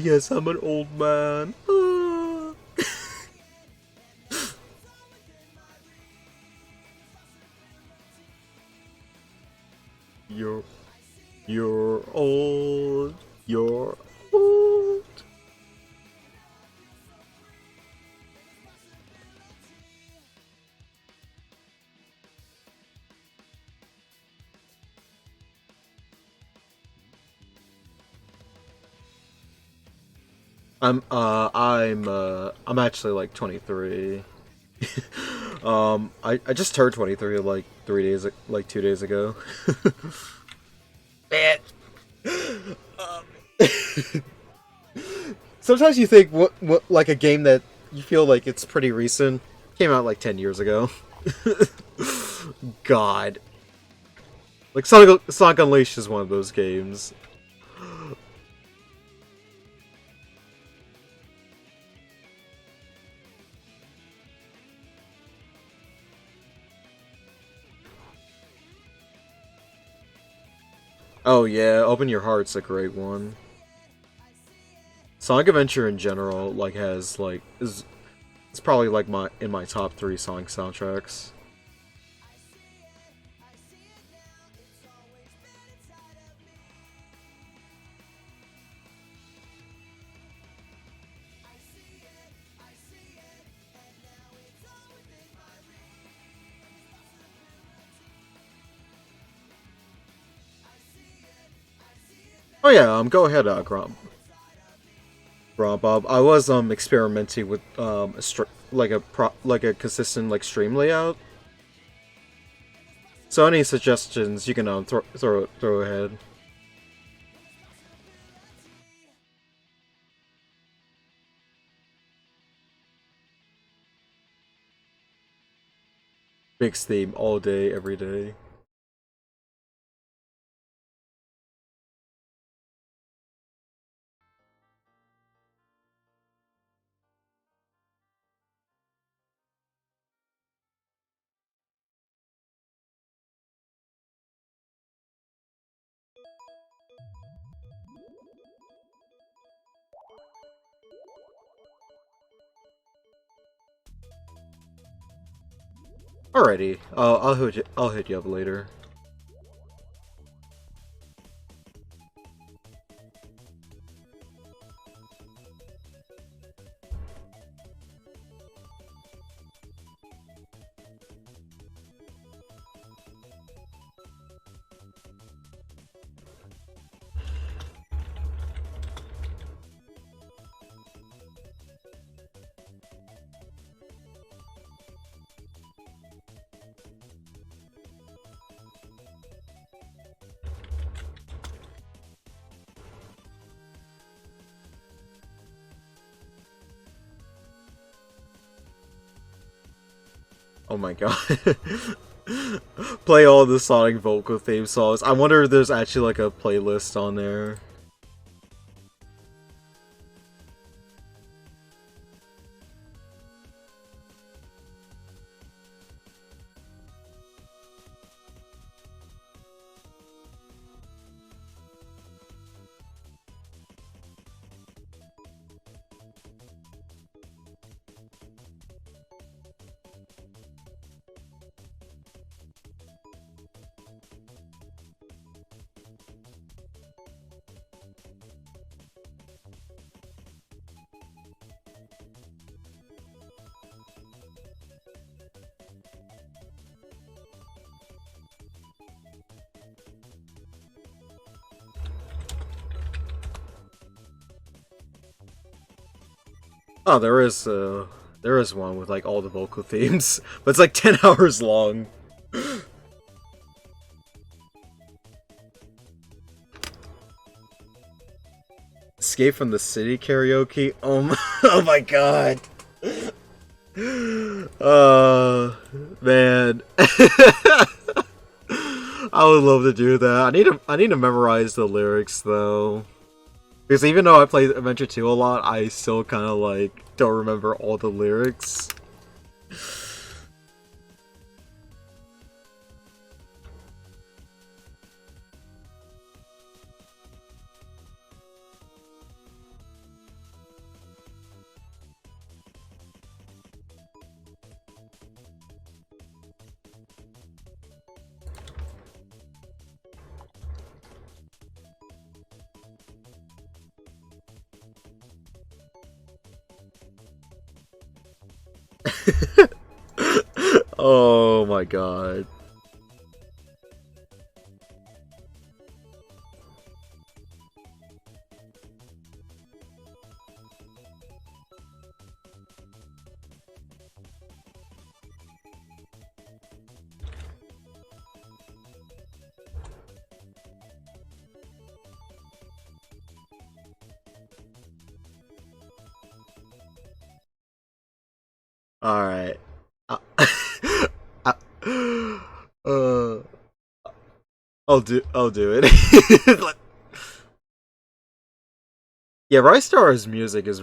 Yes, I'm an old man. Ah. You're you're old. You're old. I'm actually like 23. I just turned 23 like 3 days like 2 days ago. Man. Sometimes you think what like a game that you feel like it's pretty recent came out like 10 years ago. God. Like Sonic Unleashed is one of those games. Oh yeah, Open Your Heart's a great one. Sonic Adventure in general like has like is it's probably like my in my top 3 Sonic soundtracks. Oh yeah, go ahead, Grump Bob. I was experimenting with like a consistent like stream layout. So any suggestions you can throw ahead. Mixed theme all day, every day. Alrighty, I'll hit you up later. Oh my god. Play all the Sonic vocal theme songs. I wonder if there's actually like a playlist on there. Oh, there is one with like all the vocal themes, but it's like 10 hours long. Escape from the City karaoke. Oh my god. Man. I would love to do that. I need to memorize the lyrics though. Because even though I play Adventure 2 a lot, I still kind of like don't remember all the lyrics. Oh my god. Alright. Uh, uh, uh, I'll do it. Yeah, Rise Star's music is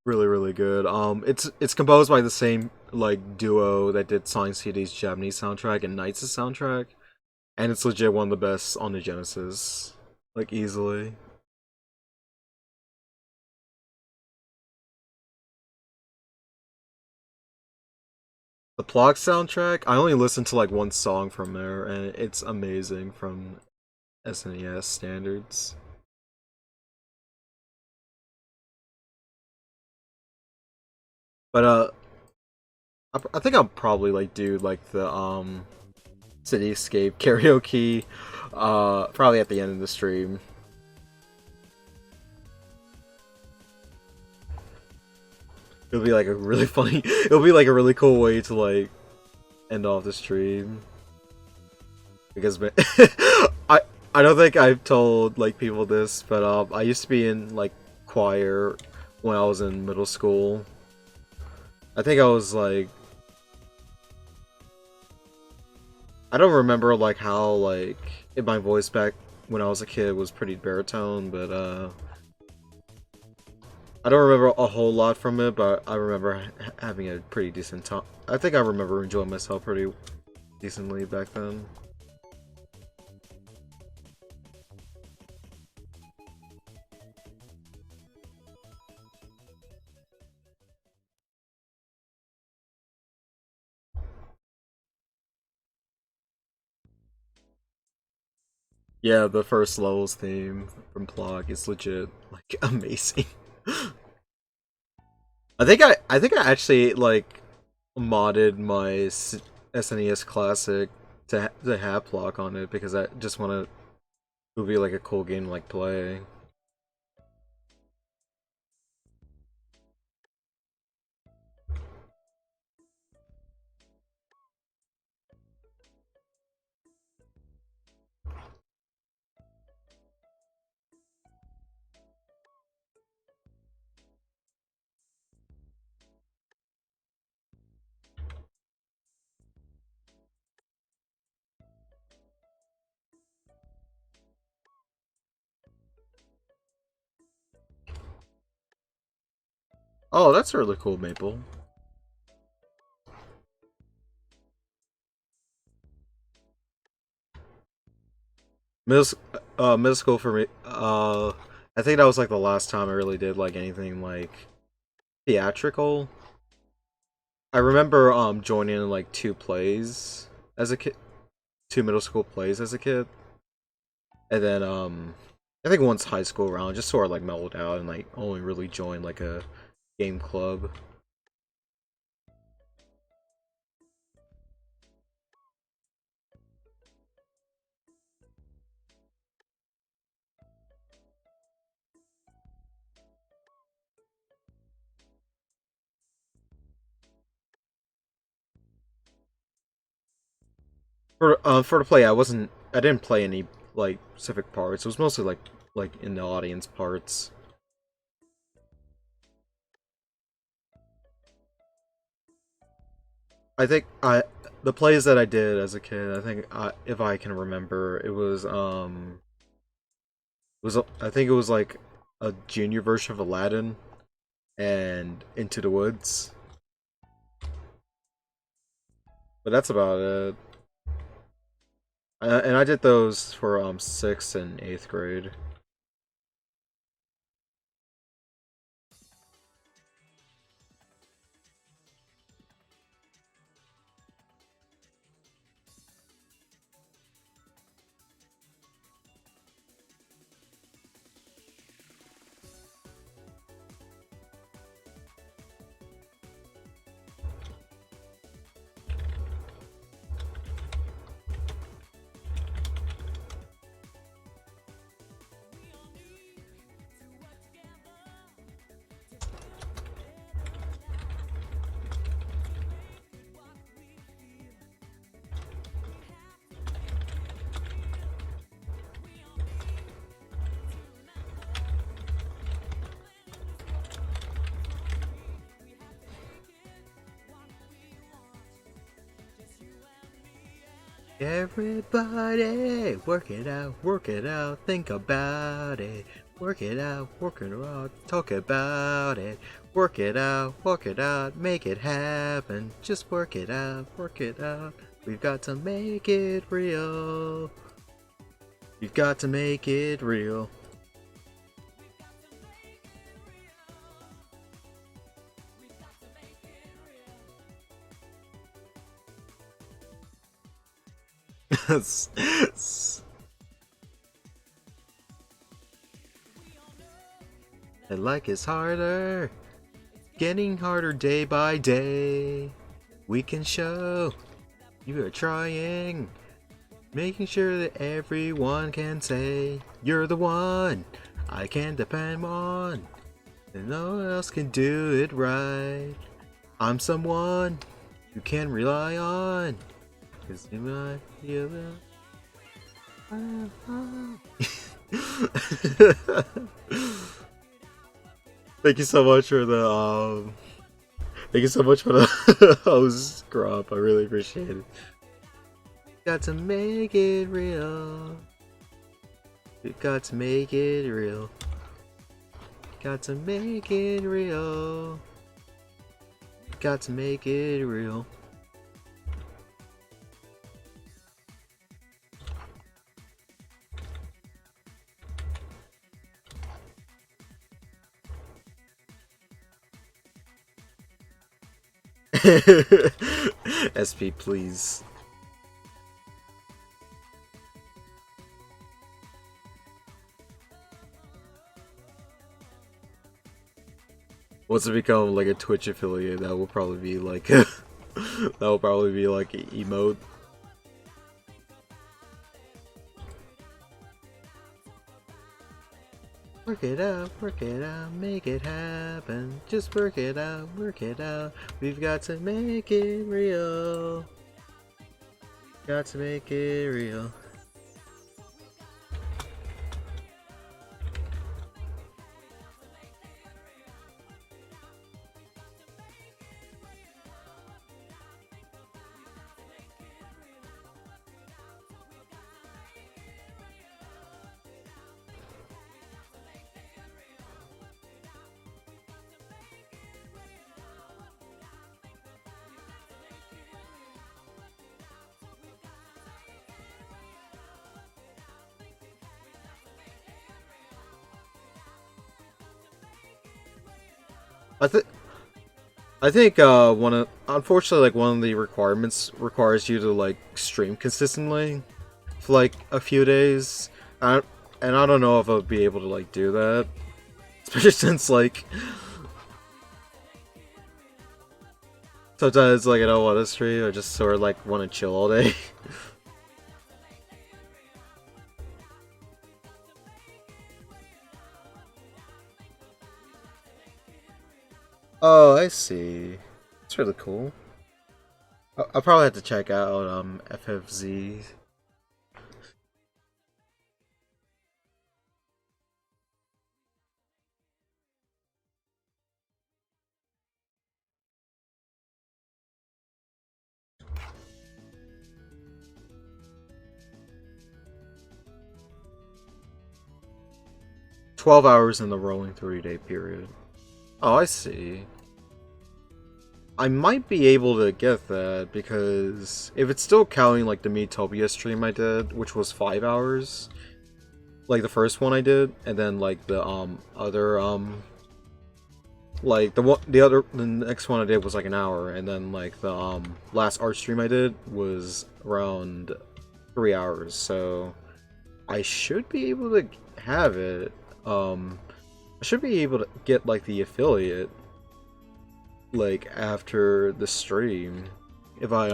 really good. It's composed by the same like duo that did Sonic CD's Japanese soundtrack and Knights' soundtrack, and it's legit one of the best on the Genesis, like easily. The Plog soundtrack, I only listened to like one song from there, and it's amazing from SNES standards. But I think I'll probably like do like the Cityscape karaoke, probably at the end of the stream. It'll be like a really funny. It'll be like a really cool way to like end off the stream because I I don't think I've told like people this, but I used to be in like choir when I was in middle school. I think I was like I don't remember like how like my voice back when I was a kid was pretty baritone, but I don't remember a whole lot from it, but I remember having a pretty decent time. I think I remember enjoying myself pretty decently back then. Yeah, the first levels theme from Plog is legit like amazing. I think I actually like modded my SNES Classic to have Plog on it because I just want to it would be like a cool game to like play. Oh, that's really cool, Maple. Middle, middle school for me. I think that was like the last time I really did like anything like theatrical. I remember joining like two plays as a kid, two middle school plays as a kid, and then I think once high school around, just sort of like mellowed out and like only really joined like a game club. For the play, I didn't play any like specific parts. It was mostly like in the audience parts. I think the plays that I did as a kid, I think if I can remember, I think it was like a junior version of Aladdin and Into the Woods. But that's about it. And I did those for 6th and 8th grade. Everybody, work it out, think about it. Work it out, talk about it. Work it out, make it happen. Just work it out, work it out. We've got to make it real. We've got to make it real. And like it's harder, getting harder day by day. We can show you are trying, making sure that everyone can say you're the one I can depend on, and no one else can do it right. I'm someone you can rely on, 'cause you might feel Thank you so much for the thank you so much for the host grub. I really appreciate it. Got to make it real. We got to make it real. Got to make it real. Got to make it real. SP, please. Once it become like a Twitch affiliate, that will probably be like that will probably be like an emote. Work it out, make it happen. Just work it out, work it out. We've got to make it real. Got to make it real. I think one of unfortunately like one of the requirements requires you to like stream consistently for like a few days. And I don't know if I'll be able to like do that, especially since like sometimes like I don't want to stream. I just sort of like want to chill all day. Oh, I see. It's really cool. I'll probably have to check out FFZ. 12 hours in the rolling 30-day period. Oh, I see. I might be able to get that because if it's still counting like the Metopia stream I did, which was 5 hours, like the first one I did, and then like the other like the next one I did was like an hour, and then like the last art stream I did was around 3 hours. So I should be able to have it. I should be able to get like the affiliate like after the stream if I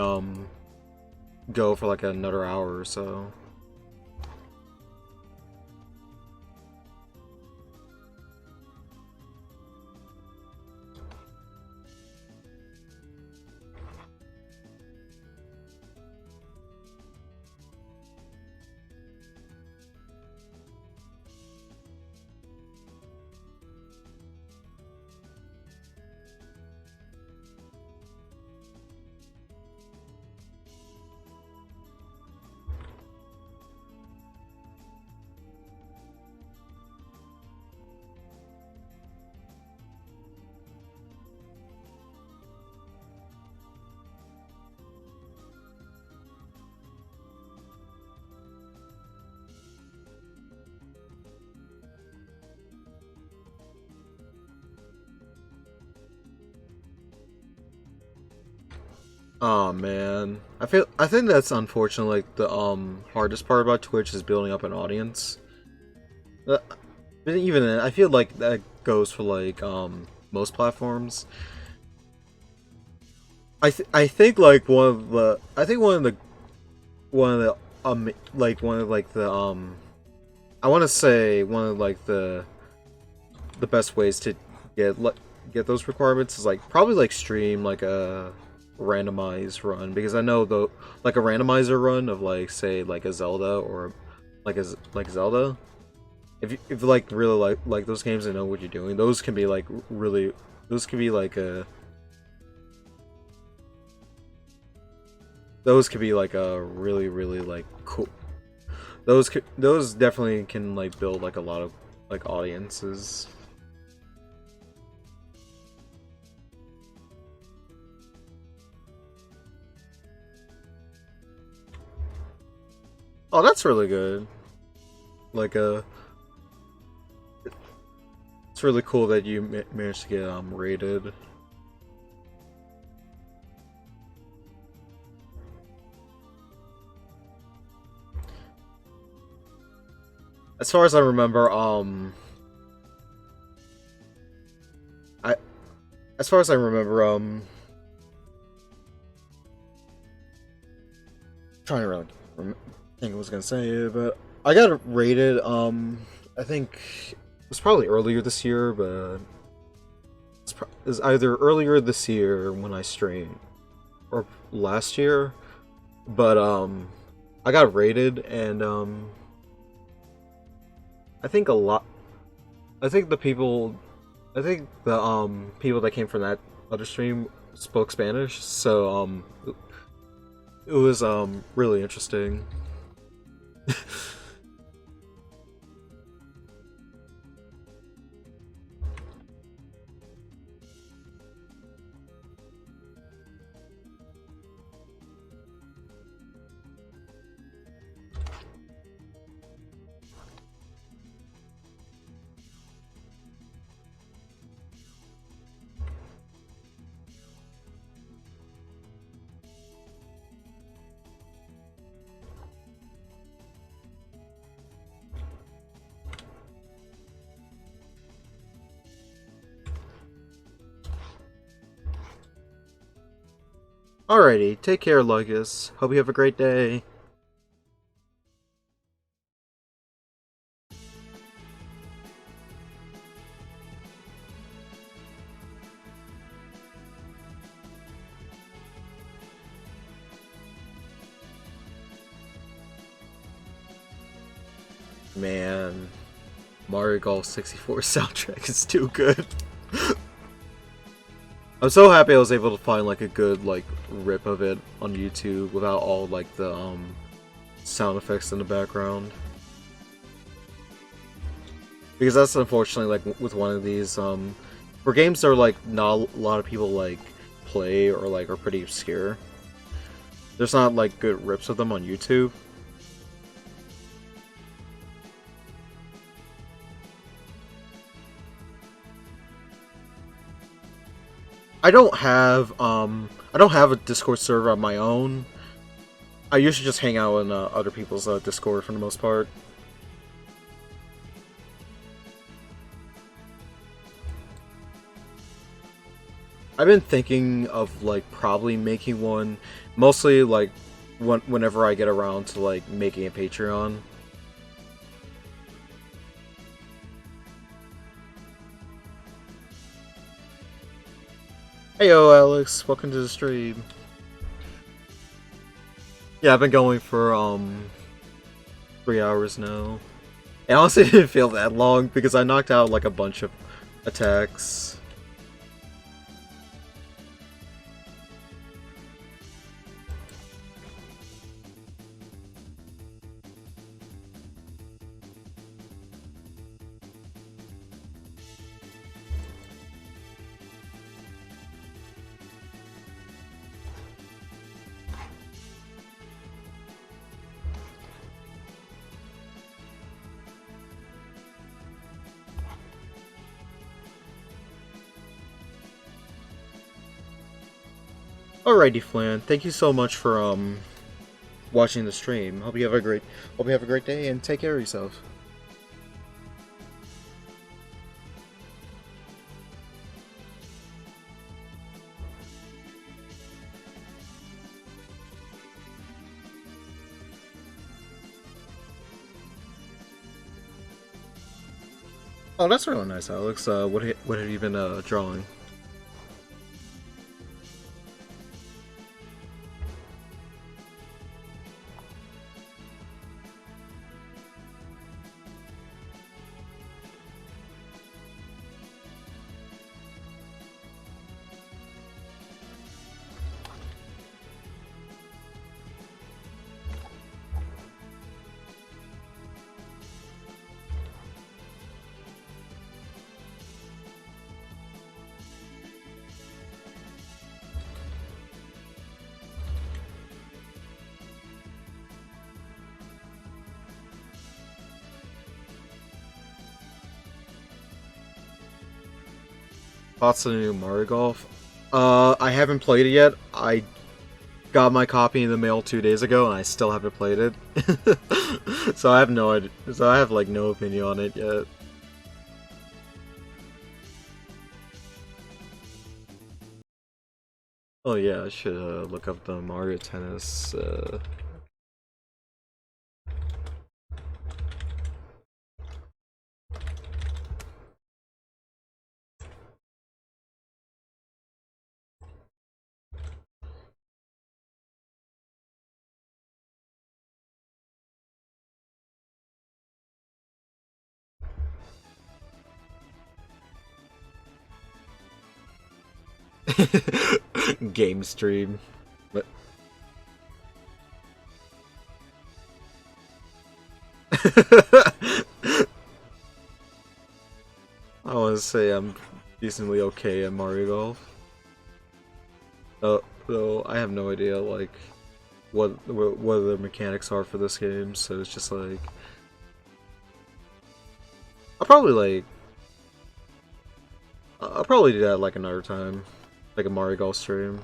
go for like another hour or so. Oh man, I think that's unfortunate. Like the hardest part about Twitch is building up an audience. Uh, but even then, I feel like that goes for like most platforms. I think like one of the like one of like the I want to say one of like the best ways to get those requirements is like probably like stream like a randomized run, because I know the like a randomizer run of like say like a Zelda or like Zelda. If you like really like those games and know what you're doing, those can be like really those can be like a those could be like a really like cool. Those definitely can like build like a lot of like audiences. Oh, that's really good. Like it's really cool that you managed to get rated. As far as I remember, I as far as I remember, trying to really think I was gonna say, but I got it rated. I think it was probably earlier this year, but it was either earlier this year when I streamed or last year. But I got rated, and I think a lot. I think the people, I think the people that came from that other stream spoke Spanish, so it was really interesting. Alrighty, take care, Lucas. Hope you have a great day. Man, Mario Golf 64 soundtrack is too good. I'm so happy I was able to find like a good like rip of it on YouTube without all like the sound effects in the background. Because that's unfortunately like with one of these for games that are like not a lot of people like play or like are pretty obscure. There's not like good rips of them on YouTube. I don't have a Discord server of my own. I usually just hang out in other people's Discord for the most part. I've been thinking of like probably making one, mostly like whenever I get around to like making a Patreon. Heyo, Alex, welcome to the stream. Yeah, I've been going for 3 hours now. It honestly didn't feel that long because I knocked out like a bunch of attacks. Alrighty, Flan. Thank you so much for watching the stream. Hope you have a great day and take care of yourself. Oh, that's really nice, Alex. What have you been drawing? Thoughts on the new Mario Golf? I haven't played it yet. I got my copy in the mail 2 days ago, and I still haven't played it. So I have no idea. So I have like no opinion on it yet. Oh yeah, I should look up the Mario Tennis. Game stream. But I want to say I'm decently okay at Mario Golf. Though I have no idea like what the mechanics are for this game, so it's just like I'll probably like I'll probably do that like another time, like a Mario Golf stream.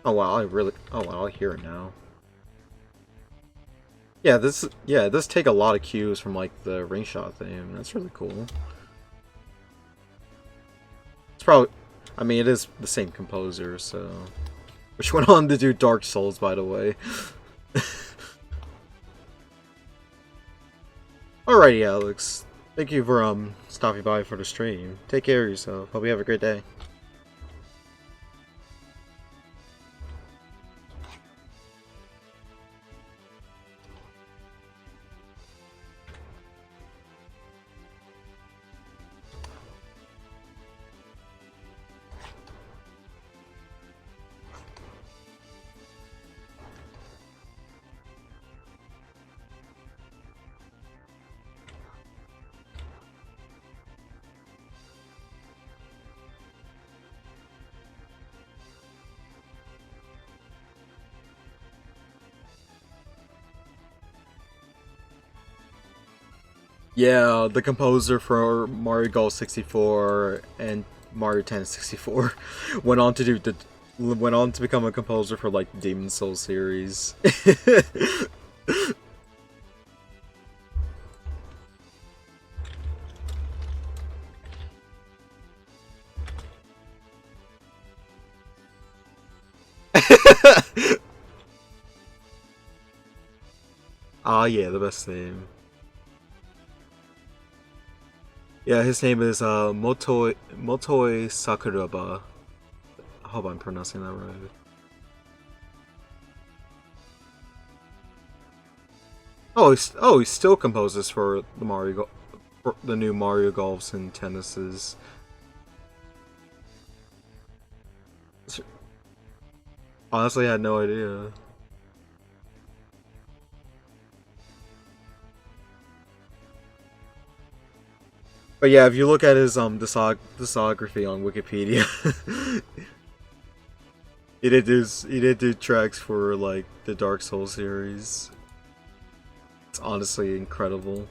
Oh wow, oh wow, I hear it now. Yeah, this take a lot of cues from like the ring shot theme. That's really cool. It's probably, I mean, it is the same composer, so which went on to do Dark Souls, by the way. Alrighty, Alex. Thank you for stopping by for the stream. Take care of yourself. Hope you have a great day. Yeah, the composer for Mario Golf 64 and Mario Tennis 64 went on to went on to become a composer for like Demon Souls series. Ah, yeah, the best name. Yeah, his name is Motoi Sakuraba. I hope I'm pronouncing that right. He still composes for for the new Mario Golfs and Tennises. Honestly, I had no idea. But yeah, if you look at his discography on Wikipedia, he did do tracks for like the Dark Souls series. It's honestly incredible.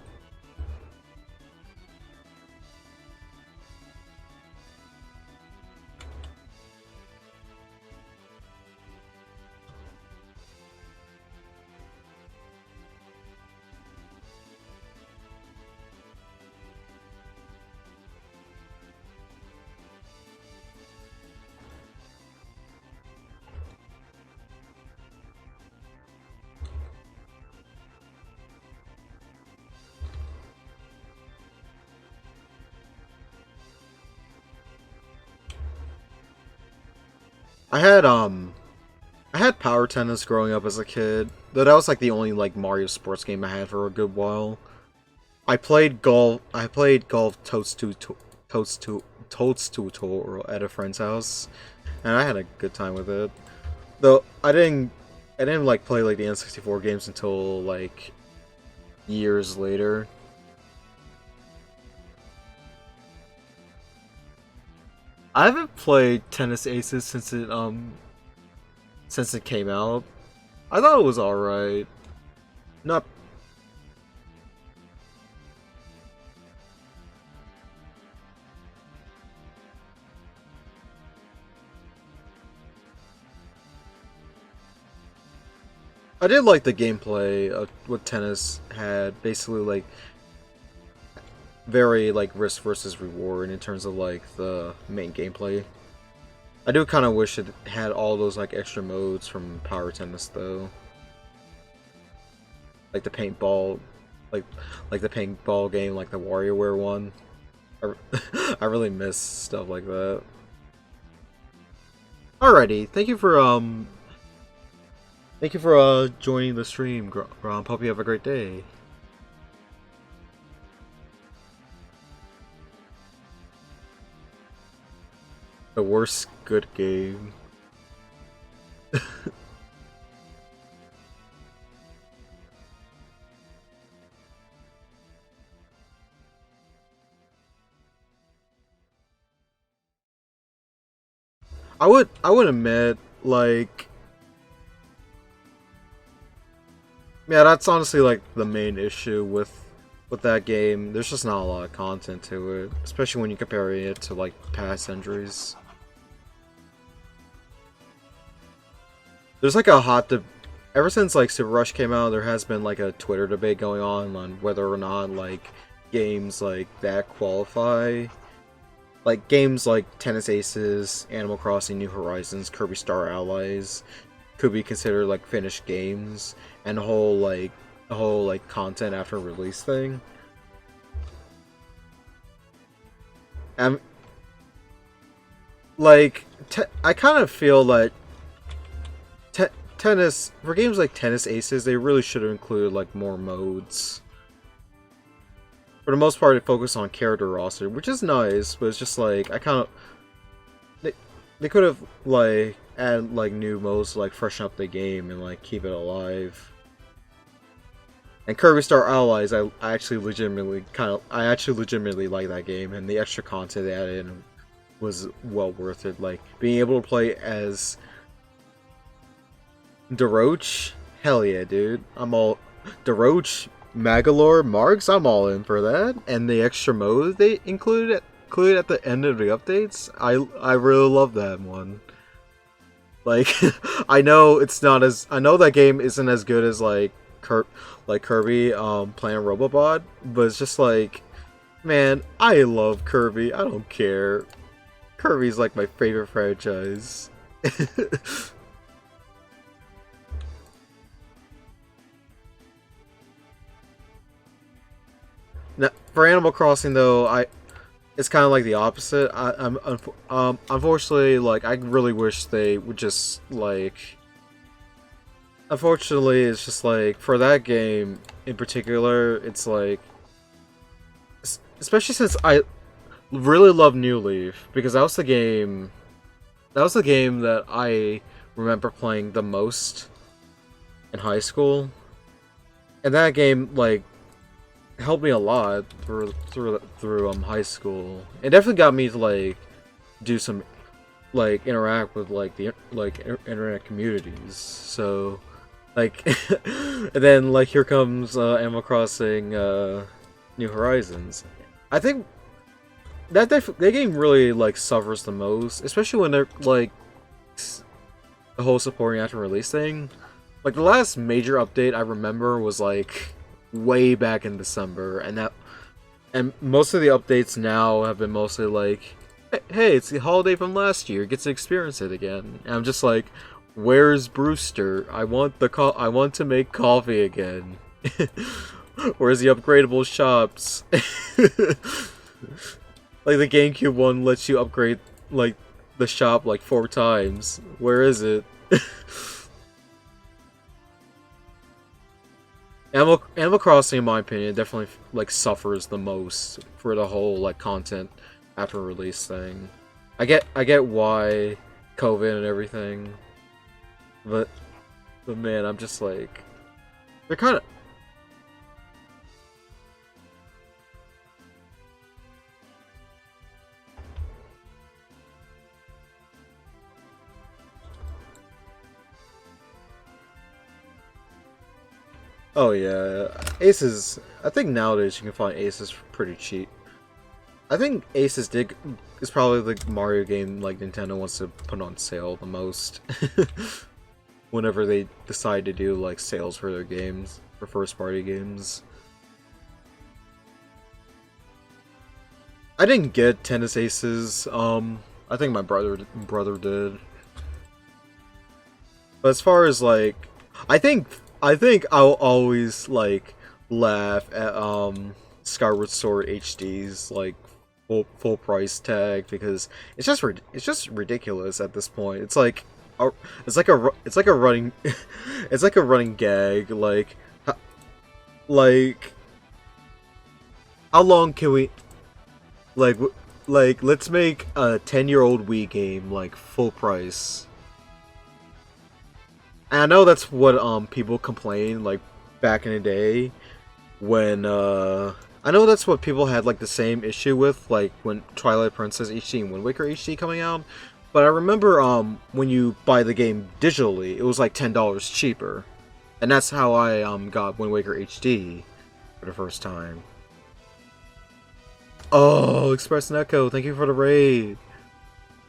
I had I had Power Tennis growing up as a kid, though that was like the only like Mario sports game I had for a good while. I played golf. I played golf toadstool at a friend's house, and I had a good time with it. Though I didn't like play like the N64 games until like years later. I haven't played Tennis Aces since it came out. I thought it was alright. Not. I did like the gameplay of what tennis had. Basically, like very like risk versus reward in terms of like the main gameplay. I do kind of wish it had all those like extra modes from Power Tennis though, like the paintball, like like the paintball game, like the WarioWare one. I, I really miss stuff like that. Alrighty, thank you for joining the stream, Gromp. Hope you have a great day. The worst good game. I would admit, like, yeah, that's honestly like the main issue with that game. There's just not a lot of content to it, especially when you compare it to like past entries. There's like a ever since like Super Rush came out, there has been like a Twitter debate going on whether or not like games like that qualify. Like games like Tennis Aces, Animal Crossing New Horizons, Kirby Star Allies could be considered like finished games, and the whole like content after release thing. Um, like, I kind of feel like tennis for games like Tennis Aces, they really should have included like more modes. For the most part, it focused on character roster, which is nice, but it's just like I kind of they could have like add like new modes to like freshen up the game and like keep it alive. And Kirby Star Allies, I actually legitimately like that game, and the extra content they added in was well worth it. Like being able to play as DeRoach, hell yeah, dude! I'm all DeRoach, Magalore, Marks. I'm all in for that. And the extra mode they included at the end of the updates, I really love that one. Like, I know it's not as I know that game isn't as good as like Kirby playing Robobot, but it's just like, man, I love Kirby. I don't care. Kirby's like my favorite franchise. Now, for Animal Crossing though, it's kind of like the opposite. Unfortunately, like I really wish they would just like. Unfortunately, it's just like for that game in particular, it's like, especially since I really love New Leaf because that was the game. That was the game that I remember playing the most in high school, and that game like helped me a lot through high school. It definitely got me to like do some like interact with like the internet communities. So like and then like here comes Animal Crossing New Horizons. I think that game really like suffers the most, especially when they're like the whole supporting after release thing. Like the last major update I remember was like way back in December, and most of the updates now have been mostly like, hey, it's the holiday from last year, get to experience it again. And I'm just like, where's Brewster? I want to make coffee again. Where's the upgradable shops? Like the GameCube one lets you upgrade like the shop like 4 times. Where is it? Animal Crossing, in my opinion, definitely like suffers the most for the whole like content after release thing. I get why COVID and everything, but man, I'm just like they're kind of. Oh yeah, Aces. I think nowadays you can find Aces pretty cheap. I think is probably the Mario game like Nintendo wants to put on sale the most. Whenever they decide to do like sales for their games, for first party games. I didn't get Tennis Aces. I think my brother did. But as far as like, I think I'll always like laugh at Skyward Sword HD's like full price tag because it's just ridiculous at this point. It's like it's like a running it's like a running gag like how long can we like let's make a 10-year-old Wii game like full price. And I know that's what people complain like back in the day when I know that's what people had like the same issue with like when Twilight Princess HD and Wind Waker HD coming out. But I remember when you buy the game digitally, it was like $10 cheaper. And that's how I got Wind Waker HD for the first time. Oh, Express and Echo, thank you for the raid.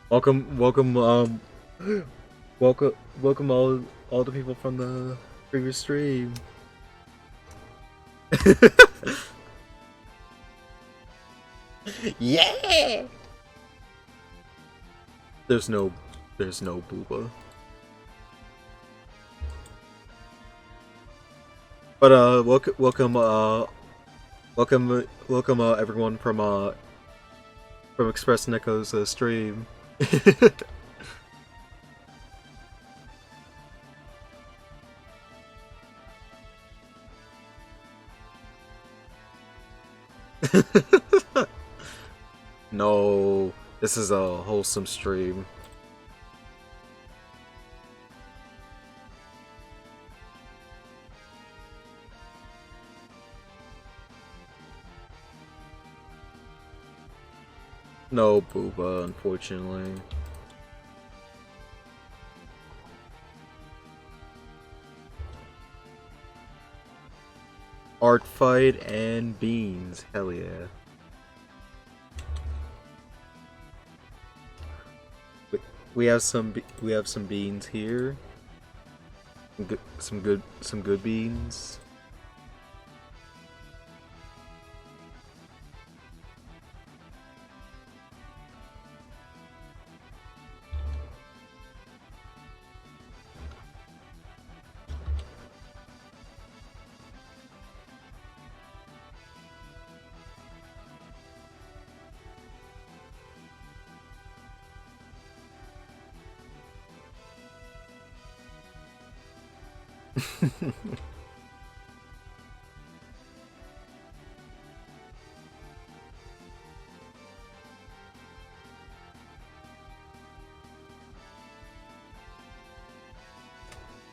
Welcome welcome all the people from the previous stream. Yeah. There's no booba. But welcome everyone from from Express Neko's stream. No, this is a wholesome stream. No booba, unfortunately. Art fight and beans, hell yeah. We have some beans here. Some good beans.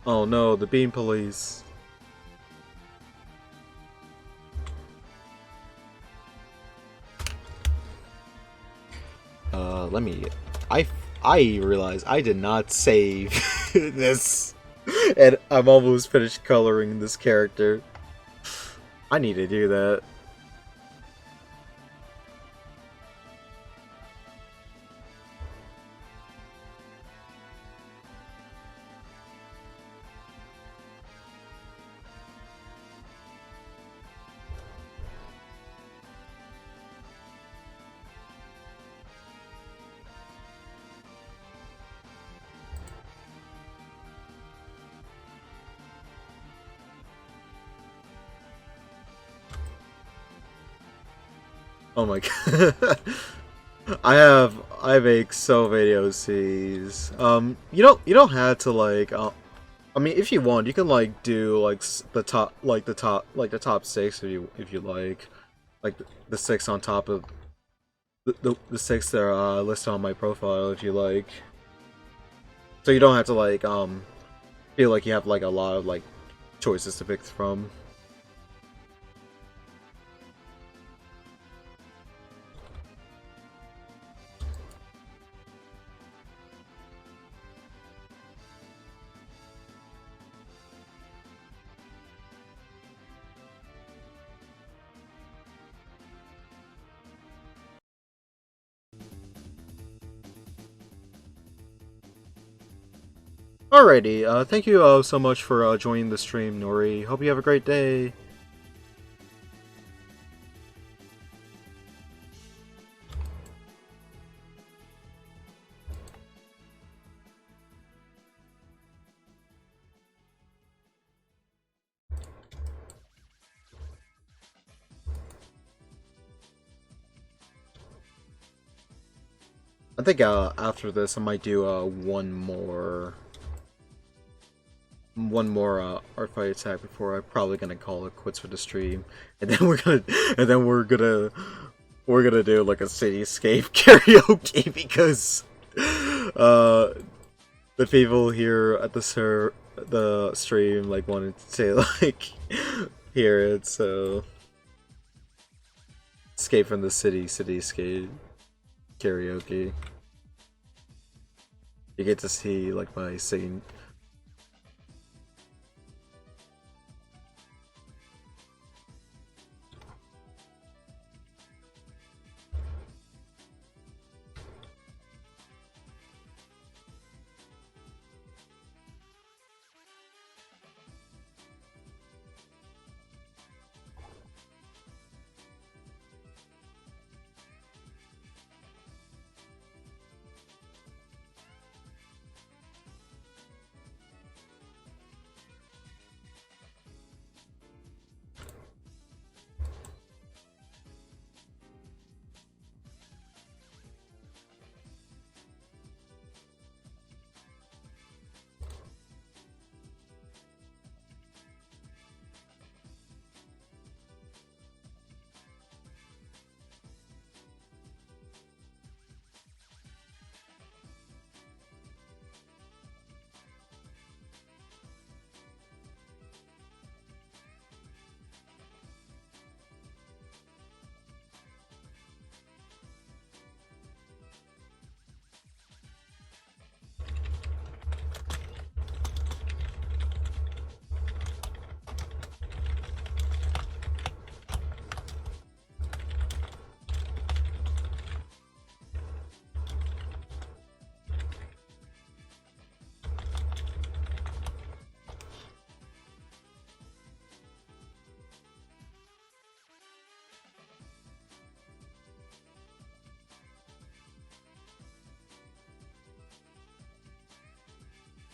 Oh no, the bean police. Let me. I realize I did not save this, and I'm almost finished coloring this character. I need to do that. Oh my god. I make so many OCs. You don't have to like I mean if you want you can like do like the top six if you like the six on top of the six that are listed on my profile if you like. So you don't have to like feel like you have like a lot of like choices to pick from. Alrighty, thank you so much for joining the stream, Nori. Hope you have a great day. I think after this I might do one more art fight attack before I'm probably gonna call it quits for the stream, and then we're gonna do like a cityscape karaoke because the people here at the stream like wanted to like hear it, so escape from the cityscape karaoke. You get to see like my singing.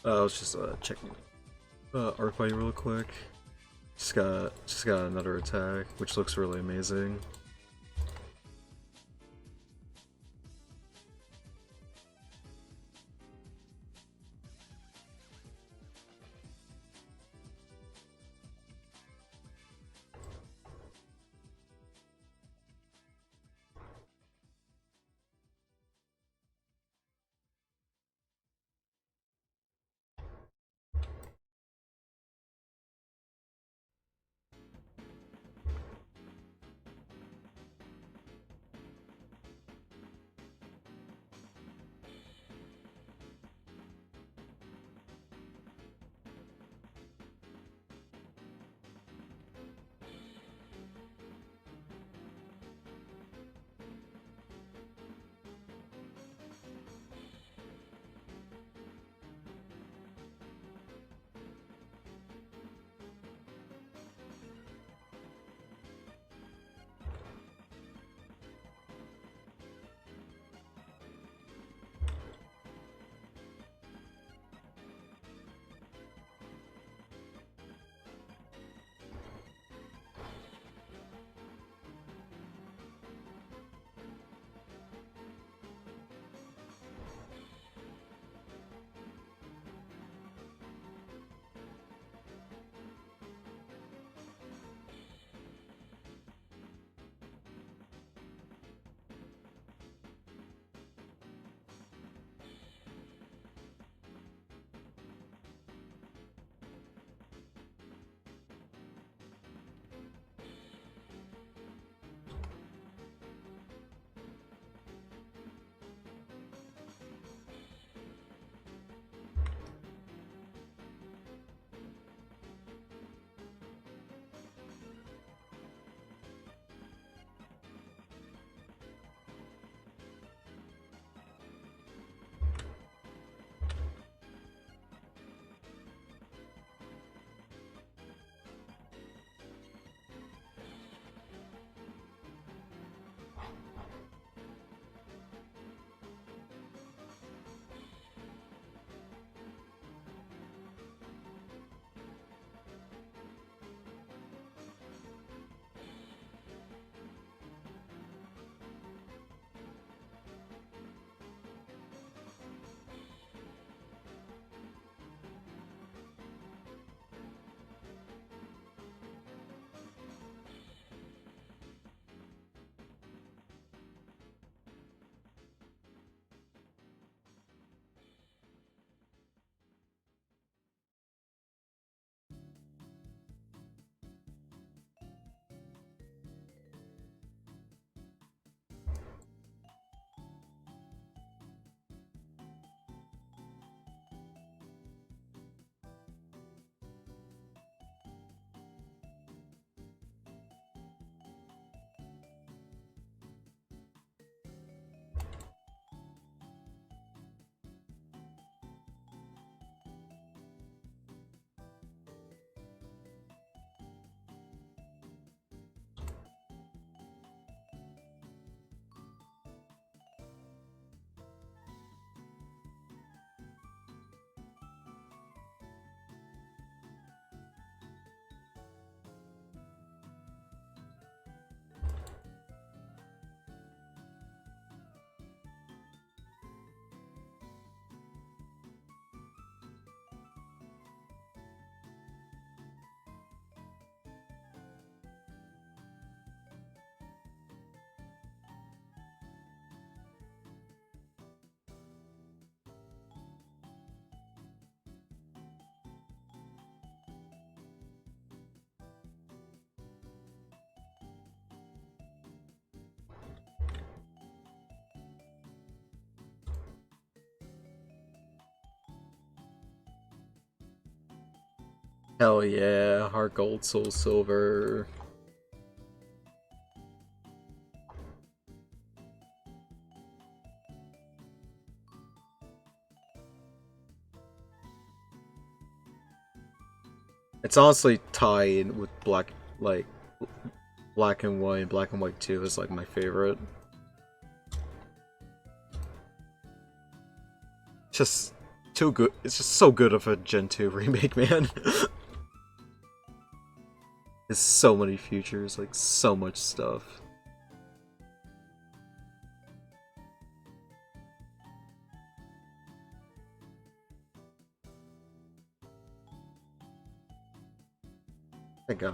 I was just checking Arclight real quick. Just got another attack, which looks really amazing. Hell yeah, Heart Gold, Soul Silver. It's honestly tied with Black and White. Black and White 2 is like my favorite. Just too good. It's just so good of a Gen 2 remake, man. There's so many features, like so much stuff. That guy,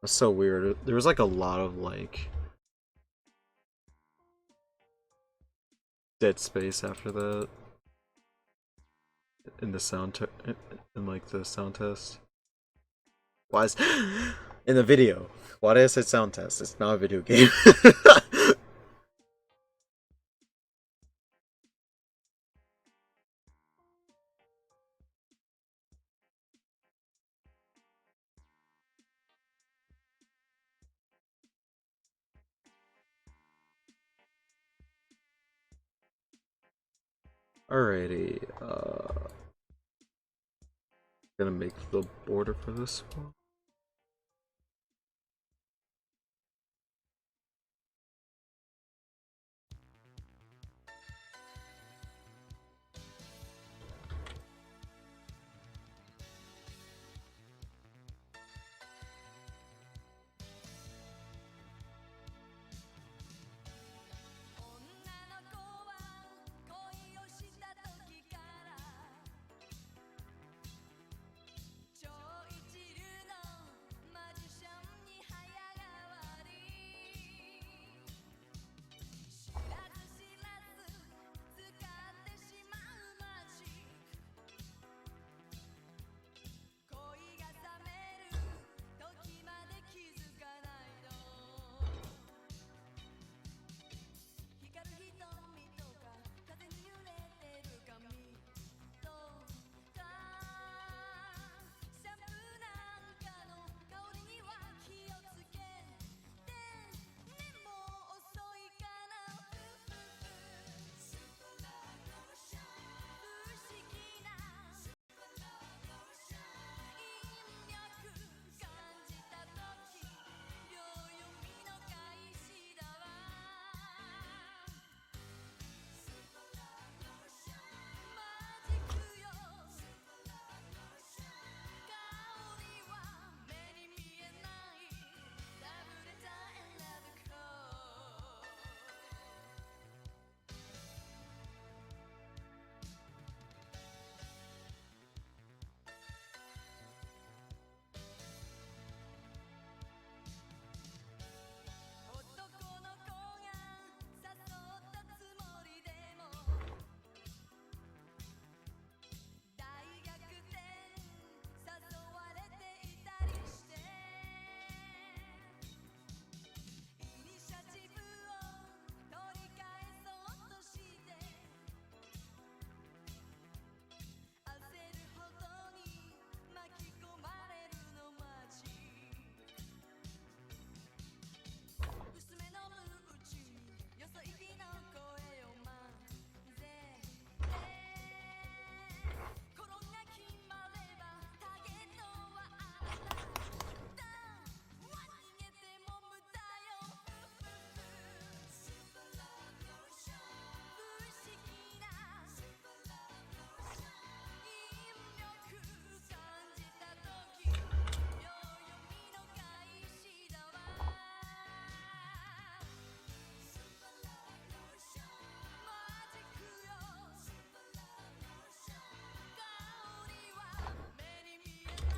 was so weird. There was like a lot of like dead space after that in the in like the sound test. Why is in the video? Why did I say sound test? It's not a video game. Alrighty, gonna make the border for this one.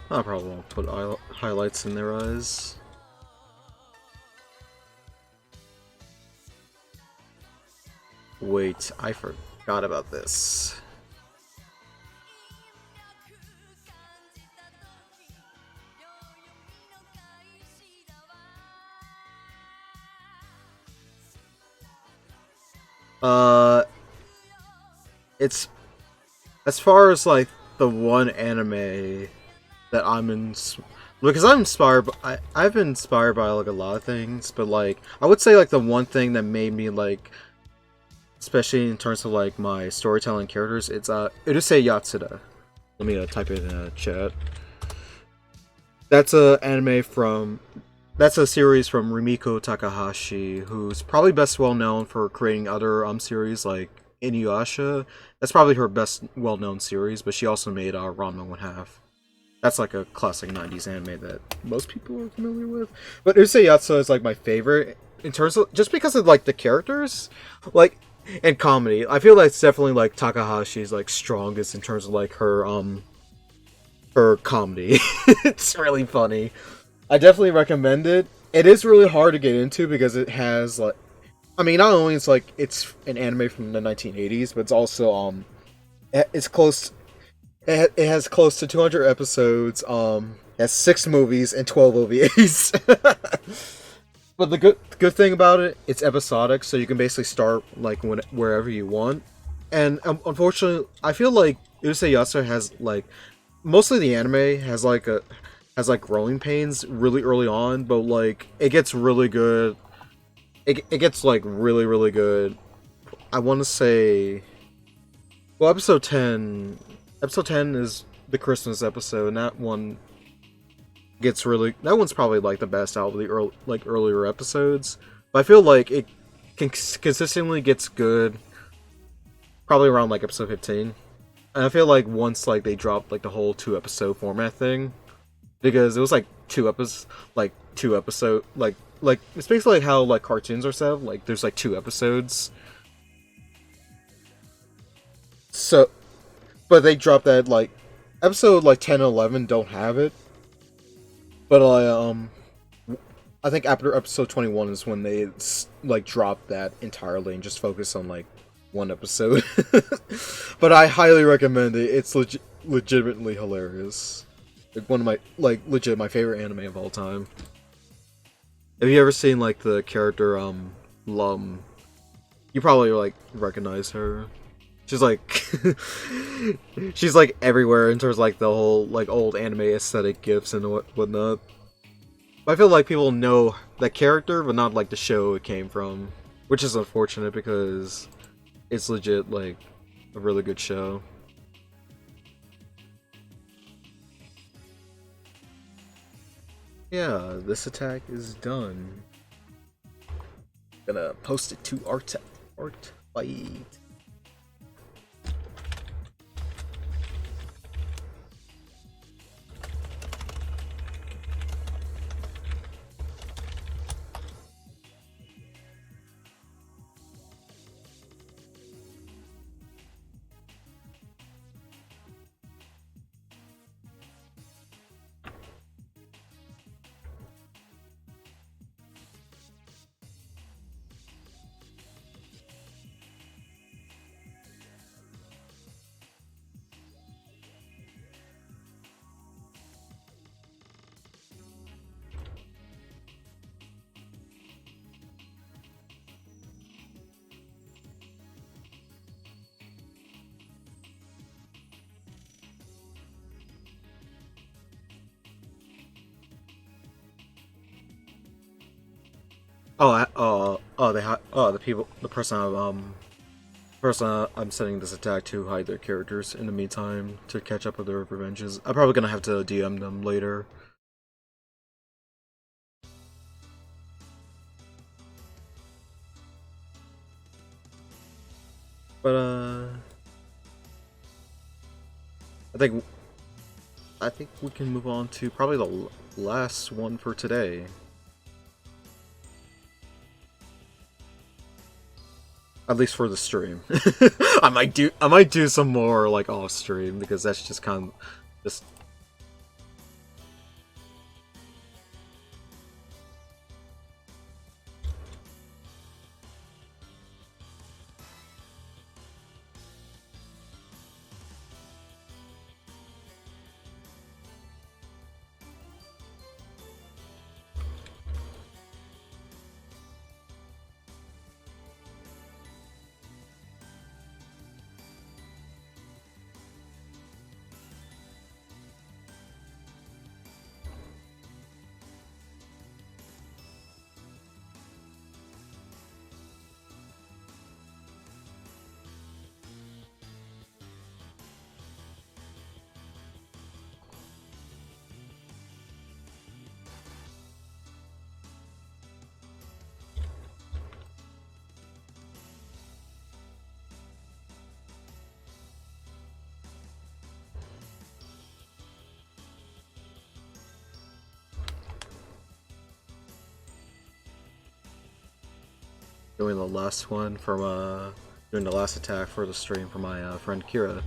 I probably won't put highlights in their eyes. Wait, I forgot about this. Uh, it's as far as like the one anime that because I'm inspired. I've been inspired by like a lot of things, but like I would say like the one thing that made me like, especially in terms of like my storytelling characters, it's Urusei Yatsuda. Let me type it in a chat. That's a anime from That's a series from Rumiko Takahashi, who's probably best well known for creating other series like Inuyasha. That's probably her best well known series, but she also made Ranma One Half. That's like a classic '90s anime that most people are familiar with. But Urusei Yatsura is like my favorite in terms of just because of like the characters, like and comedy. I feel like it's definitely like Takahashi's like strongest in terms of like her comedy. It's really funny. I definitely recommend it. It is really hard to get into because it has like, I mean, not only it's like it's an anime from the 1980s, but it's also it's close. It has close to 200 episodes. It has 6 movies and 12 OVAs. But the good thing about it, it's episodic, so you can basically start like wherever you want. And unfortunately, I feel like Urusei Yatsura has like mostly the anime has like growing pains really early on, but like it gets really good. It gets like really good. I want to say, well, episode 10 is the Christmas episode, and that one's probably like the best out of the earlier episodes. But I feel like it consistently gets good probably around like episode 15. And I feel like once like they dropped like the whole 2 episode format thing, because it was like 2 episodes, like 2 episode, like it's basically like how like cartoons are set up. Like there's like 2 episodes. So, but they dropped that like episode like 10 and 11 don't have it. But I think after episode 21 is when they like drop that entirely and just focus on like one episode. But I highly recommend it. It's legitimately hilarious. Like one of my like legit my favorite anime of all time. Have you ever seen like the character Lum? You probably like recognize her. She's like she's like everywhere in terms of like the whole like old anime aesthetic gifs and whatnot. I feel like people know that character, but not like the show it came from, which is unfortunate because it's legit like a really good show. Yeah, this attack is done. Gonna post it to art fight. The person I'm sending this attack to hide their characters in the meantime to catch up with their revenges. I'm probably gonna have to DM them later. But I think I think we can move on to probably the last one for today. At least for the stream. I might do some more like off stream because that's just kind of just doing the last one from doing the last attack for the stream for my friend Kira.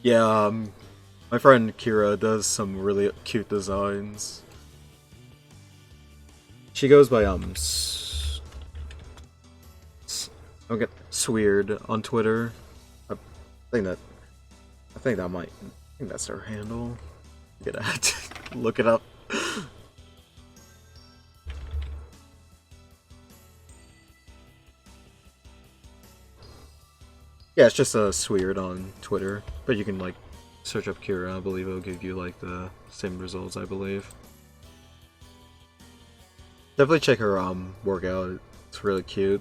Yeah, my friend Kira does some really cute designs. She goes by I'll get Sweird on Twitter. I think that I think that's her handle. Get at look it up. Yeah, it's just a Sweird on Twitter, but you can like search up Kira. I believe it'll give you like the same results. I believe. Definitely check her workout. It's really cute.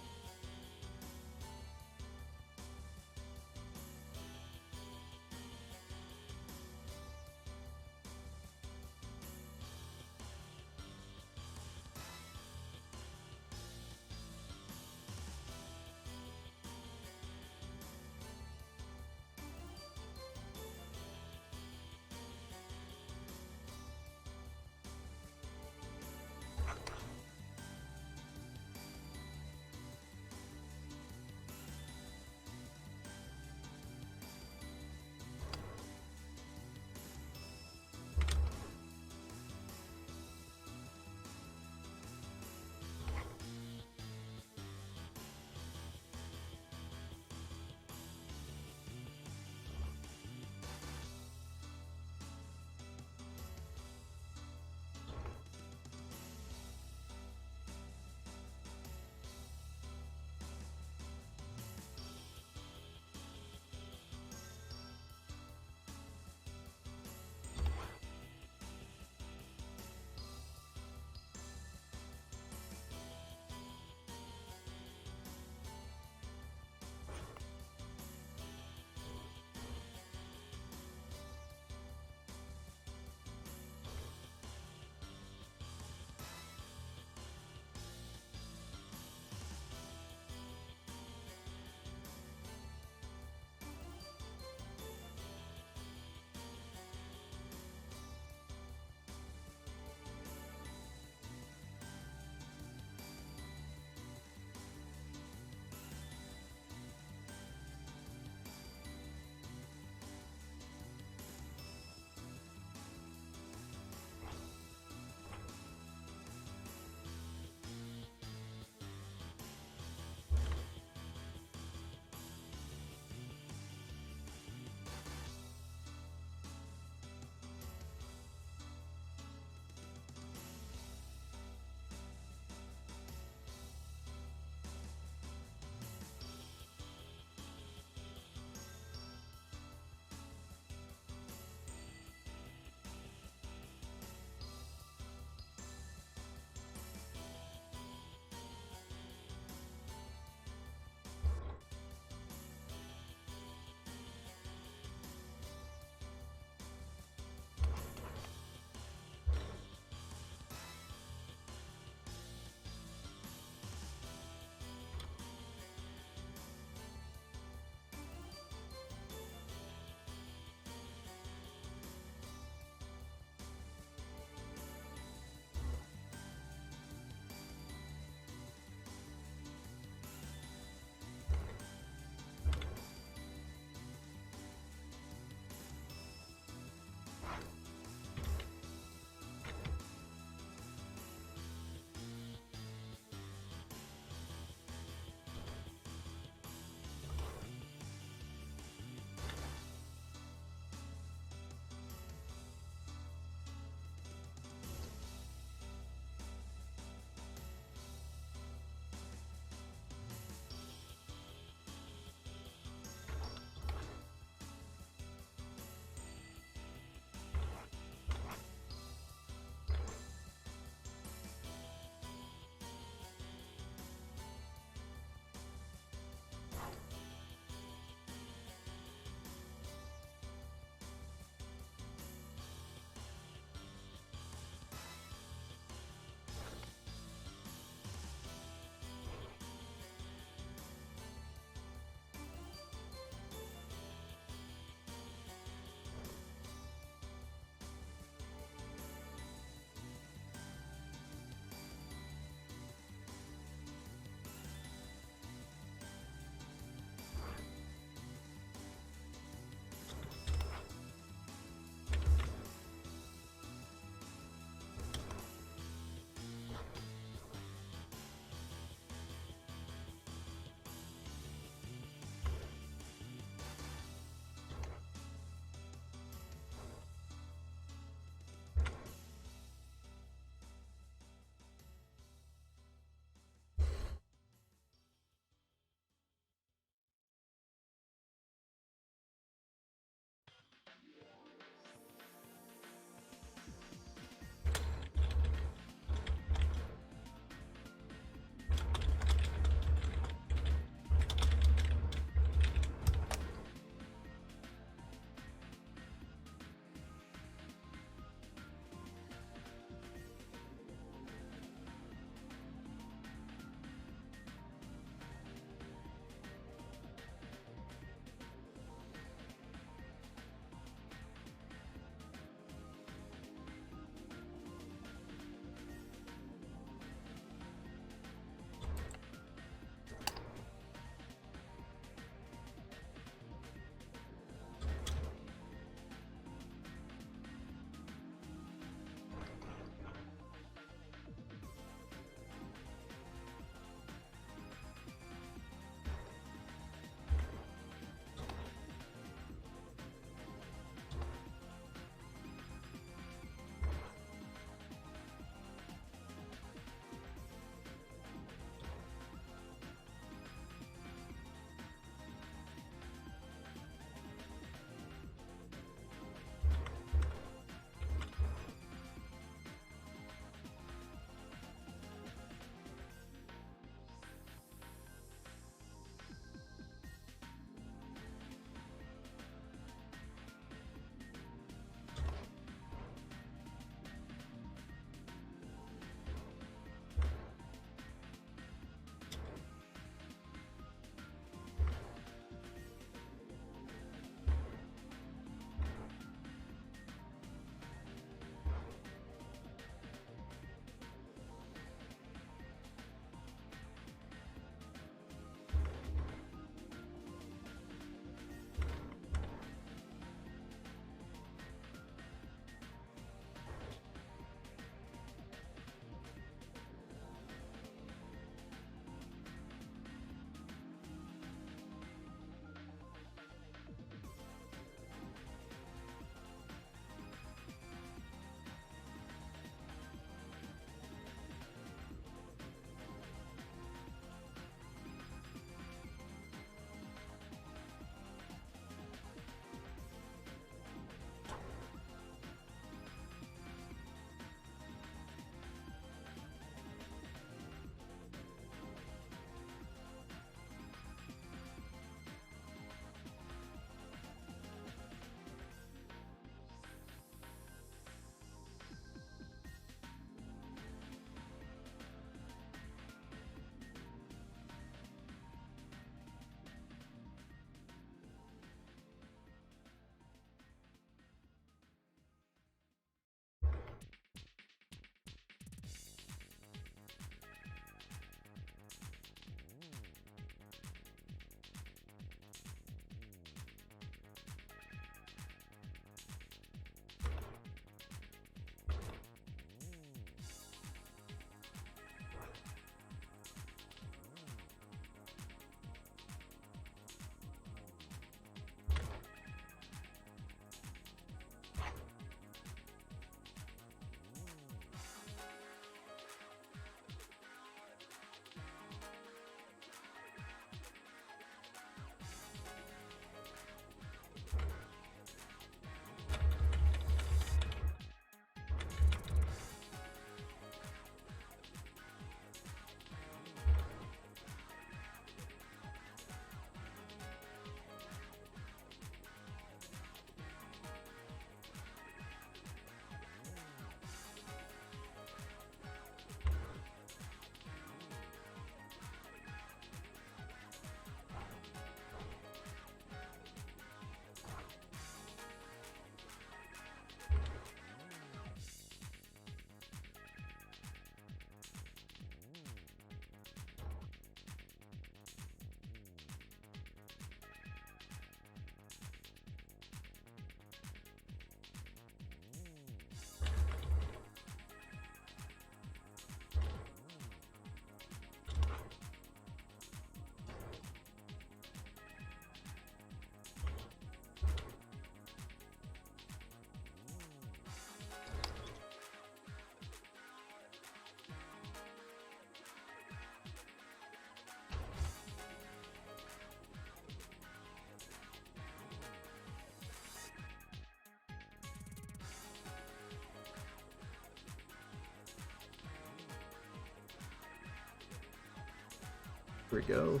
Here we go.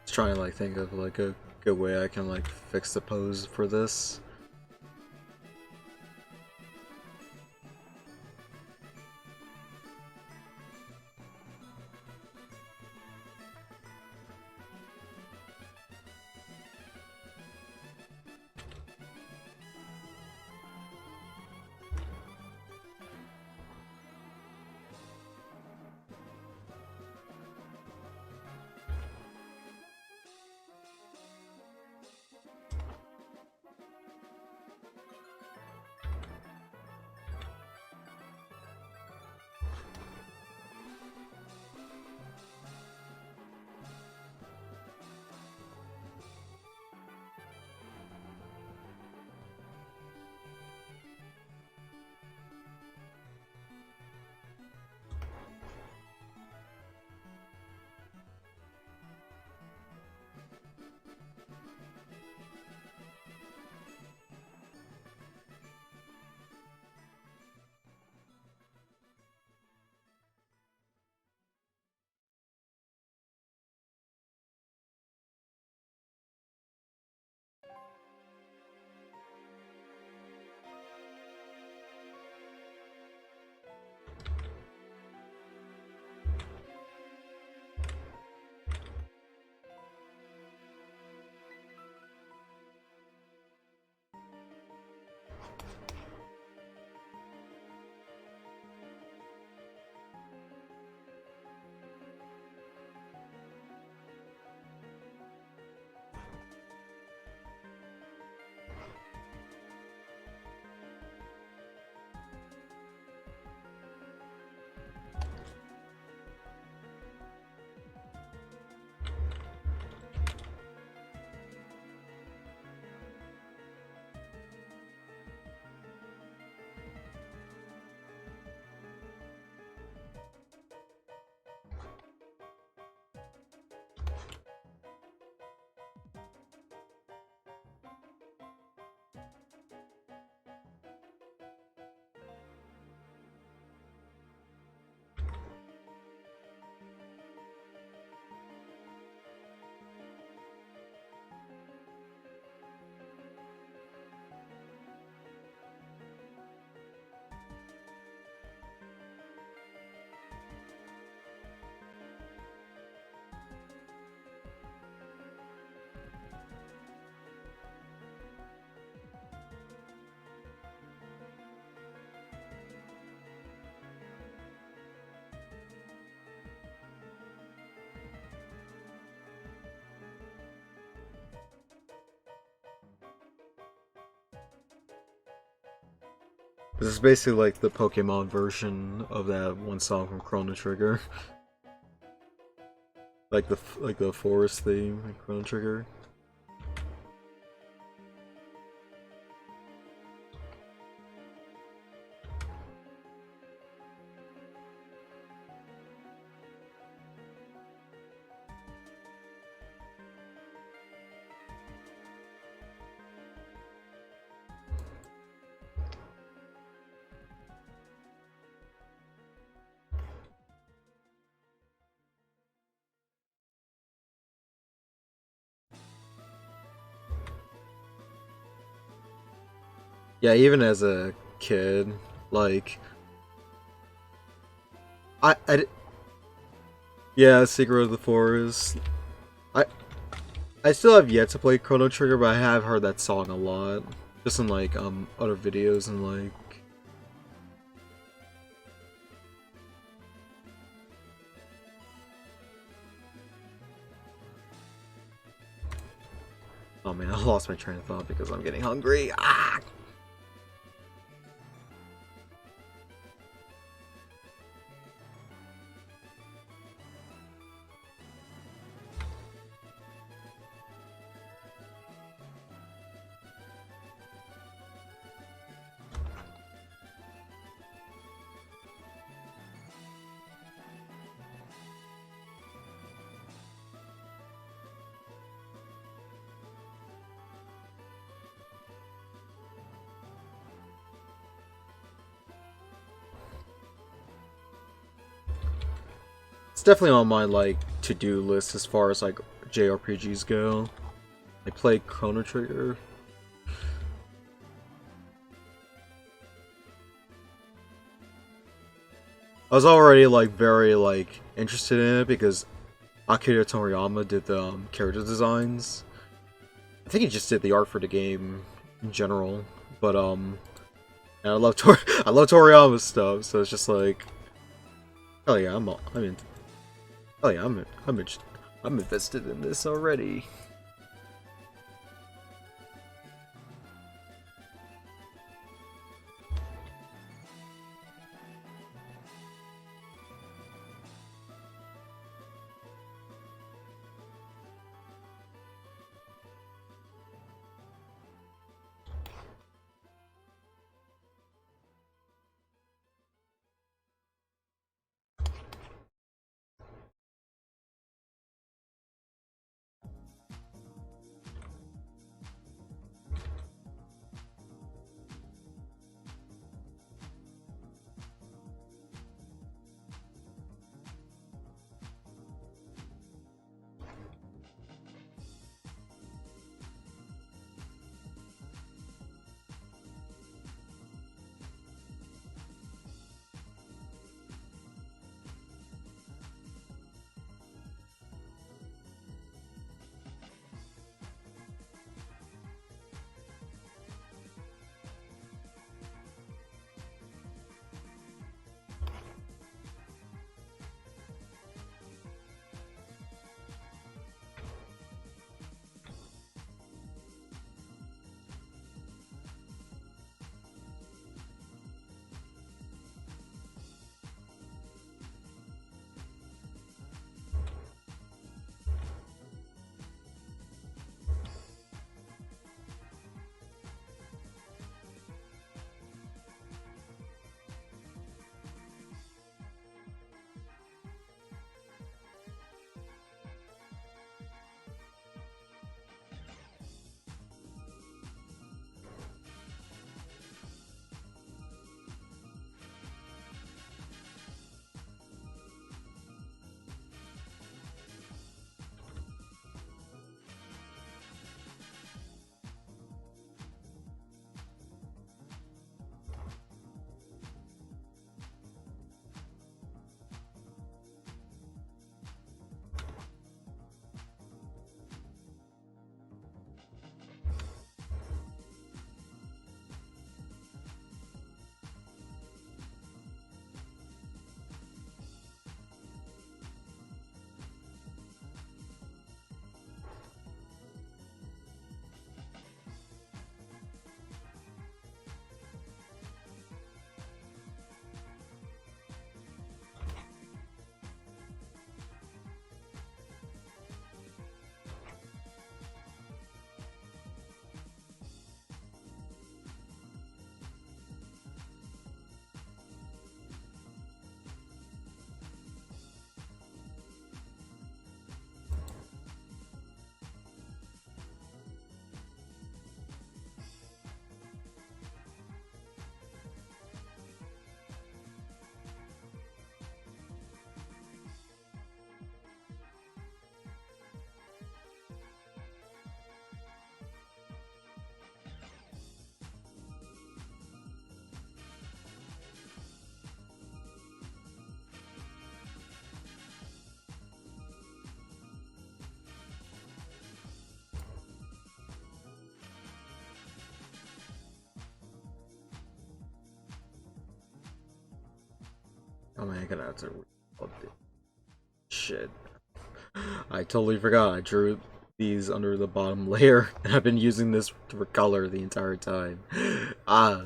Trying to like think of like a good way I can like fix the pose for this. This is basically like the Pokemon version of that one song from Chrono Trigger, like the forest theme in Chrono Trigger. Yeah, even as a kid, like I yeah, Secret of the Forest. I I still have yet to play Chrono Trigger, but I have heard that song a lot, just in like other videos and like. Oh man, I lost my train of thought because I'm getting hungry. Ah! It's definitely on my like to-do list as far as like JRPGs go. I played Chrono Trigger. I was already like very like interested in it because Akira Toriyama did the character designs. I think he just did the art for the game in general, but and I love I love Toriyama stuff, so it's just like, hell yeah, I'm in, hell yeah, I'm invested in this already. Oh man, I'm gonna have to update. Shit. I totally forgot. I drew these under the bottom layer, and I've been using this for color the entire time. Ah.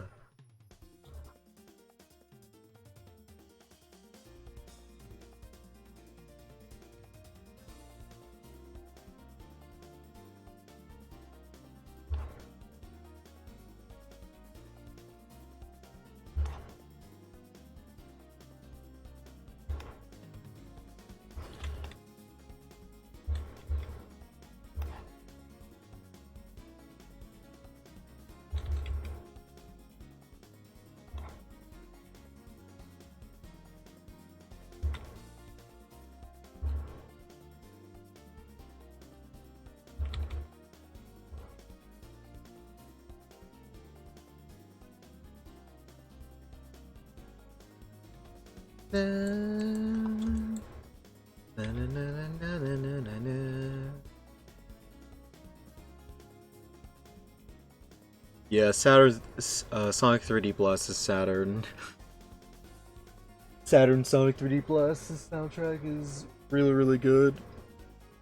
Yeah, Saturn, Sonic 3D Blast is Saturn. Saturn Sonic 3D Blast's soundtrack is really, really good.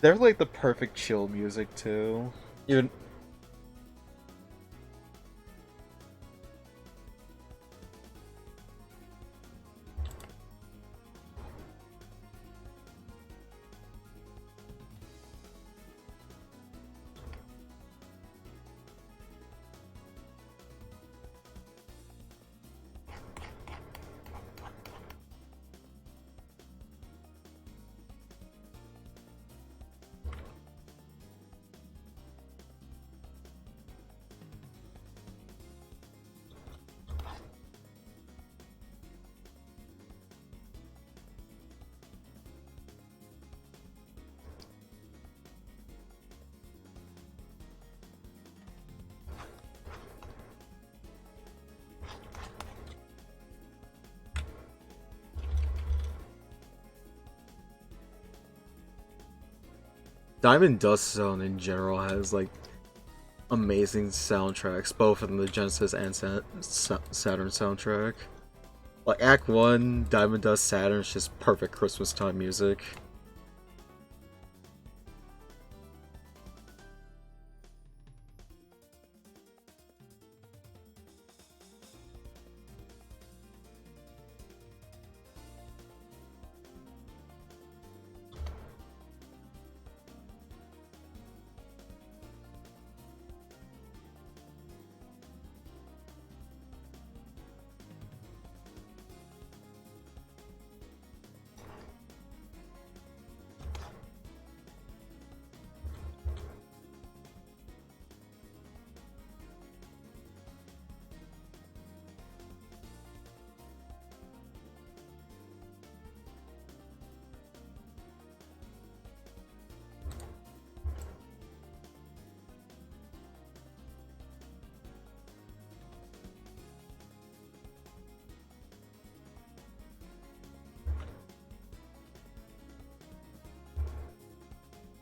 They're like the perfect chill music too. Even Diamond Dust Zone in general has like amazing soundtracks, both in the Genesis and Saturn soundtrack. Like Act 1, Diamond Dust Saturn is just perfect Christmas time music.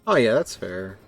Oh yeah, that's fair.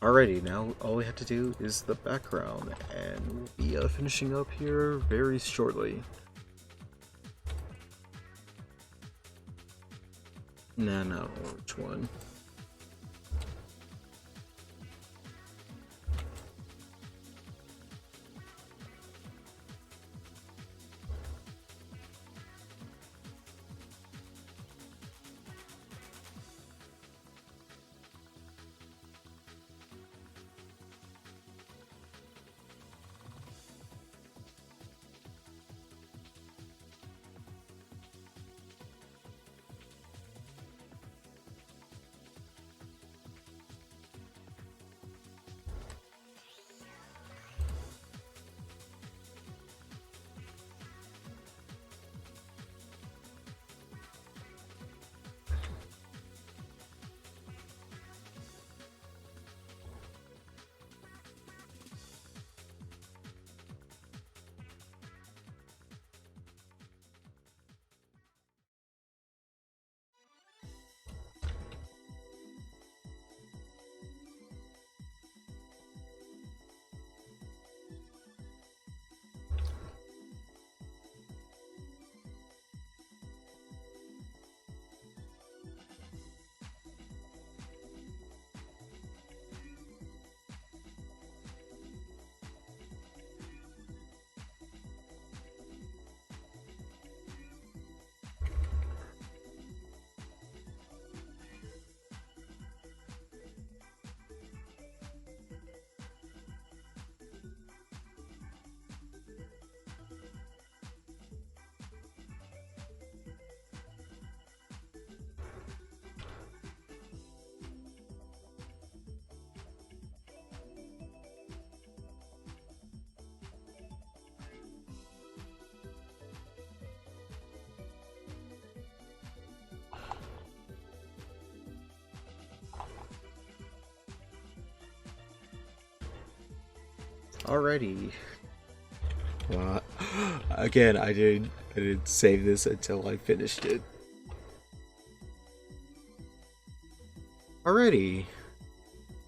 Alrighty, now all we have to do is the background, and we'll be finishing up here very shortly. Nah, not which one. Alrighty. Well, again, I didn't save this until I finished it. Alrighty.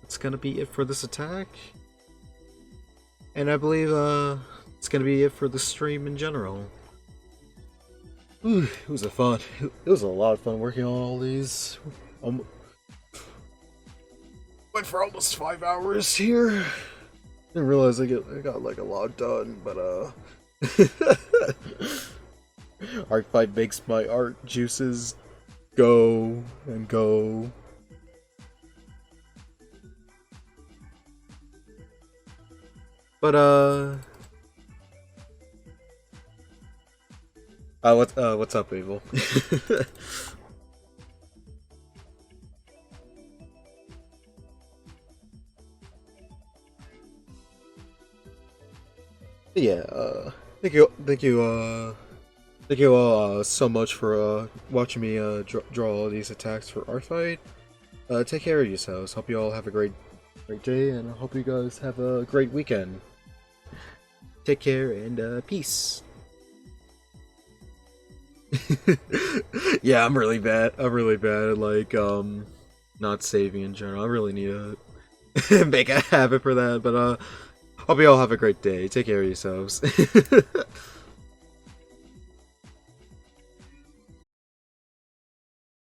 That's gonna be it for this attack. And I believe it's gonna be it for the stream in general. It was it was a lot of fun working on all these. Went for almost 5 hours here. Didn't realize I got like a lot done, but Arcfight makes my art juices go and go. But what's up, Abel? Yeah, thank you all so much for watching me draw all these attacks for Arcfight. Take care of yourselves. Hope you all have a great day, and I hope you guys have a great weekend. Take care and peace. Yeah, I'm really bad. I'm really bad at like not saving in general. I really need to make a habit for that, but hope you all have a great day. Take care of yourselves.